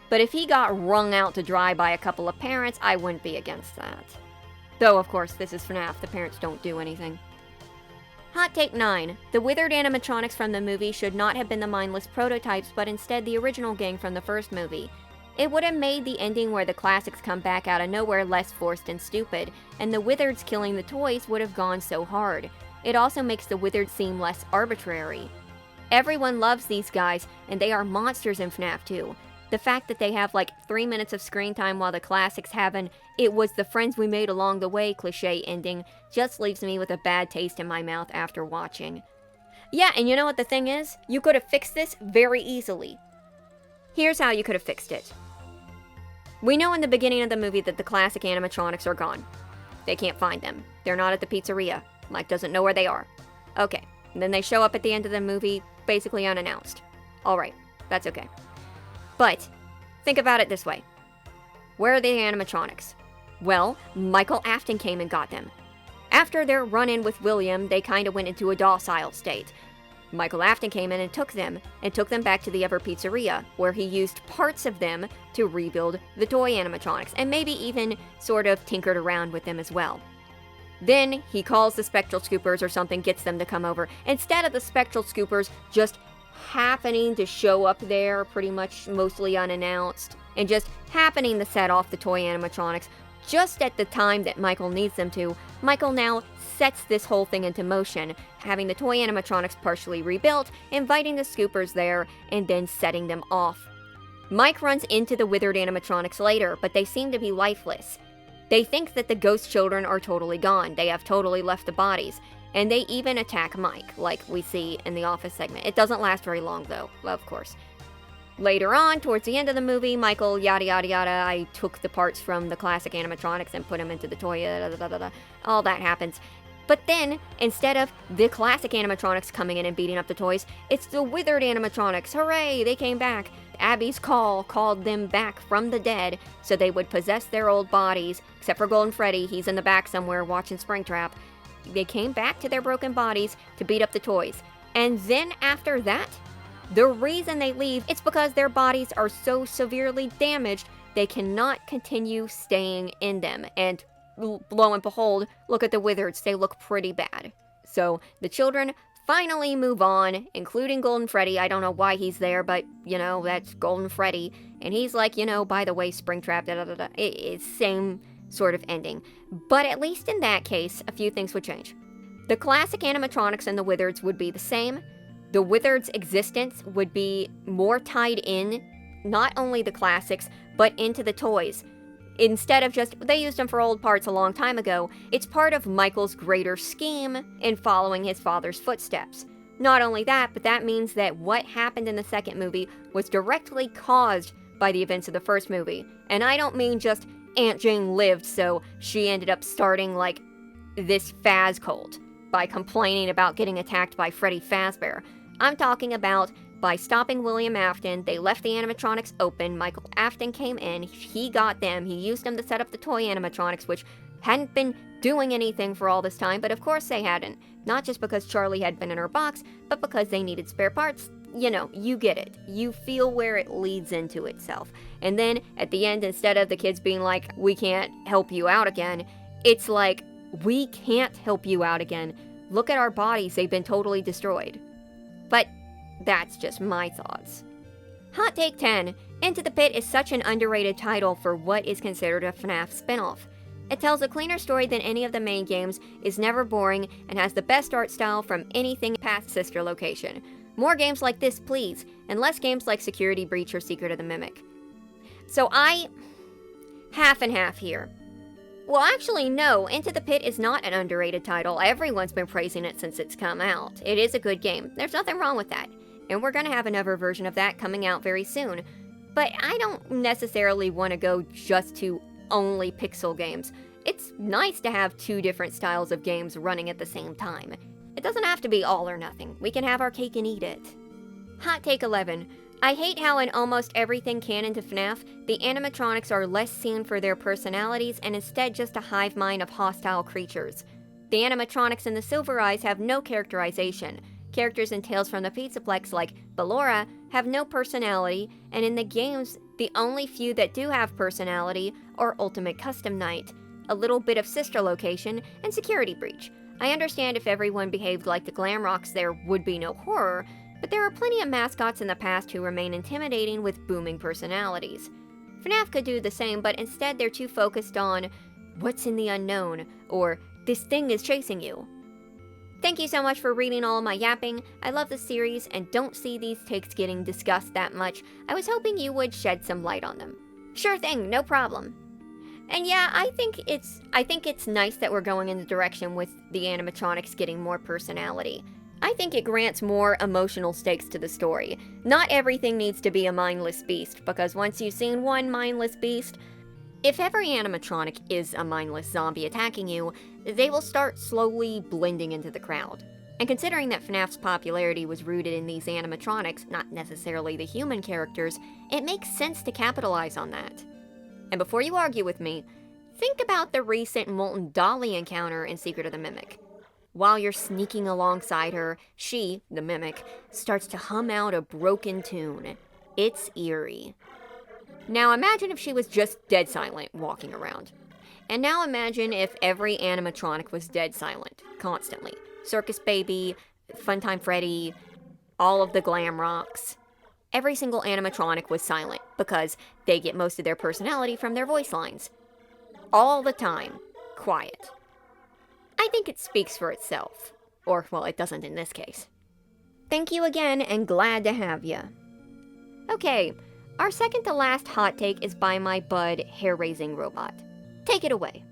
but if he got wrung out to dry by a couple of parents, I wouldn't be against that. Though, of course, this is FNAF, the parents don't do anything. Hot take 9. The withered animatronics from the movie should not have been the mindless prototypes, but instead the original gang from the first movie. It would have made the ending where the classics come back out of nowhere less forced and stupid, and the wizards killing the toys would have gone so hard. It also makes the wizards seem less arbitrary. Everyone loves these guys, and they are monsters in FNAF 2. The fact that they have like 3 minutes of screen time while the classics have an "it was the friends we made along the way" cliche ending just leaves me with a bad taste in my mouth after watching. Yeah, and you know what the thing is? You could have fixed this very easily. Here's how you could have fixed it. We know in the beginning of the movie that the classic animatronics are gone. They can't find them. They're not at the pizzeria. Mike doesn't know where they are. Okay, and then they show up at the end of the movie, basically unannounced. Alright, that's okay. But, think about it this way. Where are the animatronics? Well, Michael Afton came and got them. After their run-in with William, they kinda went into a docile state. Michael Afton came in and took them back to the Everet Pizzeria, where he used parts of them to rebuild the toy animatronics, and maybe even sort of tinkered around with them as well. Then, he calls the Spectral Scoopers or something, gets them to come over. Instead of the Spectral Scoopers just happening to show up there, pretty much mostly unannounced, and just happening to set off the toy animatronics just at the time that Michael needs them to, Michael now sets this whole thing into motion, having the toy animatronics partially rebuilt, inviting the Scoopers there, and then setting them off. Mike runs into the withered animatronics later, but they seem to be lifeless. They think that the ghost children are totally gone. They have totally left the bodies. And they even attack Mike, like we see in the Office segment. It doesn't last very long, though, of course. Later on, towards the end of the movie, Michael, yada yada yada, I took the parts from the classic animatronics and put them into the toy, yada, yada, yada, all that happens. But then, instead of the classic animatronics coming in and beating up the toys, it's the withered animatronics. Hooray, they came back. Abby's call called them back from the dead so they would possess their old bodies, except for Golden Freddy, he's in the back somewhere watching Springtrap. They came back to their broken bodies to beat up the toys. And then after that, the reason they leave is because their bodies are so severely damaged they cannot continue staying in them. And lo and behold, look at the wizards, they look pretty bad. So the children finally move on, including Golden Freddy. I don't know why he's there, but, that's Golden Freddy. And he's like, by the way, Springtrap, da-da-da-da. It's same sort of ending. But at least in that case, a few things would change. The classic animatronics and the wizards would be the same. The wizards' existence would be more tied in, not only the classics, but into the toys. Instead of just, they used them for old parts a long time ago, it's part of Michael's greater scheme in following his father's footsteps. Not only that, but that means that what happened in the second movie was directly caused by the events of the first movie. And I don't mean just Aunt Jane lived, so she ended up starting, this Faz cult by complaining about getting attacked by Freddy Fazbear. I'm talking about by stopping William Afton, they left the animatronics open, Michael Afton came in, he got them, he used them to set up the toy animatronics, which hadn't been doing anything for all this time, but of course they hadn't. Not just because Charlie had been in her box, but because they needed spare parts. You get it. You feel where it leads into itself. And then, at the end, instead of the kids being like, we can't help you out again, it's like, we can't help you out again. Look at our bodies, they've been totally destroyed. But That's just my thoughts. Hot Take 10. Into the Pit is such an underrated title for what is considered a Fnaf spinoff. It tells a cleaner story than any of the main games, is never boring, and has the best art style from anything past Sister Location. More games like this, please, and less games like Security Breach or Secret of the Mimic. So half and half here. Well, actually, no, Into the Pit is not an underrated title. Everyone's been praising it since it's come out. It is a good game. There's nothing wrong with that. And we're gonna have another version of that coming out very soon. But I don't necessarily want to go just to only pixel games. It's nice to have two different styles of games running at the same time. It doesn't have to be all or nothing. We can have our cake and eat it. Hot Take 11. I hate how in almost everything canon to FNAF, the animatronics are less seen for their personalities and instead just a hive mind of hostile creatures. The animatronics in the Silver Eyes have no characterization. Characters in Tales from the Pizzaplex like Galore have no personality, and in the games, the only few that do have personality are Ultimate Custom Night, a little bit of Sister Location, and Security Breach. I understand if everyone behaved like the Glamrocks there would be no horror, but there are plenty of mascots in the past who remain intimidating with booming personalities. FNAF could do the same, but instead they're too focused on what's in the unknown, or this thing is chasing you. Thank you so much for reading all of my yapping. I love the series and don't see these takes getting discussed that much. I was hoping you would shed some light on them. Sure thing, no problem. And yeah, I think it's nice that we're going in the direction with the animatronics getting more personality. I think it grants more emotional stakes to the story. Not everything needs to be a mindless beast, because once you've seen one mindless beast, if every animatronic is a mindless zombie attacking you, they will start slowly blending into the crowd. And considering that FNAF's popularity was rooted in these animatronics, not necessarily the human characters, it makes sense to capitalize on that. And before you argue with me, think about the recent Molten Dolly encounter in Secret of the Mimic. While you're sneaking alongside her, she, the Mimic, starts to hum out a broken tune. It's eerie. Now imagine if she was just dead silent walking around. And now imagine if every animatronic was dead silent, constantly. Circus Baby, Funtime Freddy, all of the Glamrocks. Every single animatronic was silent, because they get most of their personality from their voice lines. All the time, quiet. I think it speaks for itself. Or, well, it doesn't in this case. Thank you again, and glad to have ya. Okay, our second to last hot take is by my bud, Hair-Raising Robot. Take it away.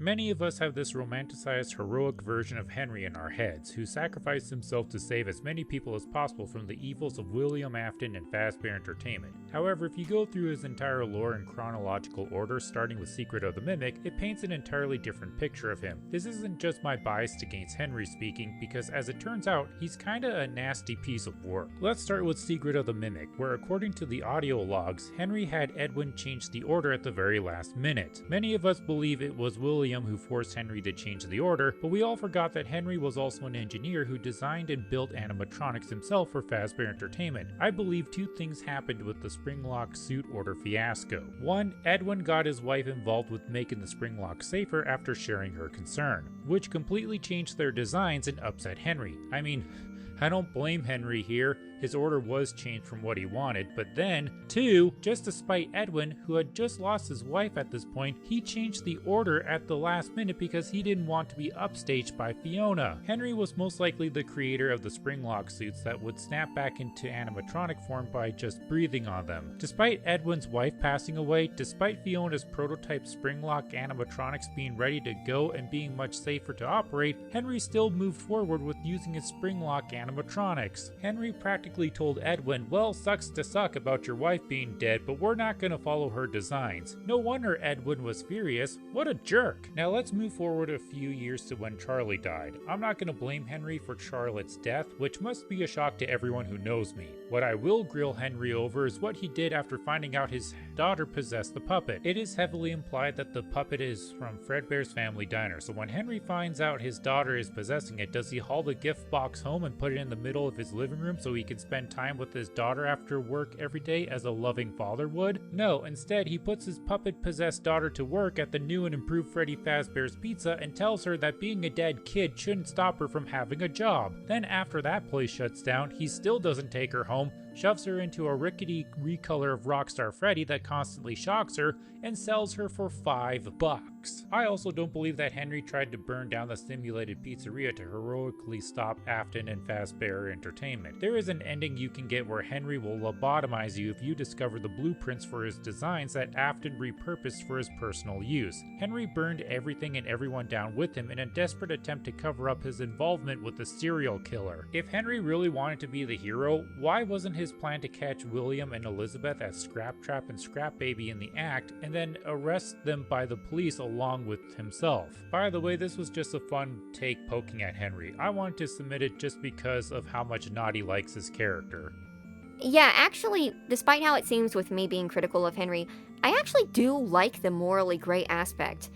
Many of us have this romanticized, heroic version of Henry in our heads, who sacrificed himself to save as many people as possible from the evils of William Afton and Fazbear Entertainment. However, if you go through his entire lore in chronological order, starting with Secret of the Mimic, it paints an entirely different picture of him. This isn't just my bias against Henry speaking, because as it turns out, he's kinda a nasty piece of work. Let's start with Secret of the Mimic, where according to the audio logs, Henry had Edwin change the order at the very last minute. Many of us believe it was William who forced Henry to change the order, but we all forgot that Henry was also an engineer who designed and built animatronics himself for Fazbear Entertainment. I believe two things happened with the Springlock suit order fiasco. One, Edwin got his wife involved with making the Springlock safer after sharing her concern, which completely changed their designs and upset Henry. I mean, I don't blame Henry here. His order was changed from what he wanted, but then, two, just to spite Edwin, who had just lost his wife at this point, he changed the order at the last minute because he didn't want to be upstaged by Fiona. Henry was most likely the creator of the Springlock suits that would snap back into animatronic form by just breathing on them. Despite Edwin's wife passing away, despite Fiona's prototype Springlock animatronics being ready to go and being much safer to operate, Henry still moved forward with using his Springlock animatronics. Henry practically told Edwin, well, sucks to suck about your wife being dead, but we're not gonna follow her designs. No wonder Edwin was furious. What a jerk. Now let's move forward a few years to when Charlie died. I'm not gonna blame Henry for Charlotte's death, which must be a shock to everyone who knows me. What I will grill Henry over is what he did after finding out his daughter possessed the puppet. It is heavily implied that the puppet is from Fredbear's Family Diner, so when Henry finds out his daughter is possessing it, does he haul the gift box home and put it in the middle of his living room so he can could spend time with his daughter after work every day as a loving father would? No, instead he puts his puppet-possessed daughter to work at the new and improved Freddy Fazbear's Pizza and tells her that being a dead kid shouldn't stop her from having a job. Then after that place shuts down, he still doesn't take her home, shoves her into a rickety recolor of Rockstar Freddy that constantly shocks her, and sells her for $5. I also don't believe that Henry tried to burn down the simulated pizzeria to heroically stop Afton and Fazbear Entertainment. There is an ending you can get where Henry will lobotomize you if you discover the blueprints for his designs that Afton repurposed for his personal use. Henry burned everything and everyone down with him in a desperate attempt to cover up his involvement with the serial killer. If Henry really wanted to be the hero, why wasn't his plan to catch William and Elizabeth as Scrap Trap and Scrap Baby in the act, and then arrest them by the police along with himself? By the way, this was just a fun take poking at Henry. I wanted to submit it just because of how much Naughty likes his character. Yeah, actually, despite how it seems with me being critical of Henry, I actually do like the morally gray aspect.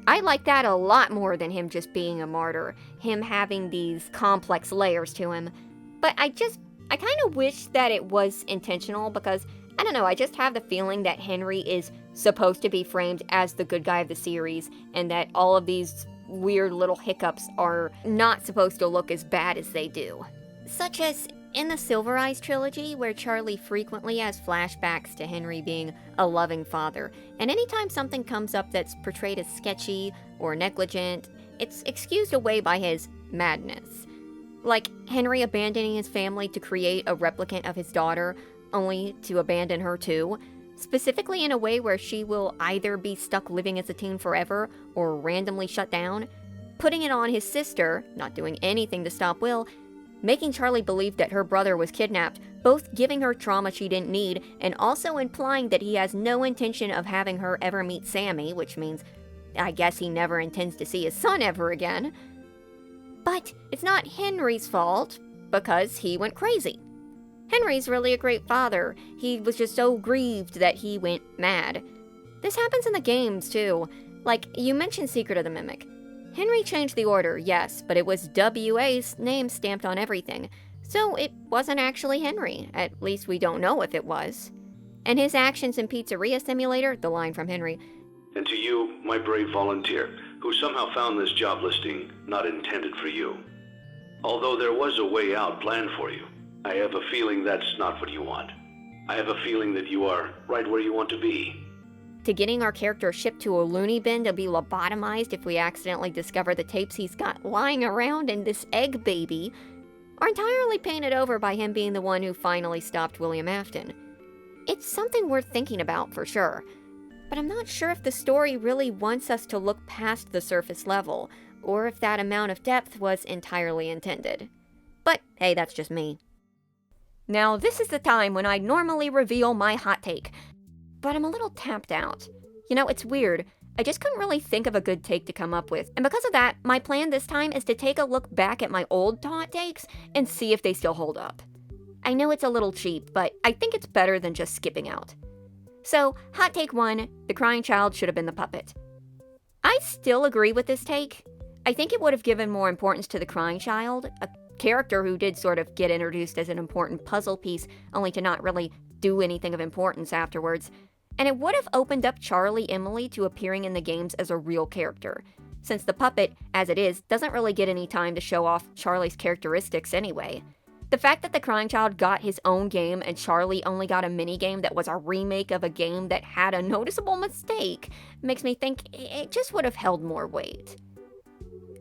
I like that a lot more than him just being a martyr, him having these complex layers to him. But I kind of wish that it was intentional because, I don't know, I just have the feeling that Henry is supposed to be framed as the good guy of the series, and that all of these weird little hiccups are not supposed to look as bad as they do. Such as in the Silver Eyes trilogy, where Charlie frequently has flashbacks to Henry being a loving father, and anytime something comes up that's portrayed as sketchy or negligent, it's excused away by his madness. Like Henry abandoning his family to create a replicant of his daughter, only to abandon her too, specifically in a way where she will either be stuck living as a teen forever or randomly shut down, putting it on his sister, not doing anything to stop Will, making Charlie believe that her brother was kidnapped, both giving her trauma she didn't need, and also implying that he has no intention of having her ever meet Sammy, which means I guess he never intends to see his son ever again. But it's not Henry's fault, because he went crazy. Henry's really a great father. He was just so grieved that he went mad. This happens in the games, too. Like, you mentioned Secret of the Mimic. Henry changed the order, yes, but it was W.A.'s name stamped on everything. So it wasn't actually Henry. At least we don't know if it was. And his actions in Pizzeria Simulator, the line from Henry, "And to you, my brave volunteer, who somehow found this job listing not intended for you. Although there was a way out planned for you, I have a feeling that's not what you want. I have a feeling that you are right where you want to be." to getting our character shipped to a loony bin to be lobotomized if we accidentally discover the tapes he's got lying around in this egg baby, are entirely painted over by him being the one who finally stopped William Afton. It's something worth thinking about for sure, but I'm not sure if the story really wants us to look past the surface level, or if that amount of depth was entirely intended. But hey, that's just me. Now, this is the time when I normally reveal my hot take, but I'm a little tapped out. You know, it's weird. I just couldn't really think of a good take to come up with, and because of that, my plan this time is to take a look back at my old hot takes and see if they still hold up. I know it's a little cheap, but I think it's better than just skipping out. So, hot take 1, the crying child should have been the puppet. I still agree with this take. I think it would have given more importance to the crying child, a character who did sort of get introduced as an important puzzle piece, only to not really do anything of importance afterwards. And it would have opened up Charlie Emily to appearing in the games as a real character, since the puppet, as it is, doesn't really get any time to show off Charlie's characteristics anyway. The fact that the crying child got his own game and Charlie only got a minigame that was a remake of a game that had a noticeable mistake makes me think it just would have held more weight.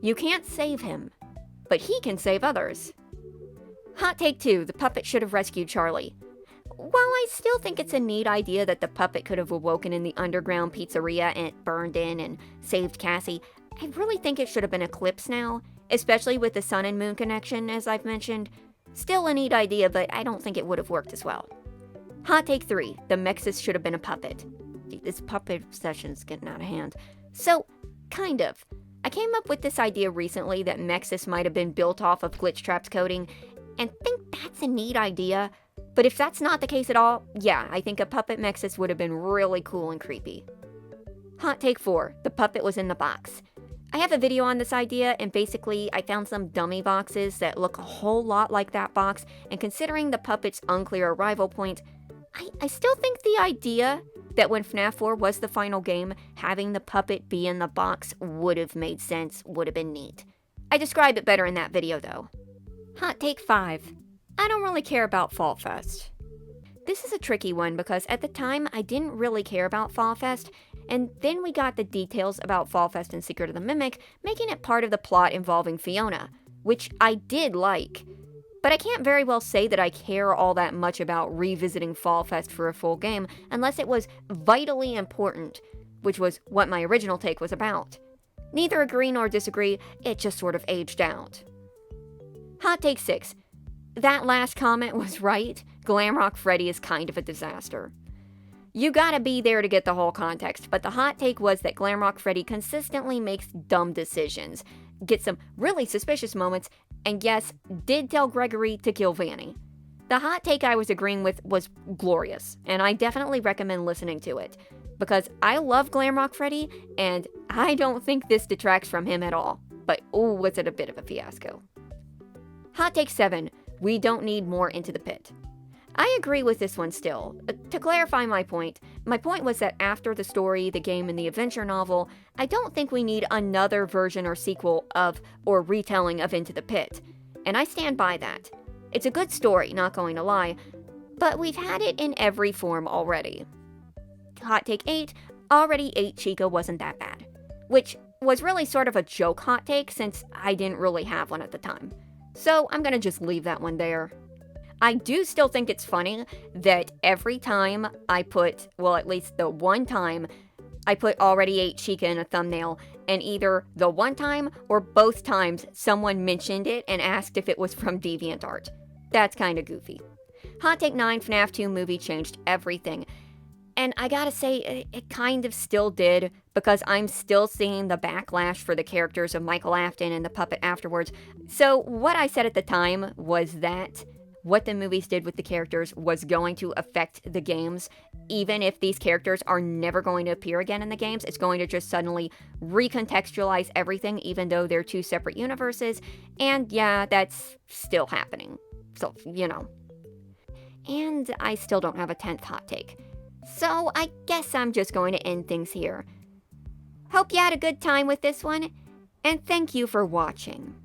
You can't save him, but he can save others. Hot take 2, the puppet should have rescued Charlie. While I still think it's a neat idea that the puppet could have awoken in the underground pizzeria and it burned in and saved Cassie, I really think it should have been Eclipse now, especially with the sun and moon connection, as I've mentioned. Still a neat idea, but I don't think it would have worked as well. Hot take 3, the Mexus should have been a puppet. This puppet obsession's getting out of hand. So, kind of. I came up with this idea recently that Mexus might have been built off of Glitch Trap's coding, and think that's a neat idea. But if that's not the case at all, yeah, I think a puppet Mexus would have been really cool and creepy. Hot take 4, the puppet was in the box. I have a video on this idea, and basically I found some dummy boxes that look a whole lot like that box, and considering the puppet's unclear arrival point, I still think the idea that when FNAF 4 was the final game, having the puppet be in the box would have made sense, would have been neat. I describe it better in that video though. Hot take 5. I don't really care about Fall Fest. This is a tricky one because at the time I didn't really care about Fall Fest, and then we got the details about Fall Fest and Secret of the Mimic, making it part of the plot involving Fiona, which I did like. But I can't very well say that I care all that much about revisiting Fall Fest for a full game unless it was vitally important, which was what my original take was about. Neither agree nor disagree, it just sort of aged out. Hot take 6. That last comment was right. Glamrock Freddy is kind of a disaster. You gotta be there to get the whole context, but the hot take was that Glamrock Freddy consistently makes dumb decisions, gets some really suspicious moments, and yes, did tell Gregory to kill Vanny. The hot take I was agreeing with was glorious, and I definitely recommend listening to it, because I love Glamrock Freddy, and I don't think this detracts from him at all, but ooh, was it a bit of a fiasco. Hot take 7. We don't need more Into the Pit. I agree with this one still. To clarify my point was that after the story, the game, and the adventure novel, I don't think we need another version or sequel of, or retelling of Into the Pit. And I stand by that. It's a good story, not going to lie, but we've had it in every form already. Hot take 8, already 8 Chica wasn't that bad. Which was really sort of a joke hot take since I didn't really have one at the time. So I'm gonna just leave that one there. I do still think it's funny that every time I put, well, at least the one time I put already 8 Chica in a thumbnail, and either the one time or both times someone mentioned it and asked if it was from DeviantArt. That's kinda goofy. Hot take 9, FNAF 2 movie changed everything. And I gotta say, it kind of still did, because I'm still seeing the backlash for the characters of Michael Afton and the puppet afterwards. So what I said at the time was that what the movies did with the characters was going to affect the games. Even if these characters are never going to appear again in the games, it's going to just suddenly recontextualize everything, even though they're two separate universes. And yeah, that's still happening. So, you know. And I still don't have a 10th hot take. So I guess I'm just going to end things here. Hope you had a good time with this one, and thank you for watching.